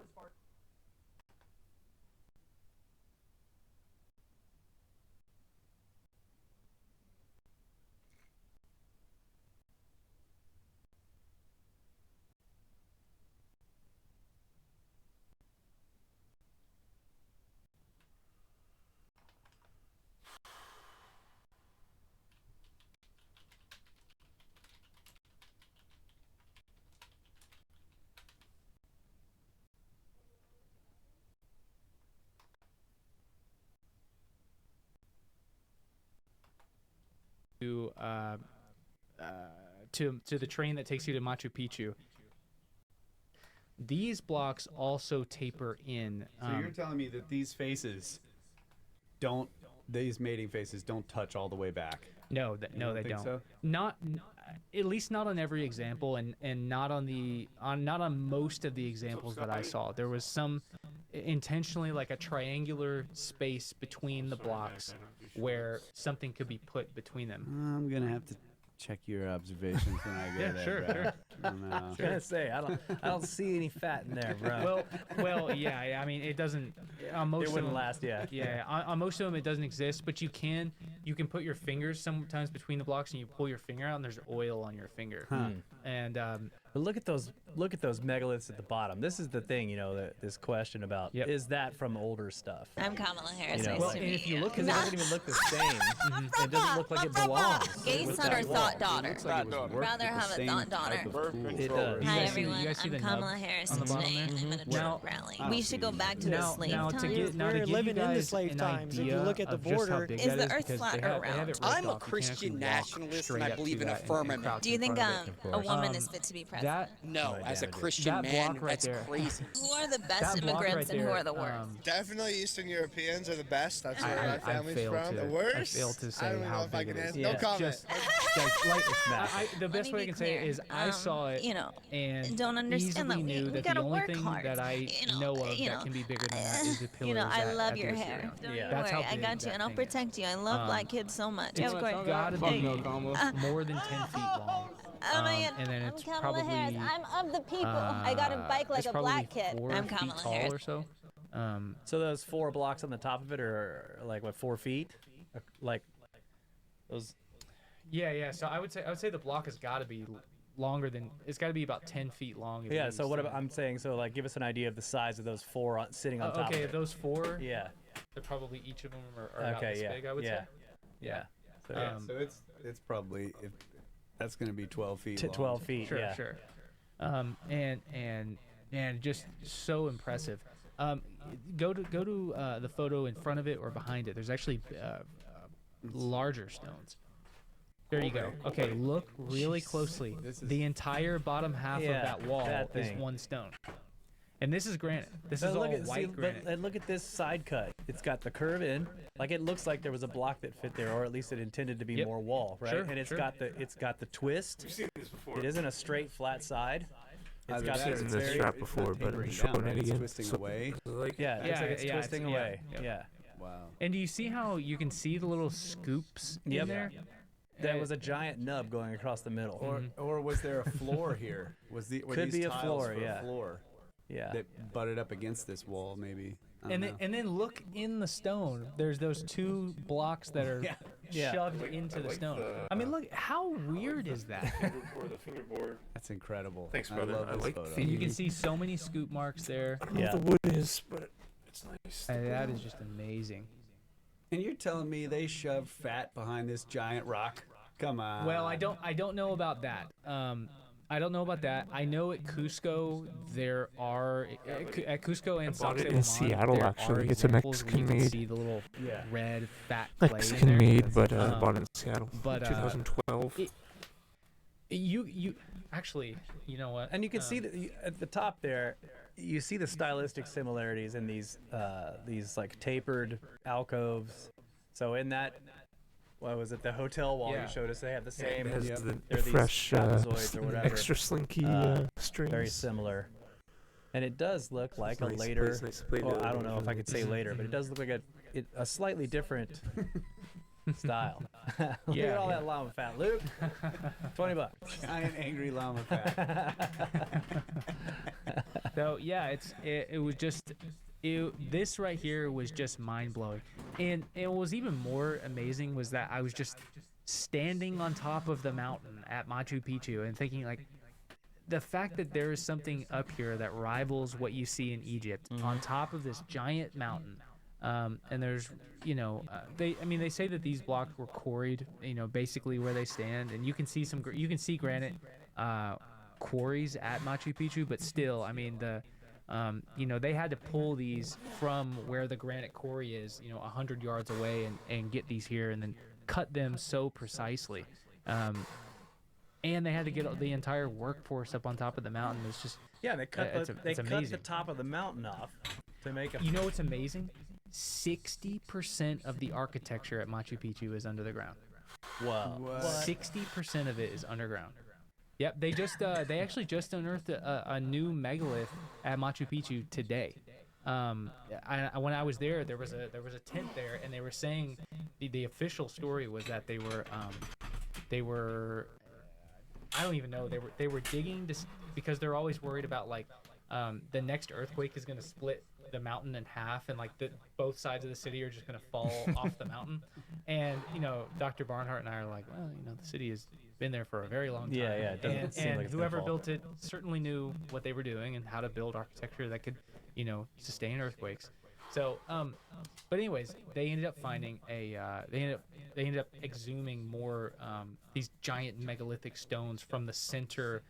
to the train that takes you to Machu Picchu. These blocks also taper in. So you're telling me that these mating faces don't touch all the way back? No, no, they don't. So? Not, at least not on every example, and not on most of the examples that I saw. There was some intentionally like a triangular space between the blocks where something could be put between them. I'm gonna have to check your observations when I go Yeah, there. sure, bro. sure. I don't know. I was gonna say I don't see any fat in there, bro. Well, yeah. I mean, it doesn't. On most It of wouldn't them, last, yeah. Yeah, on most of them it doesn't exist, but you can put your fingers sometimes between the blocks and you pull your finger out and there's oil on your finger. And but look at those megaliths at the bottom. This is the thing, you know, this question about is that from older stuff? I'm Kamala Harris. You know? Nice Well, to and meet if you you. look, because it doesn't even look the same. It doesn't look like it belongs. Gay with son that or wall. thought daughter? Like it was worked Rather with the have a same thought daughter. type of tool. It does. Hi you everyone, guys see I'm the Kamala nub Harris, on and the bottom today there? I'm at a Now- Trump rally. We should go back to the now slave to times. give We're you living in the guys slave an times. If you idea look at the of just how border- big Is that the is, Earth because flat they or have it round? ripped I'm a off. You can Christian actually walk nationalist, straight and I up believe to in that and affirmative. crouch Do you in think front of it. a woman is fit to be president? No, as a damn it. Christian That man, block right that's there. crazy. Who are the That best block right immigrants and who there, are the worst? Definitely Eastern Europeans are the best. That's where my I family's failed from. to. The worst? I failed to say I don't even how know if I big can it is. answer. Yeah. No comment. Just, the best Let way me I can be say it clear. is I saw it, You know, and don't understand easily that knew we that the gotta only work thing hard. that I You know of you that can be bigger than that is the pillars. You know, I at- love at the your Eastern hair. Round. Don't Yeah. That's worry, how I big got you, that and I'll thing protect you. I love black kids so much. It's Of course. got to be more than 10 feet long. Oh my God. And then I'm it's Kamala probably Harris. I'm of the people. I got a bike like it's a probably black kid. 4 I'm feet Kamala tall Harris. or so. So those 4 blocks on the top of it are like what, 4 feet? Like those. Yeah. So I would say the block has got to be longer than. It's got to be about 10 feet long. Yeah. So what about, I'm saying? So like, give us an idea of the size of those 4 sitting on top. Okay, of it. those 4. Yeah. They're probably each of them are about Okay. this Yeah. big. I would yeah. say. Yeah. So, So it's probably that's going to be 12 feet. long. 12 feet. Sure. Yeah. Sure. And just so impressive. Go to the photo in front of it or behind it. There's actually larger stones. There you go. Okay, look really closely. The entire bottom half of Yeah, that wall that is thing. 1 stone. And this is granite. This But is look all at, white granite. But look at this side cut. It's got the curve in. Like it looks like there was a block that fit there, or at least it intended to be more wall, right? Sure, and it's sure. got the twist. We've seen this before. It isn't a straight flat side. It's Either got that or this it's this very- strap it's before, not but I'm tapering showing down, it right? It's again. twisting So, away. like, Yeah, it looks like it's twisting away. Yeah. Wow. And do you see how you can see the little scoops in there? There was a giant nub going across the middle. Or was there a floor here? Were Could these be a tiles floor, for yeah. a floor? Yeah. That butted up against this wall, maybe. I don't And know. then, and then look in the stone. There's those 2 blocks that are shoved into the stone. I mean, look, how weird is that? The fingerboard. That's incredible. Thanks, I brother. love I this like photo. And you can see so many scoop marks there. I don't know what the wood is, but it's nice. And that is just amazing. And you're telling me they shoved fat behind this giant rock? Come on. Well, I don't know about that. I don't know about that. I know at Cusco there are at Cusco and bought it Sacsayhuaman, in Seattle, there actually. are It's a examples where you can Mexican-made. see the little red fat clay in Mexican there. made, but bought in Seattle. But 2012. You actually, you know what? And you can see that at the top there, you see the stylistic similarities in these like tapered alcoves. So in that, what was it, the hotel wall you showed us? They have the same. It has They're the these fresh, trapezoids or whatever. extra slinky strings. Very similar. And it does look like a nice later. place, nice place Well, to I don't know if I could say live. later, but it does look like a slightly different style. Look Yeah, at all yeah. that llama fat, Luke. $20. Giant angry llama fat. So yeah, it was just this right here was just mind blowing, and it was even more amazing was that I was just standing on top of the mountain at Machu Picchu and thinking like the fact that there is something up here that rivals what you see in Egypt on top of this giant mountain. And there's, they say that these blocks were quarried, basically where they stand, and you can see granite quarries at Machu Picchu, but still, I mean, they had to pull these from where the granite quarry is, 100 yards away and get these here and then cut them so precisely. And they had to get the entire workforce up on top of the mountain. It's just, they cut it's cut amazing. the top of the mountain off to make a. You know what's amazing? 60% of the architecture at Machu Picchu is under the ground. Wow. 60% of it is underground. Yep, they actually just unearthed a new megalith at Machu Picchu today. When I was there was a tent there, and they were saying the official story was that they were I don't even know, they were digging because they're always worried about like the next earthquake is going to split the mountain in half, and like both sides of the city are just going to fall off the mountain. And Dr. Barnhart and I are like, well, the city has been there for a very long time. Yeah, it doesn't seem and like it's gonna whoever fall. built it certainly knew what they were doing and how to build architecture that could sustain earthquakes. So but anyways, they ended up finding they ended up exhuming more these giant megalithic stones from the center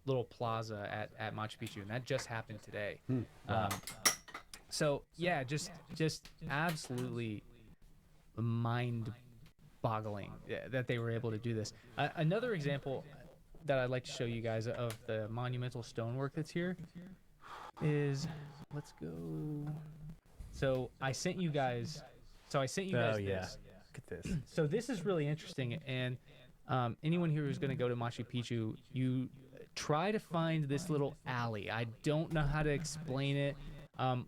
little plaza at Machu Picchu, and that just happened today. So yeah, just absolutely mind-boggling that they were able to do this. Another example that I'd like to show you guys of the monumental stonework that's here is, let's go. So I sent you guys. This. Look at this. So this is really interesting, and anyone here who's going to go to Machu Picchu, you try to find this little alley. I don't know how to explain it.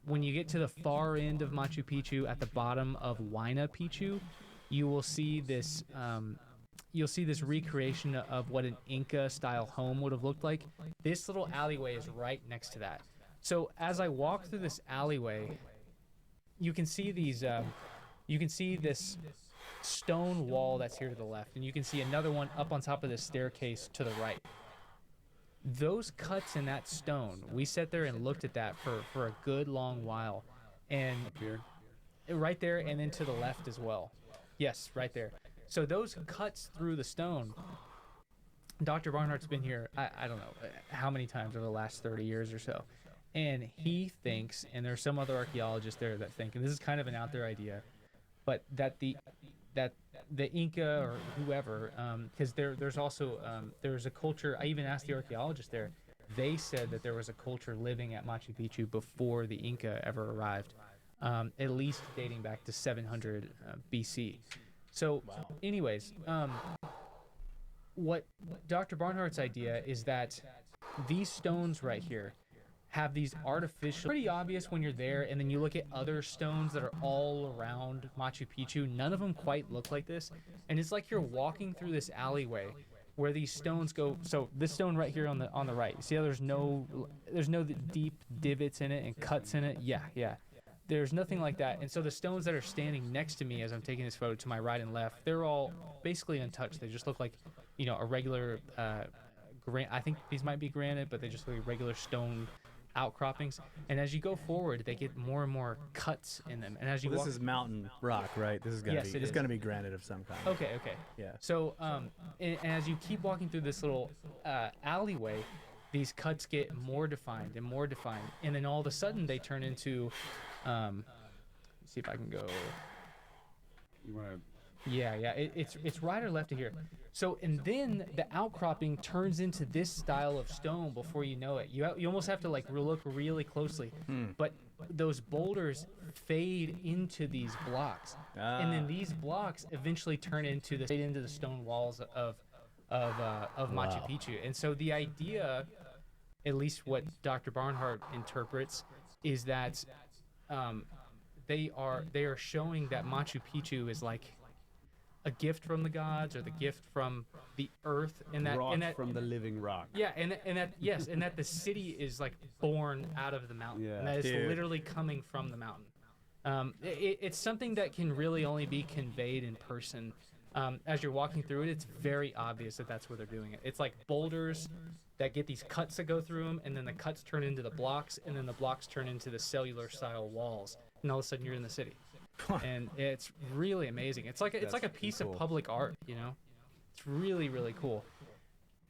When you get to the far end of Machu Picchu, at the bottom of Huayna Picchu, you will see this. You'll see this recreation of what an Inca-style home would have looked like. This little alleyway is right next to that. So as I walk through this alleyway, you can see these. You can see this stone wall that's here to the left, and you can see another one up on top of this staircase to the right. Those cuts in that stone, we sat there and looked at that for a good long while. And Up here? Right there, and then to the left as well. Yes, right there. So those cuts through the stone, Dr. Barnhart's been here, I don't know how many times over the last 30 years or so. And he thinks, and there's some other archaeologists there that think, and this is kind of an out there idea, but that the Inca or whoever, because there's also there's a culture. I even asked the archaeologist there. they said that there was a culture living at Machu Picchu before the Inca ever arrived, at least dating back to 700 BC. So, anyways, what Dr. Barnhart's idea is that these stones right here have these artificial, pretty obvious when you're there, and then you look at other stones that are all around Machu Picchu. None of them quite look like this, and it's like you're walking through this alleyway where these stones go. So this stone right here on the right, you see how there's no deep divots in it and cuts in it? Yeah. There's nothing like that. And so the stones that are standing next to me as I'm taking this photo to my right and left, they're all basically untouched. They just look like, a regular I think these might be granite, but they just look like regular stone outcroppings. And as you go forward, they get more and more cuts in them. And as you this is mountain rock, right? This is gonna be it's gonna be granite of some kind. Okay. Yeah. So and as you keep walking through this little alleyway, these cuts get more defined, and then all of a sudden they turn into let's see if I can go. You want to? Yeah. It's right or left of here. So, and then the outcropping turns into this style of stone before you know it. You almost have to look really closely. But those boulders fade into these blocks, and then these blocks eventually turn into the stone walls of Machu Picchu. And so the idea, at least what Dr. Barnhart interprets, is that they are showing that Machu Picchu is like a gift from the gods, or the gift from the earth, and that from the living rock. Yeah, and that the city is like born out of the mountain, and that it's literally coming from the mountain. It's something that can really only be conveyed in person. As you're walking through it, it's very obvious that that's where they're doing it. It's like boulders that get these cuts that go through them, and then the cuts turn into the blocks, and then the blocks turn into the cellular style walls, and all of a sudden you're in the city. And it's really amazing. It's like a piece of public art, It's really, really cool.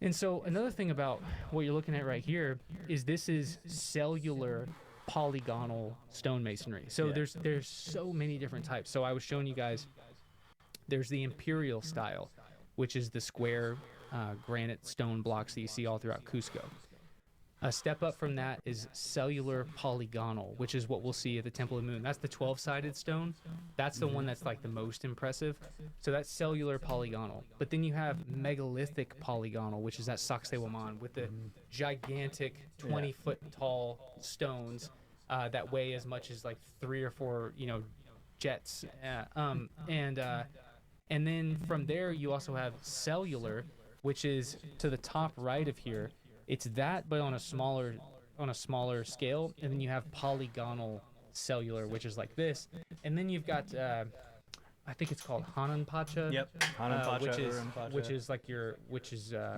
And so another thing about what you're looking at right here is this is cellular polygonal stonemasonry. So there's so many different types. So I was showing you guys, there's the imperial style, which is the square granite stone blocks that you see all throughout Cusco. A step up from that is cellular polygonal, which is what we'll see at the Temple of the Moon. That's the 12-sided stone. That's the one that's like the most impressive. So that's cellular polygonal. But then you have megalithic polygonal, which is at Sacsayhuaman, with the gigantic 20-foot tall stones that weigh as much as like 3 or 4, jets. And then from there you also have cellular, which is to the top right of here. It's that, but on a smaller scale, and then you have polygonal cellular, which is like this, and then you've got, I think it's called Hanan Pacha. Yep, Hanan Pacha, which is like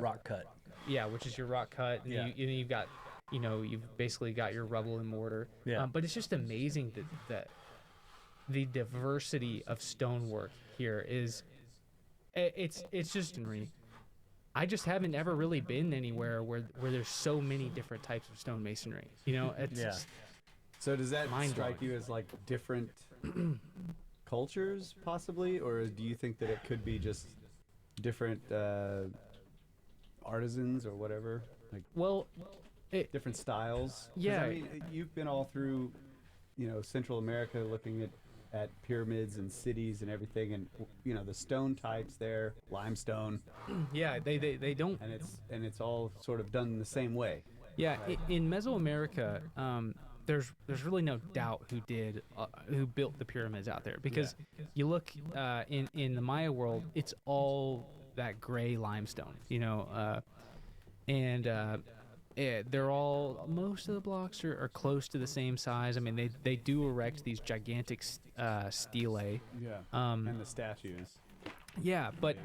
rock cut. Yeah, which is your rock cut. And you've got, you've basically got your rubble and mortar. Yeah. But it's just amazing that the diversity of stonework here is, it's just I just haven't ever really been anywhere where there's so many different types of stonemasonry. It's So does that strike you as like different cultures possibly, or do you think that it could be just different artisans or whatever? Different styles? Yeah. I mean, you've been all through, Central America looking at pyramids and cities and everything, and the stone types there, limestone. Yeah, they don't. And it's all sort of done the same way. Yeah, right? In Mesoamerica, there's really no doubt who built the pyramids out there, because you look in the Maya world, it's all that gray limestone, they're all, most of the blocks are close to the same size. I mean, they do erect these gigantic stelae. Yeah. And the statues. Yeah, but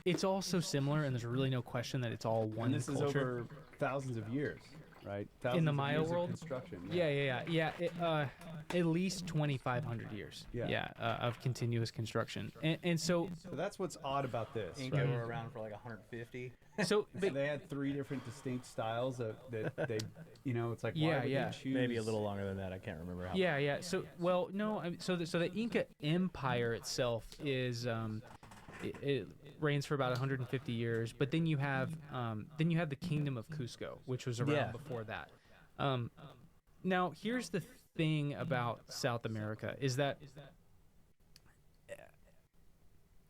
it's all so similar, and there's really no question that it's all one and this culture. is over thousands of years, right? Thousands in the of Maya years world. Of construction. Yeah. At least 2,500 years. Of continuous construction, and so that's what's odd about this. Inca were around for like 150. So they had 3 different distinct styles that they, it's like, why would they choose? Maybe a little longer than that. I can't remember how. Yeah. So, well, no. So the Inca Empire itself is it reigns for about 150 years. But then you have the Kingdom of Cusco, which was around before that. Now, here's the thing about South America is that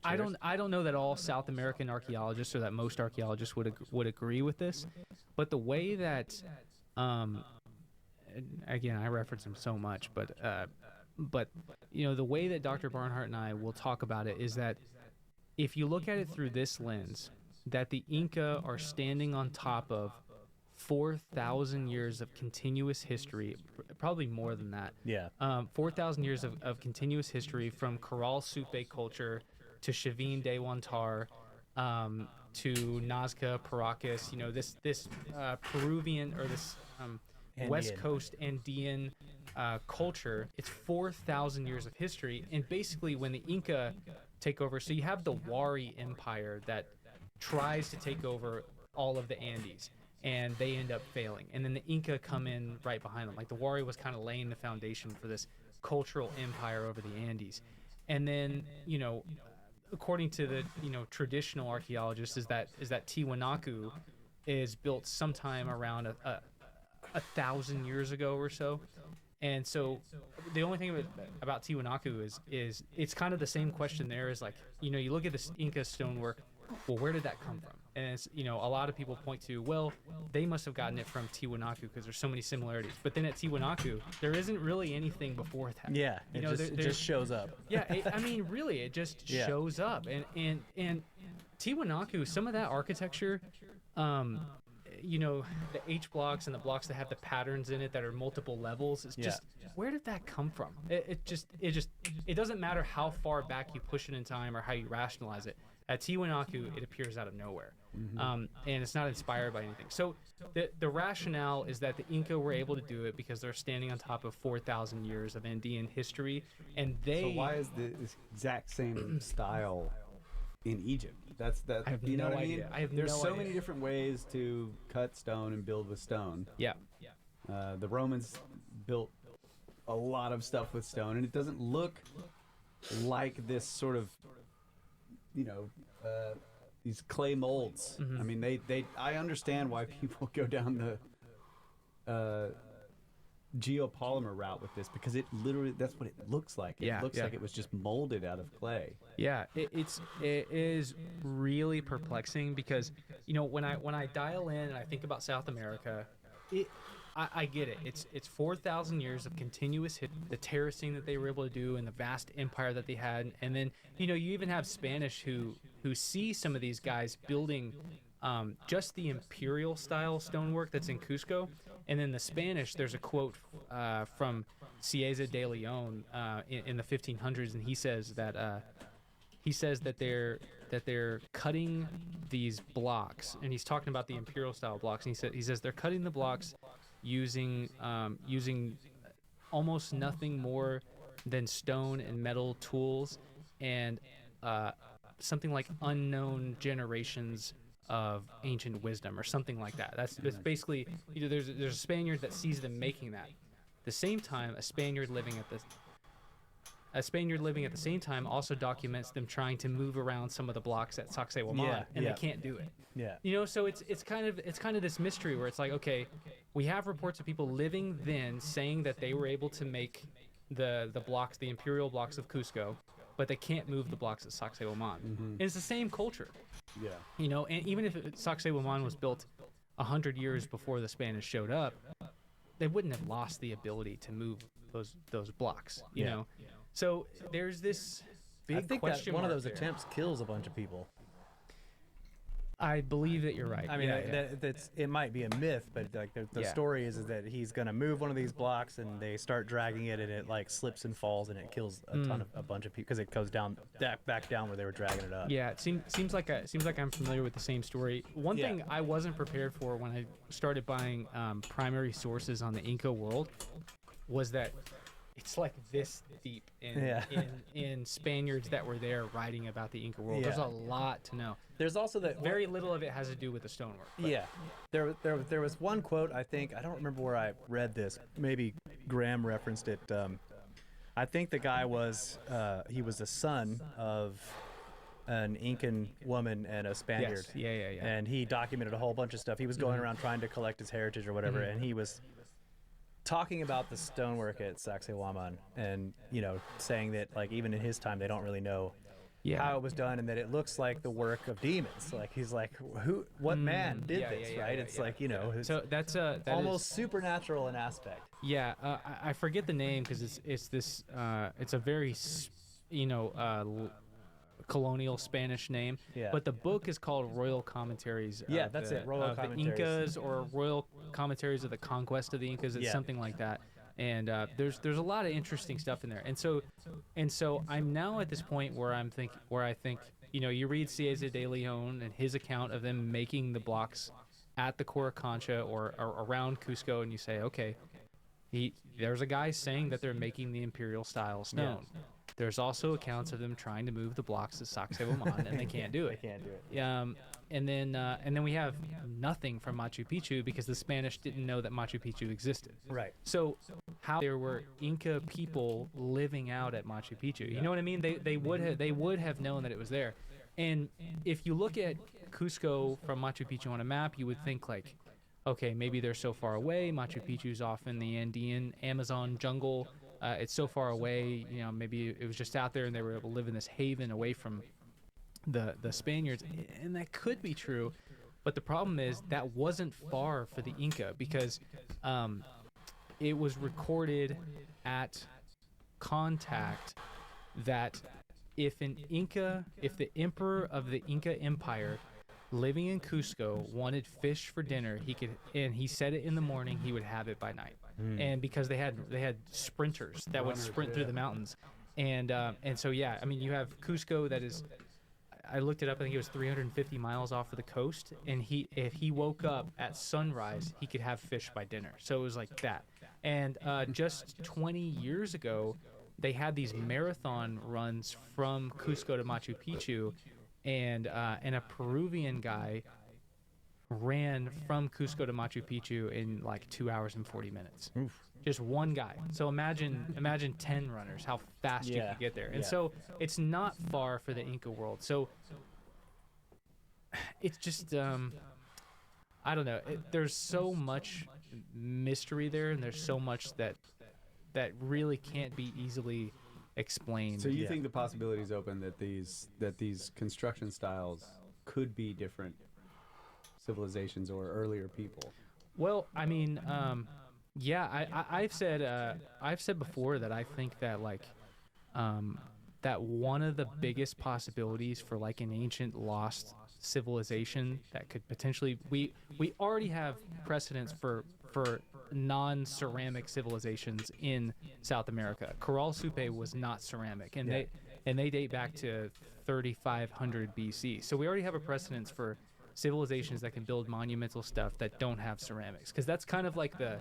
I don't know that all South American archaeologists or that most archaeologists would agree with this, but the way that again, I reference him so much, but the way that Dr. Barnhart and I will talk about it is that if you look at it through this lens, that the Inca are standing on top of 4,000 years of continuous history, probably more than that. 4,000 years of continuous history, from Corral Supe culture to Chavin de Huantar, to Nazca, Paracas, this Peruvian or this West Coast Andean culture. It's 4,000 years of history, and basically when the Inca take over, so you have the Wari Empire that tries to take over all of the Andes, and they end up failing, and then the Inca come in right behind them. Like, the Wari was kind of laying the foundation for this cultural empire over the Andes, and then according to the traditional archaeologists is that Tiwanaku is built sometime around a 1,000 years ago or so. And so the only thing about Tiwanaku is it's kind of the same question there is, like, you look at this Inca stonework, well, where did that come from? And it's, a lot of people point to, well, they must have gotten it from Tiwanaku because there's so many similarities. But then at Tiwanaku, there isn't really anything before that. Yeah, it just shows up. Yeah, really, it just shows up. And Tiwanaku, some of that architecture, the H blocks and the blocks that have the patterns in it that are multiple levels, it's just, where did that come from? It doesn't matter how far back you push it in time or how you rationalize it. At Tiwanaku, it appears out of nowhere, and it's not inspired by anything. So the rationale is that the Inca were able to do it because they're standing on top of 4,000 years of Andean history, and they. So why is the exact same style in Egypt? I have no idea. There's so many different ways to cut stone and build with stone. Yeah. The Romans built a lot of stuff with stone, and it doesn't look like this sort of, these clay molds. I mean, I understand why people go down the geopolymer route with this, because it literally, that's what it looks like. It looks like it was just molded out of clay. Yeah, it is really perplexing because, when I dial in and I think about South America, I get it. It's 4,000 years of continuous the terracing that they were able to do and the vast empire that they had. And then, you even have Spanish who see some of these guys building just the imperial style stonework that's in Cusco. And then the Spanish, there's a quote from Cieza de Leon in the 1500s, and he says that they're cutting these blocks, and he's talking about the imperial style blocks, and he says they're cutting the blocks using almost nothing more than stone and metal tools and something like unknown generations of ancient wisdom or something like that. That's basically, there's a Spaniard that sees them making that. At the same time, a Spaniard living at the same time also documents them trying to move around some of the blocks at Sacsayhuaman, and they can't do it. Yeah. So it's kind of this mystery where it's like, okay, we have reports of people living then saying that they were able to make the blocks, the imperial blocks of Cusco, but they can't move the blocks at Sacsayhuaman. And it's the same culture. Yeah. And even if Sacsayhuaman was built 100 years before the Spanish showed up, they wouldn't have lost the ability to move those blocks. You know. So there's this big I think question that one of mark those there. attempts kills a bunch of people. I believe that you're right. I mean, it might be a myth, but like the story is that he's gonna move one of these blocks, and they start dragging it, and it like slips and falls, and it kills a bunch of people because it goes down back down where they were dragging it up. Yeah, it seems like I'm familiar with the same story. One thing I wasn't prepared for when I started buying primary sources on the Inca world was that it's like this deep in Spaniards that were there writing about the Inca world. There's a lot to know. There's also that very little of it has to do with the stonework. Yeah, there was one quote, I think, I don't remember where I read this. Maybe Graham referenced it. I think the guy was he was the son of an Incan woman and a Spaniard. Yes. Yeah. And he documented a whole bunch of stuff. He was going around trying to collect his heritage or whatever, and he was talking about the stonework at Sacsayhuaman, and saying that like even in his time they don't really know how it was done, and that it looks like the work of demons. Like he's like, what man did this, right? It's like so that's almost supernatural in aspect. Yeah, I forget the name because it's this it's a very colonial Spanish name. Yeah. But the book is called Royal Commentaries. Yeah, that's it. Royal Commentaries. The Incas, or Royal Commentaries of the Conquest of the Incas. It's something like that. And there's a lot of interesting stuff in there. And so I'm now at this point where I think you read Cieza de Leon and his account of them making the blocks at the Coricancha or around Cusco, and you say, okay, there's a guy saying that they're making the imperial style stone. Yeah. There's also accounts of them trying to move the blocks to Sacsayhuaman, and they can't do it. They can't do it. And then we have nothing from Machu Picchu because the Spanish didn't know that Machu Picchu existed. Right. So how there were Inca people living out at Machu Picchu? You know what I mean? They would have known that it was there. And if you look at Cusco from Machu Picchu on a map, you would think like, okay, maybe they're so far away. Machu Picchu's off in the Andean Amazon jungle. It's so far away, maybe it was just out there and they were able to live in this haven away from the Spaniards. And that could be true. But the problem is that wasn't far for the Inca because it was recorded at contact that if the emperor of the Inca Empire living in Cusco wanted fish for dinner, he said it in the morning, he would have it by night. And because they had sprinters that would sprint through the mountains, and so yeah, I mean you have Cusco that is, I looked it up, I think it was 350 miles off of the coast, and if he woke up at sunrise, he could have fish by dinner. So it was like that. And just 20 years ago, they had these marathon runs from Cusco to Machu Picchu, and a Peruvian guy ran from Cusco to Machu Picchu in like 2 hours and 40 minutes. Oof. Just one guy. So imagine 10 runners, how fast you could get there. And so it's not far for the Inca world. So it's just, I don't know. There's so much mystery there, and there's so much that really can't be easily explained. So you think the possibility is open that these construction styles could be different civilizations or earlier people? Well, I mean, I've said before that I think that that one of the biggest possibilities for like an ancient lost civilization that could potentially, we already have precedents for non-ceramic civilizations in South America. Corral Supe was not ceramic, and they date back to 3500 BC. So we already have a precedence for civilizations that can build monumental stuff that don't have ceramics, because that's kind of like the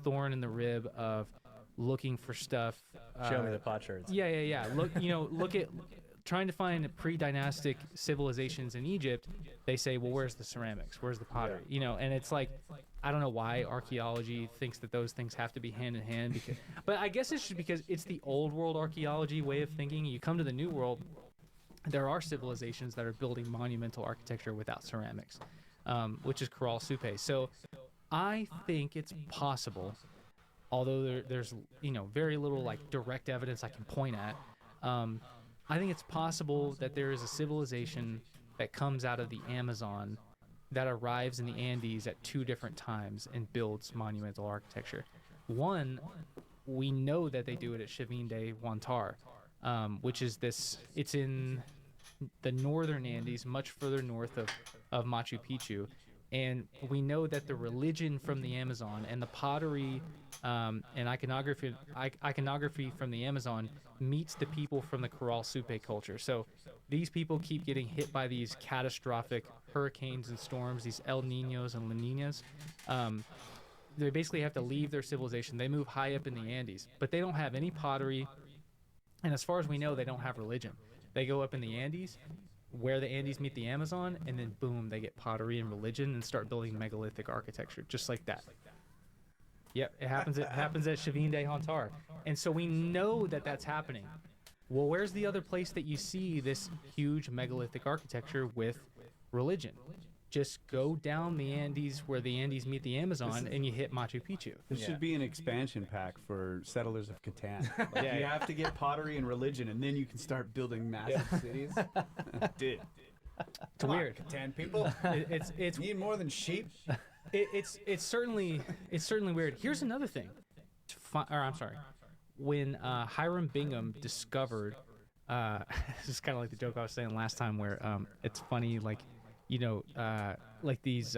thorn in the rib of looking for stuff. Show me the potsherds. Yeah. Look at trying to find pre-dynastic civilizations in Egypt. They say, well, where's the ceramics? Where's the pottery? And it's like, I don't know why archaeology thinks that those things have to be hand in hand. But I guess it's just because it's the old world archaeology way of thinking. You come to the new world, there are civilizations that are building monumental architecture without ceramics, which is Corral Supe. So I think it's possible, although there's very little like direct evidence I can point at. I think it's possible that there is a civilization that comes out of the Amazon that arrives in the Andes at two different times and builds monumental architecture. One, we know that they do it at Chivin de Huantar, which is it's in the northern Andes, much further north of Machu Picchu. And we know that the religion from the Amazon and the pottery and iconography from the Amazon meets the people from the Corral Supe culture. So these people keep getting hit by these catastrophic hurricanes and storms, these El Niños and La Niñas. They basically have to leave their civilization. They move high up in the Andes, but they don't have any pottery. And as far as we know, they don't have religion. They go up in the Andes, where the Andes meet the Amazon, and then boom, they get pottery and religion and start building megalithic architecture, just like that. Yep, it happens at Chivin de Huantar. And so we know that that's happening. Well, where's the other place that you see this huge megalithic architecture with religion? Just go down the Andes where the Andes meet the Amazon, and you hit Machu Picchu. This should be an expansion pack for settlers of Catan. Like, Yeah. you have to get pottery and religion, and then you can start building massive cities. Dude, It's weird. Catan people. It's need more than sheep. It's certainly weird. Here's another thing. I'm sorry. When Hiram Bingham discovered, this is kind of like the joke I was saying last time, where it's funny, like, you know, like these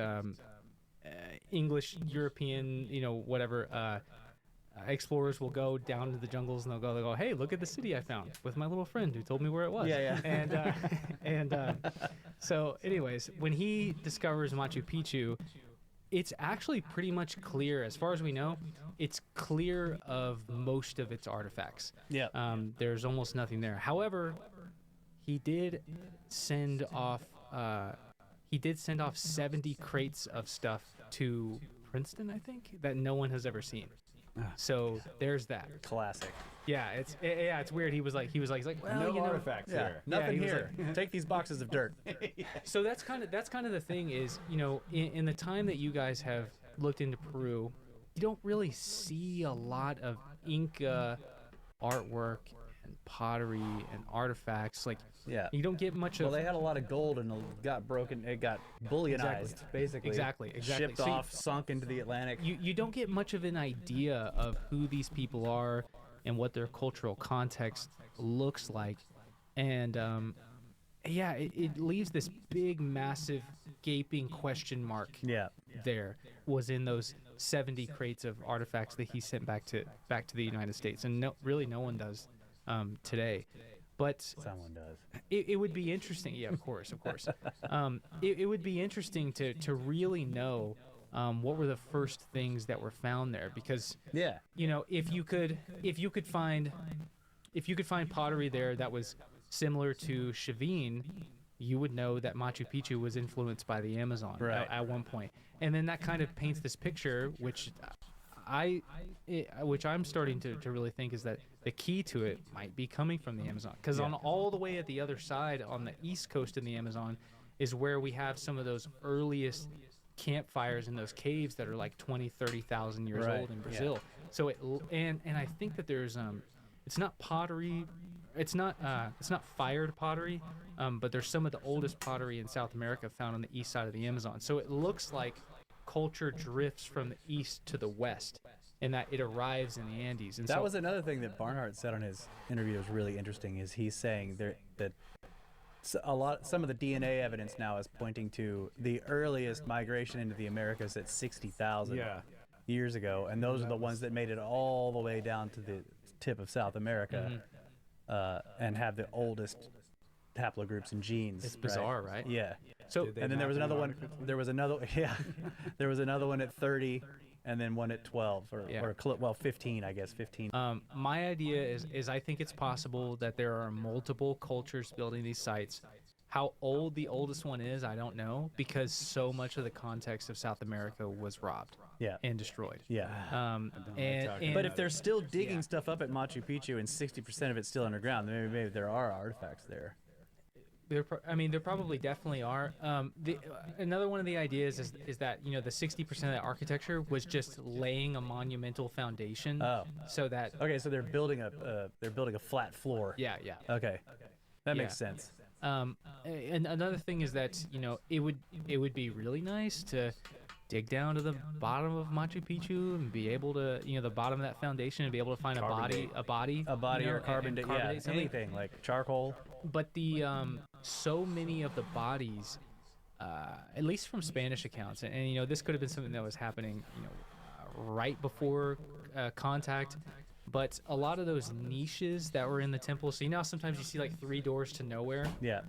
English, European, you know, whatever, explorers will go down to the jungles and they'll go, hey, look at the city I found with my little friend who told me where it was. Yeah. And so anyways, when he discovers Machu Picchu, it's actually pretty much clear, as far as we know, it's clear of most of its artifacts. Yeah. There's almost nothing there. However, he did send off 70 crates of stuff to Princeton, I think, that no one has ever seen. So there's that. Classic. Yeah, it's weird. He was like, well, No you know, artifacts here. Nothing he was here. Take these boxes of dirt. So that's kind of the thing is, you know, in the time that you guys have looked into Peru, you don't really see a lot of Inca artwork and pottery and artifacts. Like, Yeah. you don't get much Well, of. they had a lot of gold and it got broken. It got bullionized, basically. Exactly. Shipped So off, sunk into the Atlantic. you don't get much of an idea of who these people are and what their cultural context looks like. And yeah, it leaves this big, massive, gaping question mark. Yeah. There was in those 70 crates of artifacts that he sent back to the United States, and no one does today. But someone does. It would be interesting. Yeah, of course. It would be interesting to really know what were the first things that were found there, because Yeah. you know, if you could find pottery there that was similar to Chavin, you would know that Machu Picchu was influenced by the Amazon at one point. And then that kind of paints this picture, which I'm starting to really think is that the key to it might be coming from the Amazon. Because on all the way at the other side, on the east coast of the Amazon, is where we have some of those earliest campfires in those caves that are like 20,000-30,000 years old in Brazil. So and I think that there's it's not pottery, it's not fired pottery, but there's some of the oldest pottery in South America found on the east side of the Amazon. So it looks like culture drifts from the east to the west, and that it arrives in the Andes. And that was another thing that Barnhart said on his interview that was really interesting. Is he's saying that some of the DNA evidence now is pointing to the earliest migration into the Americas at 60,000 years ago, and those are the ones that made it all the way down to the tip of South America, and have the oldest haplogroups and genes. It's bizarre, right? Yeah. So and then there was another one. There was another one at 30, and then one at 12, or 15, I guess 15. My idea is I think it's possible that there are multiple cultures building these sites. How old the oldest one is, I don't know, because so much of the context of South America was robbed and destroyed. Yeah. But if they're still digging stuff up at Machu Picchu and 60% of it's still underground, then maybe there are artifacts there. There probably definitely are. Another one of the ideas is that, you know, the 60% of the architecture was just laying a monumental foundation. So that so they're building a flat floor. Yeah. Okay, that makes sense. And another thing is that, you know, it would be really nice to dig down to the bottom of Machu Picchu and be able to, you know, the bottom of that foundation, and be able to find a body, you know, or carbon, anything like charcoal. But the so many of the bodies, at least from Spanish accounts, and you know, this could have been something that was happening, you know, right before contact. But a lot of those niches that were in the temple, so you know, sometimes you see like 3 doors to nowhere. Yeah.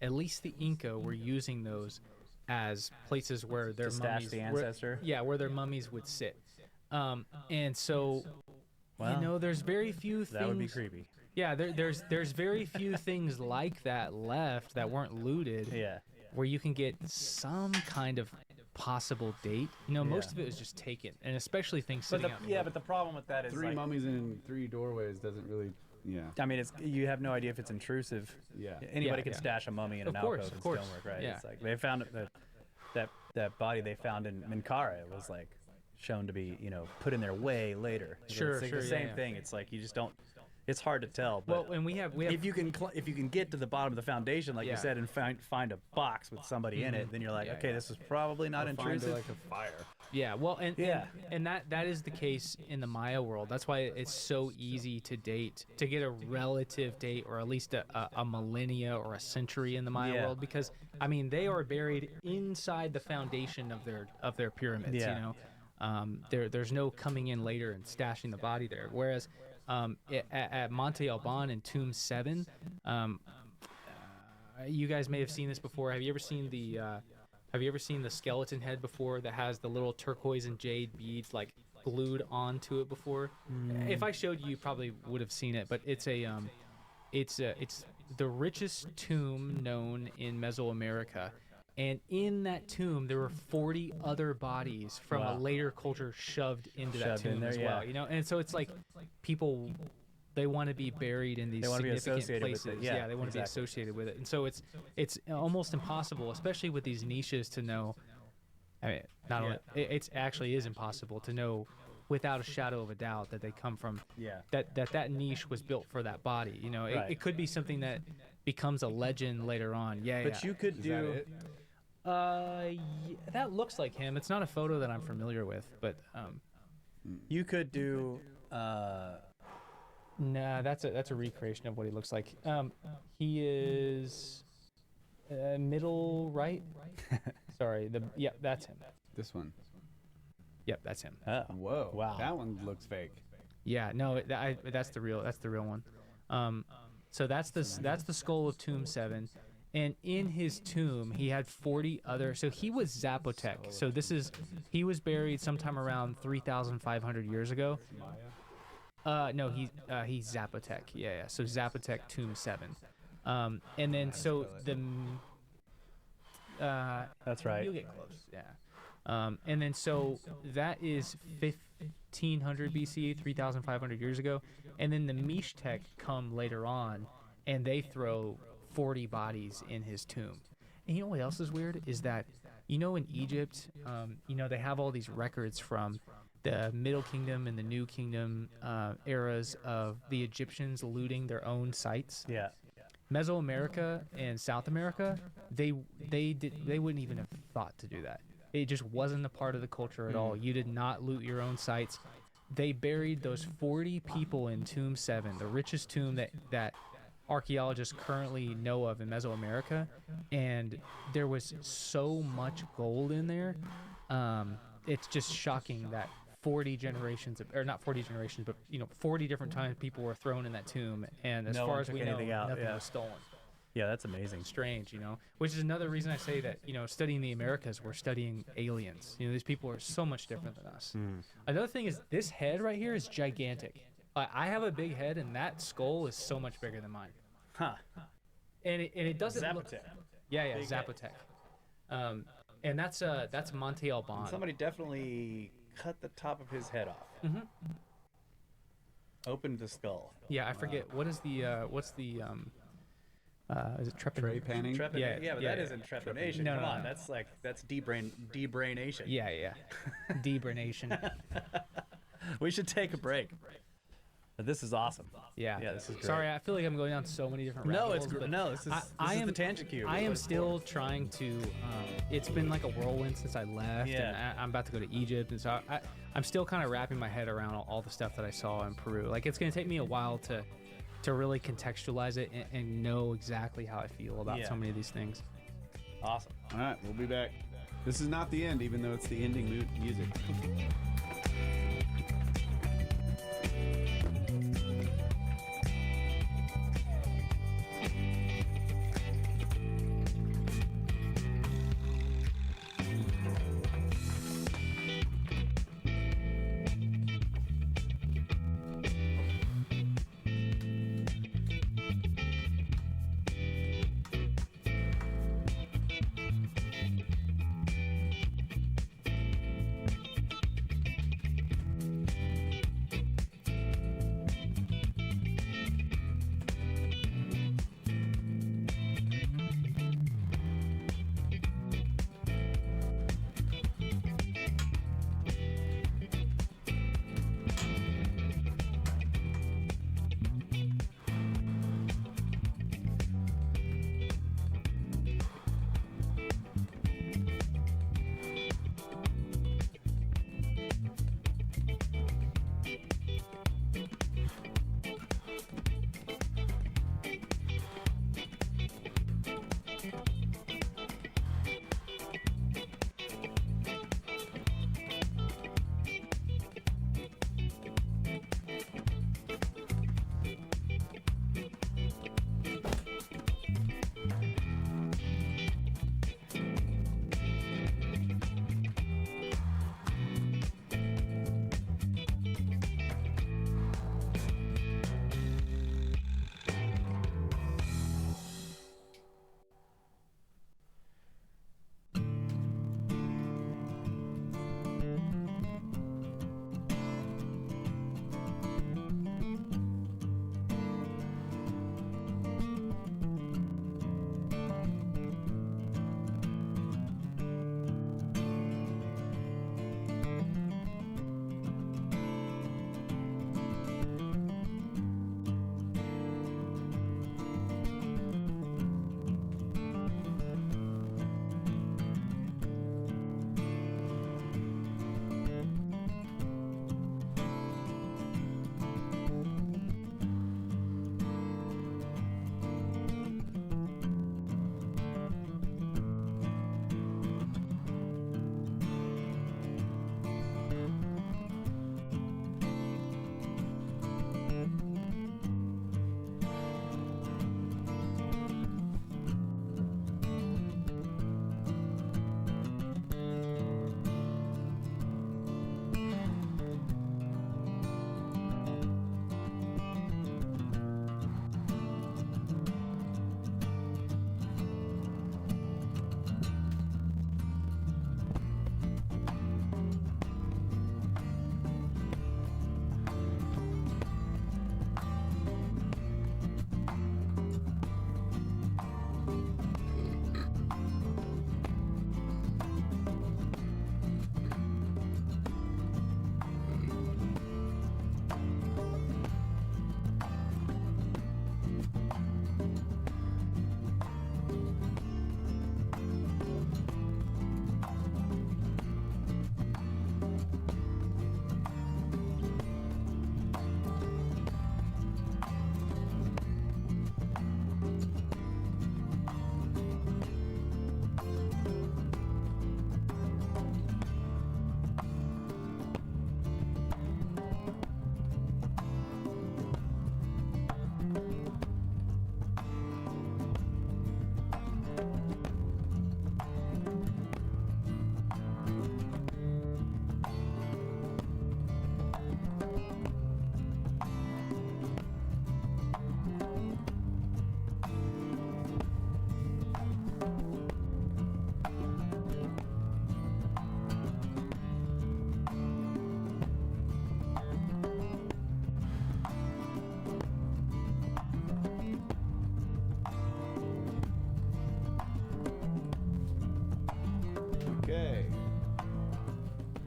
At least the Inca were using those as places where their mummies, the ancestor. where their mummies would sit. And so, you know, there's very few things. That would be creepy. Yeah, there's very few things like that left that weren't looted. Yeah. Where you can get some kind of possible date. You know, most of it was just taken, and especially things sitting out. But the problem with that is 3 mummies in 3 doorways doesn't really Yeah. I mean, you have no idea if it's intrusive. Yeah. Anybody Yeah, can yeah. stash a mummy in an Of course, alcove of in course. stonework, right? Yeah. It's like they found that body they found in Minkara was like shown to be, put in there way later. Sure, It's sure, the yeah, same yeah. thing. It's like you just don't. It's hard to tell. But Well, and we have if you can get to the bottom of the foundation, like you Yeah. said, and find a box with somebody in it, then you're like, Yeah, okay, yeah. this is probably not intrusive. Like a fire. Yeah, well, and Yeah. and that is the case in the Maya world. That's why it's so easy to get a relative date, or at least a millennia or a century in the Maya Yeah. world, because I mean they are buried inside the foundation of their pyramids. Yeah. There's no coming in later and stashing the body there. Whereas at Monte Alban in Tomb 7, you guys may have seen this before. Have you ever seen the skeleton head before that has the little turquoise and jade beads like glued onto it before? If I showed you, you probably would have seen it. But it's the richest tomb known in Mesoamerica. And in that tomb, there were 40 other bodies from a later culture shoved into that Shoved in tomb there, as well. yeah. And so it's like people, they want to be buried in these They wanna be significant associated with places. it, yeah, They want to be exactly. associated with it. And so it's almost impossible, especially with these niches, to know. I mean, not only it actually is impossible to know without a shadow of a doubt that they come from. Yeah. That niche was built for that body. Right. It could be something that becomes a legend later on. Yeah. But you could do. That looks like him. It's not a photo that I'm familiar with, but You could do. nah, that's a recreation of what he looks like. He is middle right. Sorry, that's him. This one. Yep, that's him. Oh, Whoa. wow. That one looks fake. Yeah, no, that's the real one. So that's the skull of Tomb 7. And in his tomb, he had 40 other. So he was Zapotec. So he was buried sometime around 3,500 years ago. No, he's Zapotec. Yeah. So Zapotec Tomb 7. And then so the. That's right. You'll get close. Yeah. And then so that is 1500 BC, 3,500 years ago. And then the Mishtec come later on, and they throw 40 bodies in his tomb. And you know what else is weird is that, in Egypt, they have all these records from the Middle Kingdom and the New Kingdom eras of the Egyptians looting their own sites. Yeah. Mesoamerica and South America, they wouldn't even have thought to do that. It just wasn't a part of the culture at all. You did not loot your own sites. They buried those 40 people in Tomb 7, the richest tomb that archaeologists currently know of in Mesoamerica, and there was so much gold in there. It's just shocking that 40 generations or not 40 generations, but 40 different times people were thrown in that tomb, and as No far one as took we know, anything out, nothing yeah. was stolen. Yeah, that's amazing. Strange, which is another reason I say that, studying the Americas, we're studying aliens. These people are so much different than us. Another thing is this head right here is gigantic. I have a big head, and that skull is so much bigger than mine. Huh. And it doesn't look. Zapotec. Yeah, Big Zapotec. And that's Monte Alban. Somebody definitely cut the top of his head off. Mm-hmm. Opened the skull. Yeah, I forget what is the is it Trepanning? Yeah, but that isn't trepanation. No, Come no, on, no. that's debraination. Yeah. Debraination. We should take a break. This is awesome. Yeah, this is great. Sorry, I feel like I'm going down so many different No, rabbit it's holes, but no. This is the tangent cube. I am still trying to. It's been like a whirlwind since I left, and I'm about to go to Egypt, and so I'm still kind of wrapping my head around all the stuff that I saw in Peru. Like it's going to take me a while to really contextualize it and know exactly how I feel about so many of these things. Awesome. All right, we'll be back. This is not the end, even though it's the ending music.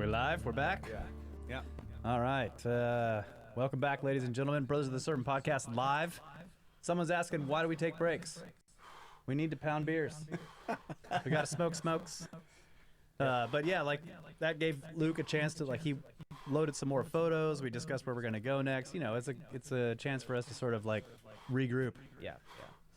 We're live. We're back. Yeah. Yeah. All right. Welcome back, ladies and gentlemen. Brothers of the Serpent podcast live. Someone's asking, why do we take breaks? We need to pound beers. We got to smoke smokes. But yeah, like that gave Luke a chance to he loaded some more photos. We discussed where we're gonna go next. You know, it's a chance for us to sort of regroup. Yeah.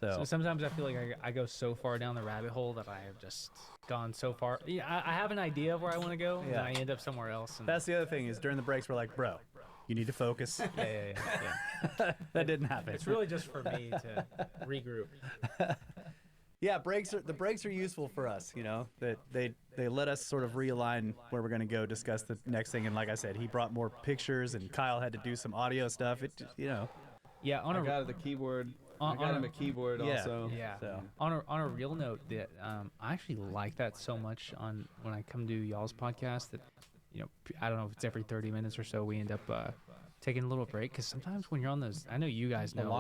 So sometimes I feel like I go so far down the rabbit hole that I have just gone so far. Yeah, I have an idea of where I want to go, and I end up somewhere else. And that's the other thing is during the breaks we're like, bro, you need to focus. Yeah. That didn't happen. It's really just for me to regroup. Yeah, the breaks are useful for us, you know, that they let us sort of realign where we're going to go discuss the next thing. And like I said, he brought more pictures and Kyle had to do some audio stuff. It, you know. Yeah, I got the keyboard. I got him a keyboard also. Yeah. So. On a real note, that I actually like that so much when I come to y'all's podcast that, you know, I don't know if it's every 30 minutes or so we end up taking a little break, because sometimes when you're on those, I know you guys know,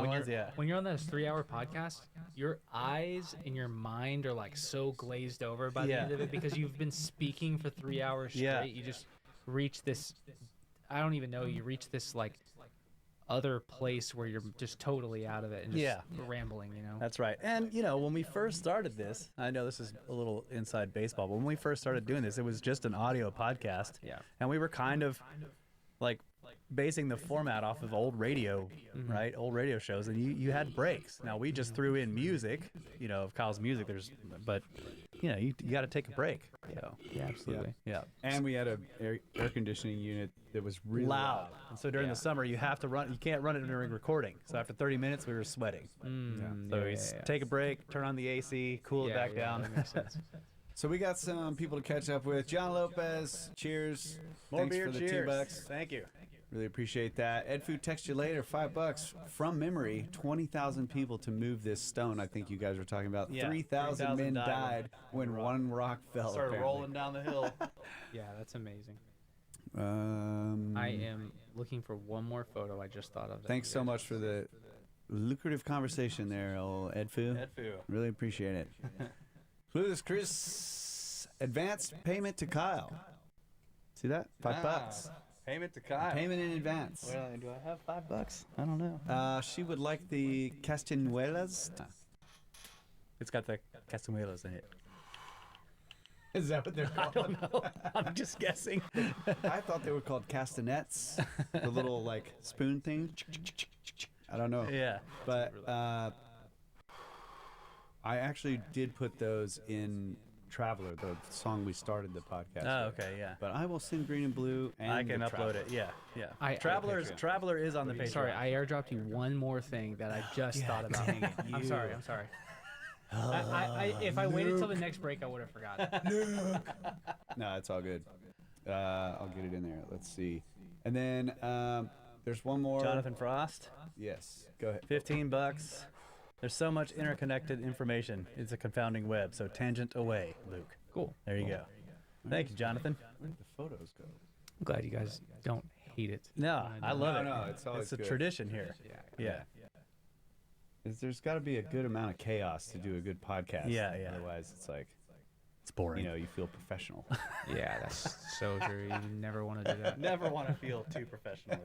when you're on those 3-hour podcasts, your eyes and your mind are so glazed over by the end of it, because you've been speaking for 3 hours straight. Yeah. You just reach this, I don't even know, you reach this other place where you're just totally out of it and just rambling, you know. That's right. And you know, when we first started this, I know this is a little inside baseball, but when we first started doing this, it was just an audio podcast. Yeah. And we were kind of basing the format off of old radio, right? Old radio shows, and you had breaks. Now we just threw in music, you know, of Kyle's music. But you know, you got to take a break. So. Yeah, absolutely. Yeah. And we had a air conditioning unit that was really loud. And so during the summer, you have to run. You can't run it during recording. So after 30 minutes, we were sweating. So we take a break, turn on the AC, cool it back down. That makes sense. So we got some people to catch up with. John Lopez, cheers. More Thanks beer, for the cheers. $2. Thank you. Really appreciate that. Ed Food text you later, $5 from memory. 20,000 people to move this stone. I think you guys were talking about. Yeah, 3,000 men died when one rock fell. Started apparently. rolling down the hill. Yeah, that's amazing. I am looking for one more photo I just thought of. Thanks so much for the lucrative conversation there, old Ed Fu. Ed Fu. Really appreciate it. Clueless Chris, advanced payment to Kyle. See that? $5. Payment to Kyle. Payment in advance. Well, do I have $5? I don't know. She would like the castañuelas. It's got the castañuelas in it. Is that what they're called? I don't know. I'm just guessing. I thought they were called castanets. The little spoon thing. I don't know. Yeah. But I actually did put those in Traveler, the song we started the podcast Oh, with. okay, yeah. But I will send Green and Blue and I can the upload Traveler. it. Yeah, yeah. Traveler Traveler is on the page. Sorry, I airdropped you one more thing that I just thought about. I'm sorry. If I waited till the next break, I would have forgotten. No, it's all good. I'll get it in there. Let's see. And then there's one more. Jonathan Frost. Yes. Go ahead. $15. There's so much interconnected information. It's a confounding web. So tangent away, Luke. Cool. There you go. Thank you, Jonathan. Where did the photos go? I'm glad you guys don't hate it. No, I love it. No, it's always a good. tradition here. Yeah. There's got to be a good amount of chaos to do a good podcast. Yeah. Otherwise, it's boring. You feel professional. Yeah, that's so true. You never want to do that. Never want to feel too professional.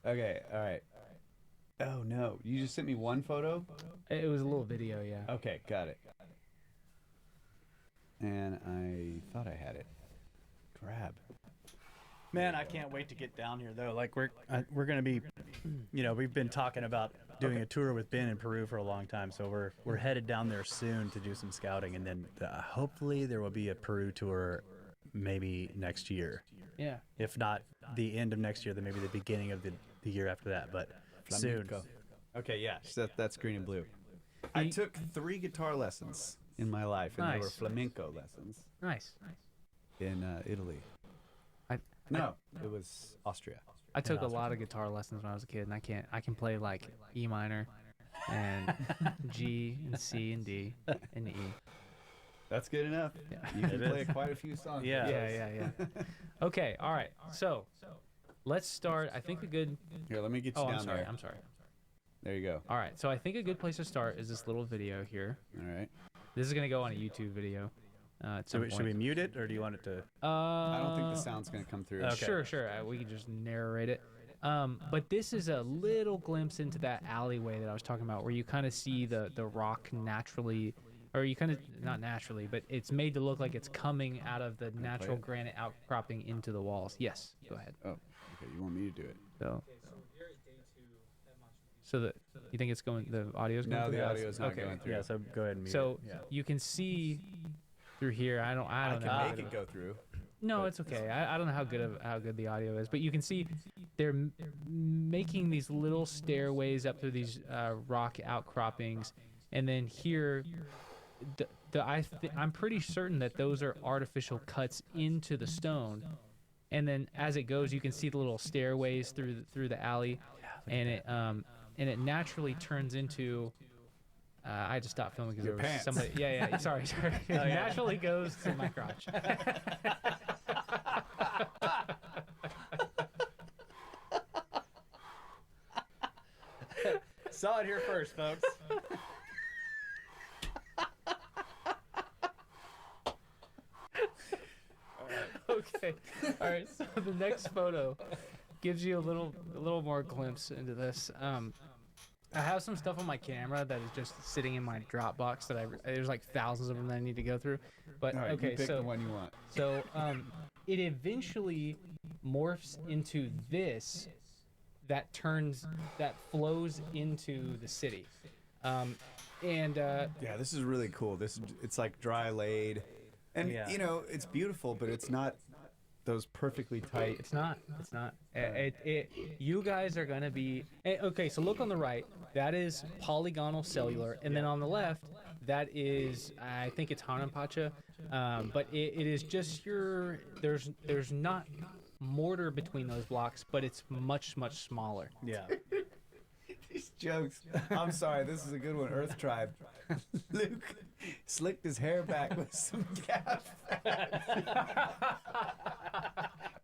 Okay. All right. Oh no! You just sent me one photo. It was a little video, yeah. Okay, got it. And I thought I had it. Grab. Man, I can't wait to get down here though. We're gonna be, we've been talking about doing a tour with Ben in Peru for a long time, so we're headed down there soon to do some scouting, and then hopefully there will be a Peru tour maybe next year. Yeah. If not the end of next year, then maybe the beginning of the year after that. But Flamenco. soon. Okay, yeah. That's Green and Blue. I took 3 guitar lessons in my life, and they were flamenco lessons. Nice. In Italy. It was Austria. I took a lot of guitar lessons when I was a kid, and I can play E minor, and G and C and D and E. That's good enough. Yeah. You can play quite a few songs. Yeah. Okay, all right. So let's start. I think a good. Here, let me get you down there. I'm sorry. There you go. All right. So I think a good place to start is this little video here. All right. This is gonna go on a YouTube video. at some point. Should we mute it, or do you want it to? I don't think the sound's going to come through. Okay. Sure. We can just narrate it. But this is a little glimpse into that alleyway that I was talking about, where you kind of see the rock naturally, or you kind of, not naturally, but it's made to look like it's coming out of the natural granite outcropping into the walls. Yes, go ahead. Oh, okay. You want me to do it? So you think it's going? The audio's going? No, through? the audio's not going through. Yeah, so go ahead and mute So it. Yeah. you can see through here. I don't I know. can make it go through. No, it's okay. I don't know how good the audio is, but you can see they're making these little stairways up through these rock outcroppings, and then here, I'm pretty certain that those are artificial cuts into the stone, and then as it goes, you can see the little stairways through the alley, and it naturally turns into. I had to stop filming because there was somebody. Yeah. Sorry. It naturally goes to my crotch. Saw it here first, folks. Okay. All right. So the next photo gives you a little more glimpse into this. I have some stuff on my camera that is just sitting in my Dropbox that there's like thousands of them that I need to go through. But All right, okay, you pick so the one you want. So it eventually morphs into this that flows into the city. Yeah, this is really cool. It's like dry laid, and you know it's beautiful, but it's not those perfectly tight. It's not. You guys are gonna be okay. So look on the right. That is polygonal cellular, and then on the left, that is I think it's Hananpacha, but it is just your. There's not mortar between those blocks, but it's much smaller. Yeah. These jokes. I'm sorry. This is a good one. Earth Tribe. Luke slicked his hair back with some Gap fat.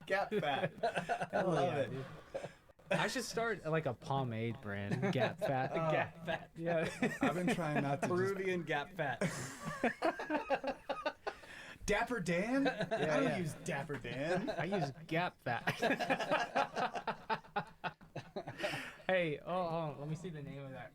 Gap fat. I love it. I should start like a pomade brand. Gap Fat. Gap Fat. Yeah. I've been trying not to. Peruvian Gap Fat. Dapper Dan? I don't use Dapper Dan. I use Gap Fat. Hey, oh, let me see the name of that.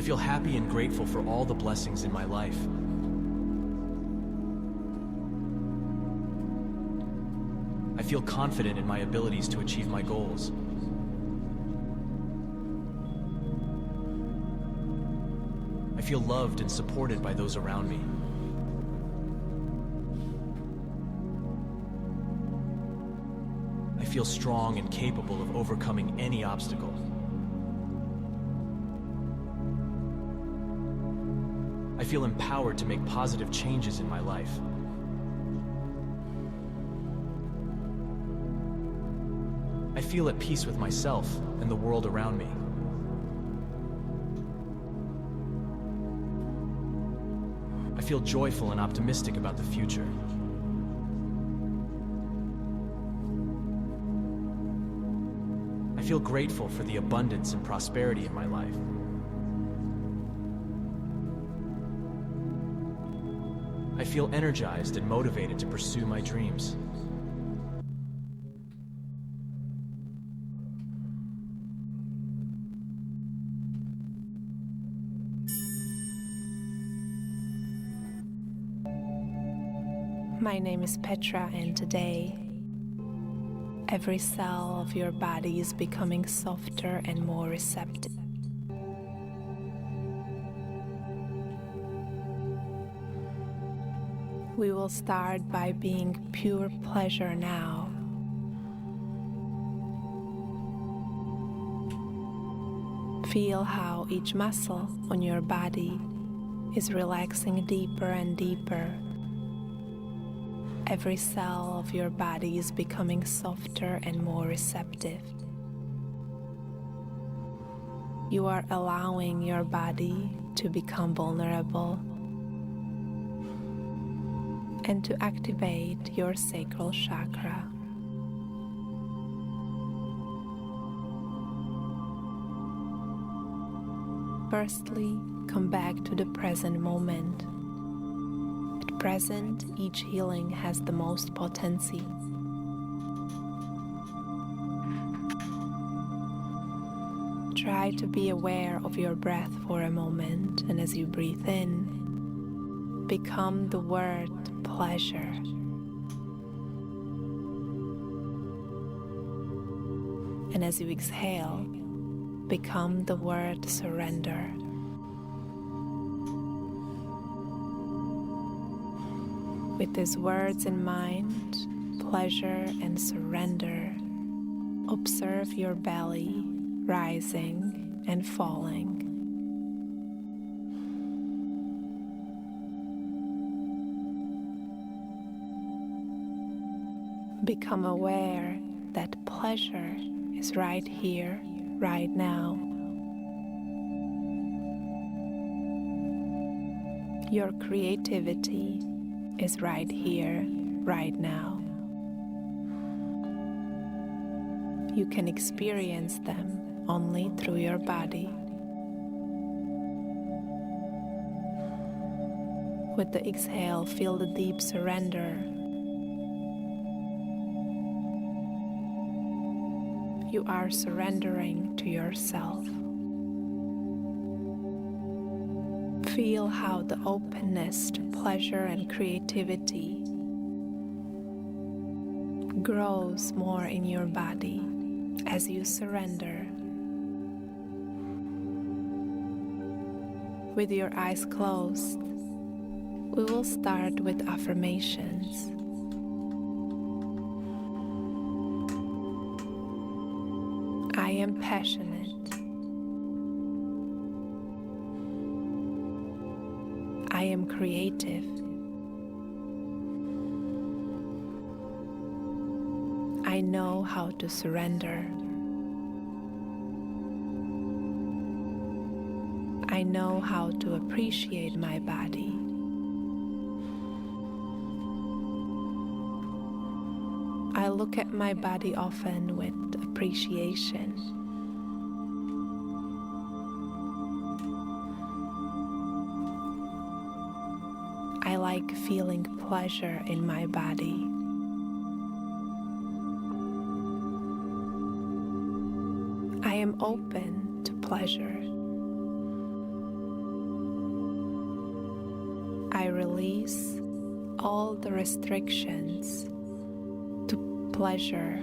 feel happy and grateful for all the blessings in my life. I feel confident in my abilities to achieve my goals. I feel loved and supported by those around me. I feel strong and capable of overcoming any obstacle. I feel empowered to make positive changes in my life. I feel at peace with myself and the world around me. I feel joyful and optimistic about the future. I feel grateful for the abundance and prosperity in my life. I feel energized and motivated to pursue my dreams. My name is Petra, and today, every cell of your body is becoming softer and more receptive. We will start by being pure pleasure now. Feel how each muscle on your body is relaxing deeper and deeper. Every cell of your body is becoming softer and more receptive. You are allowing your body to become vulnerable and to activate your sacral chakra. Firstly, come back to the present moment. At present, each healing has the most potency. Try to be aware of your breath for a moment, and as you breathe in, become the word pleasure. And as you exhale, become the word surrender. With these words in mind, pleasure and surrender, observe your belly rising and falling. Become aware that pleasure is right here, right now. Your creativity is right here, right now. You can experience them only through your body. With the exhale, feel the deep surrender. You are surrendering to yourself. Feel how the openness to pleasure and creativity grows more in your body as you surrender. With your eyes closed, we will start with affirmations. I am passionate. I am creative. I know how to surrender. I know how to appreciate my body. I look at my body often with appreciation. I like feeling pleasure in my body. I am open to pleasure. release all the restrictions to pleasure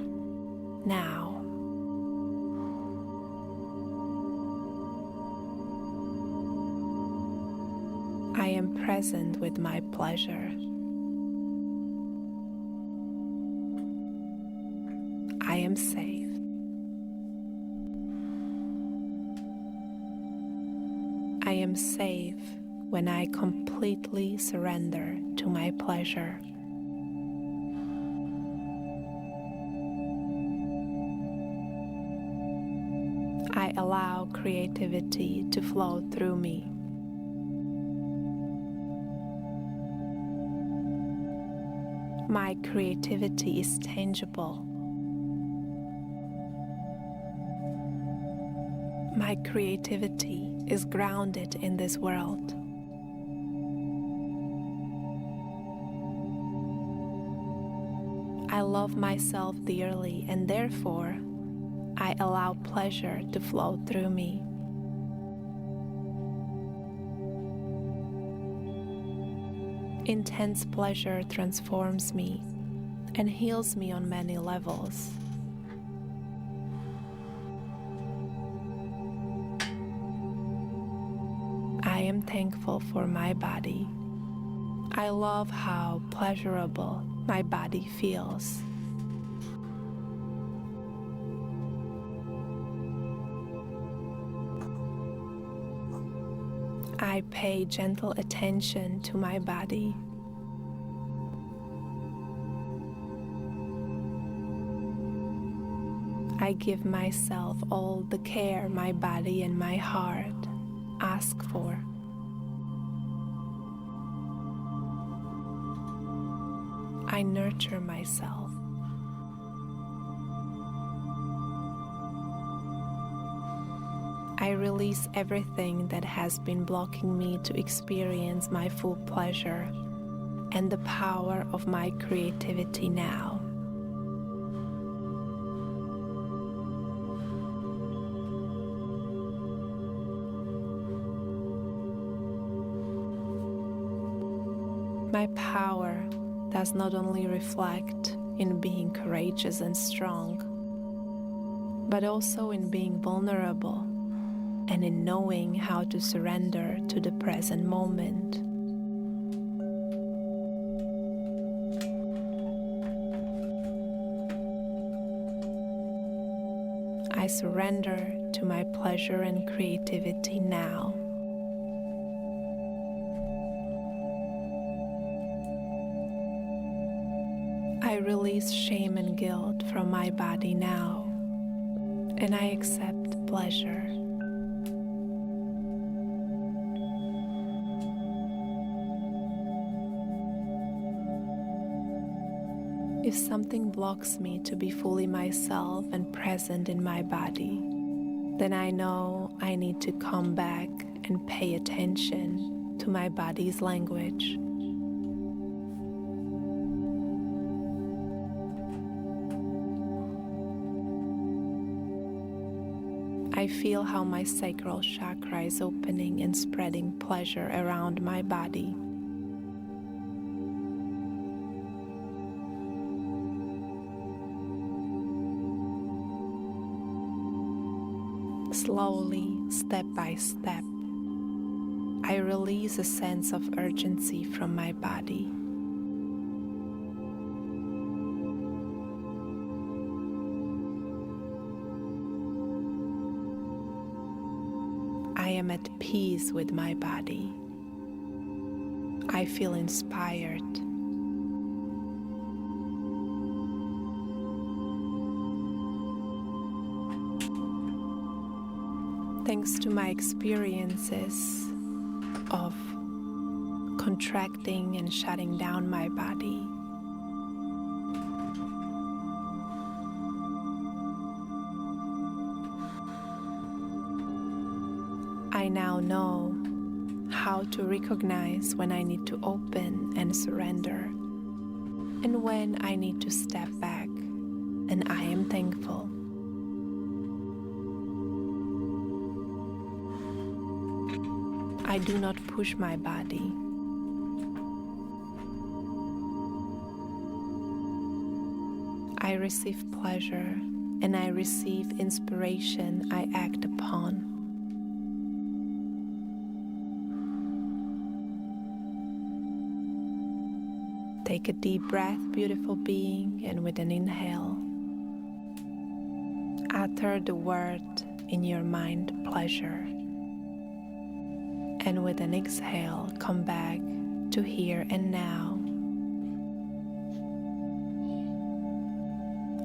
now. I am present with my pleasure. I am safe. I am safe when I completely surrender to my pleasure. I allow creativity to flow through me. My creativity is tangible. My creativity is grounded in this world. I love myself dearly, and therefore, I allow pleasure to flow through me. Intense pleasure transforms me and heals me on many levels. I am thankful for my body. I love how pleasurable my body feels. I pay gentle attention to my body. I give myself all the care my body and my heart ask for. I nurture myself. I release everything that has been blocking me to experience my full pleasure and the power of my creativity now. My power does not only reflect in being courageous and strong, but also in being vulnerable and in knowing how to surrender to the present moment. I surrender to my pleasure and creativity now. I release shame and guilt from my body now, and I accept pleasure. If something blocks me to be fully myself and present in my body, then I know I need to come back and pay attention to my body's language. I feel how my sacral chakra is opening and spreading pleasure around my body. Slowly, step by step, I release a sense of urgency from my body. I am at peace with my body. I feel inspired. Thanks to my experiences of contracting and shutting down my body, I now know how to recognize when I need to open and surrender, and when I need to step back, and I am thankful. I do not push my body. I receive pleasure, and I receive inspiration I act upon. Take a deep breath, beautiful being, and with an inhale, utter the word in your mind, pleasure. And with an exhale, come back to here and now.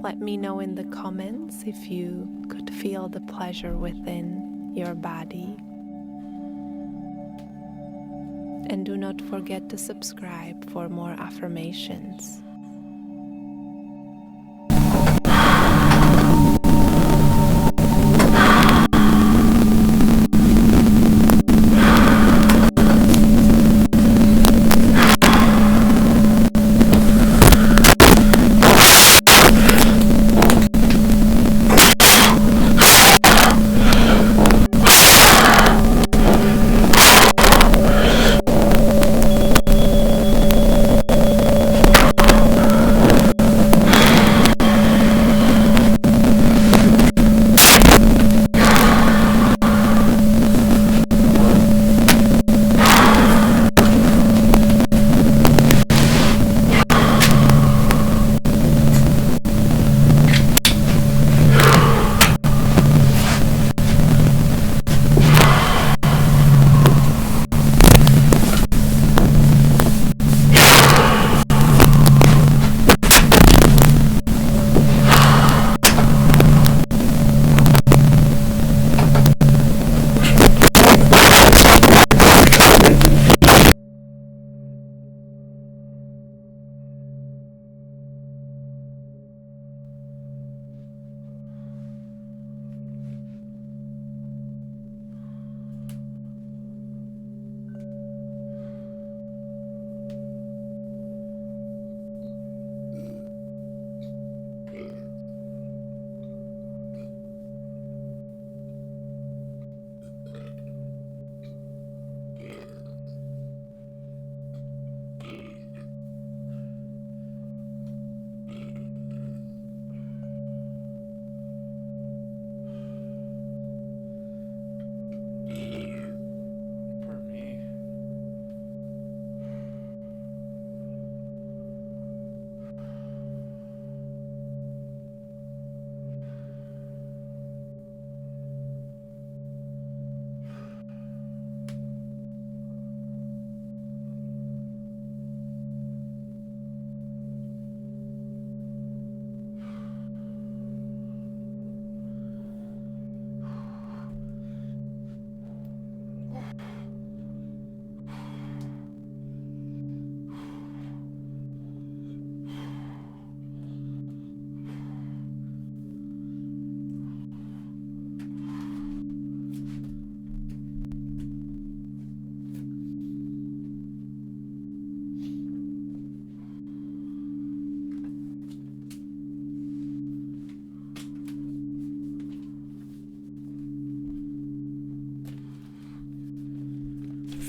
Let me know in the comments if you could feel the pleasure within your body. And do not forget to subscribe for more affirmations.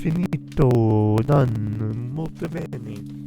Finito, done, molto bene.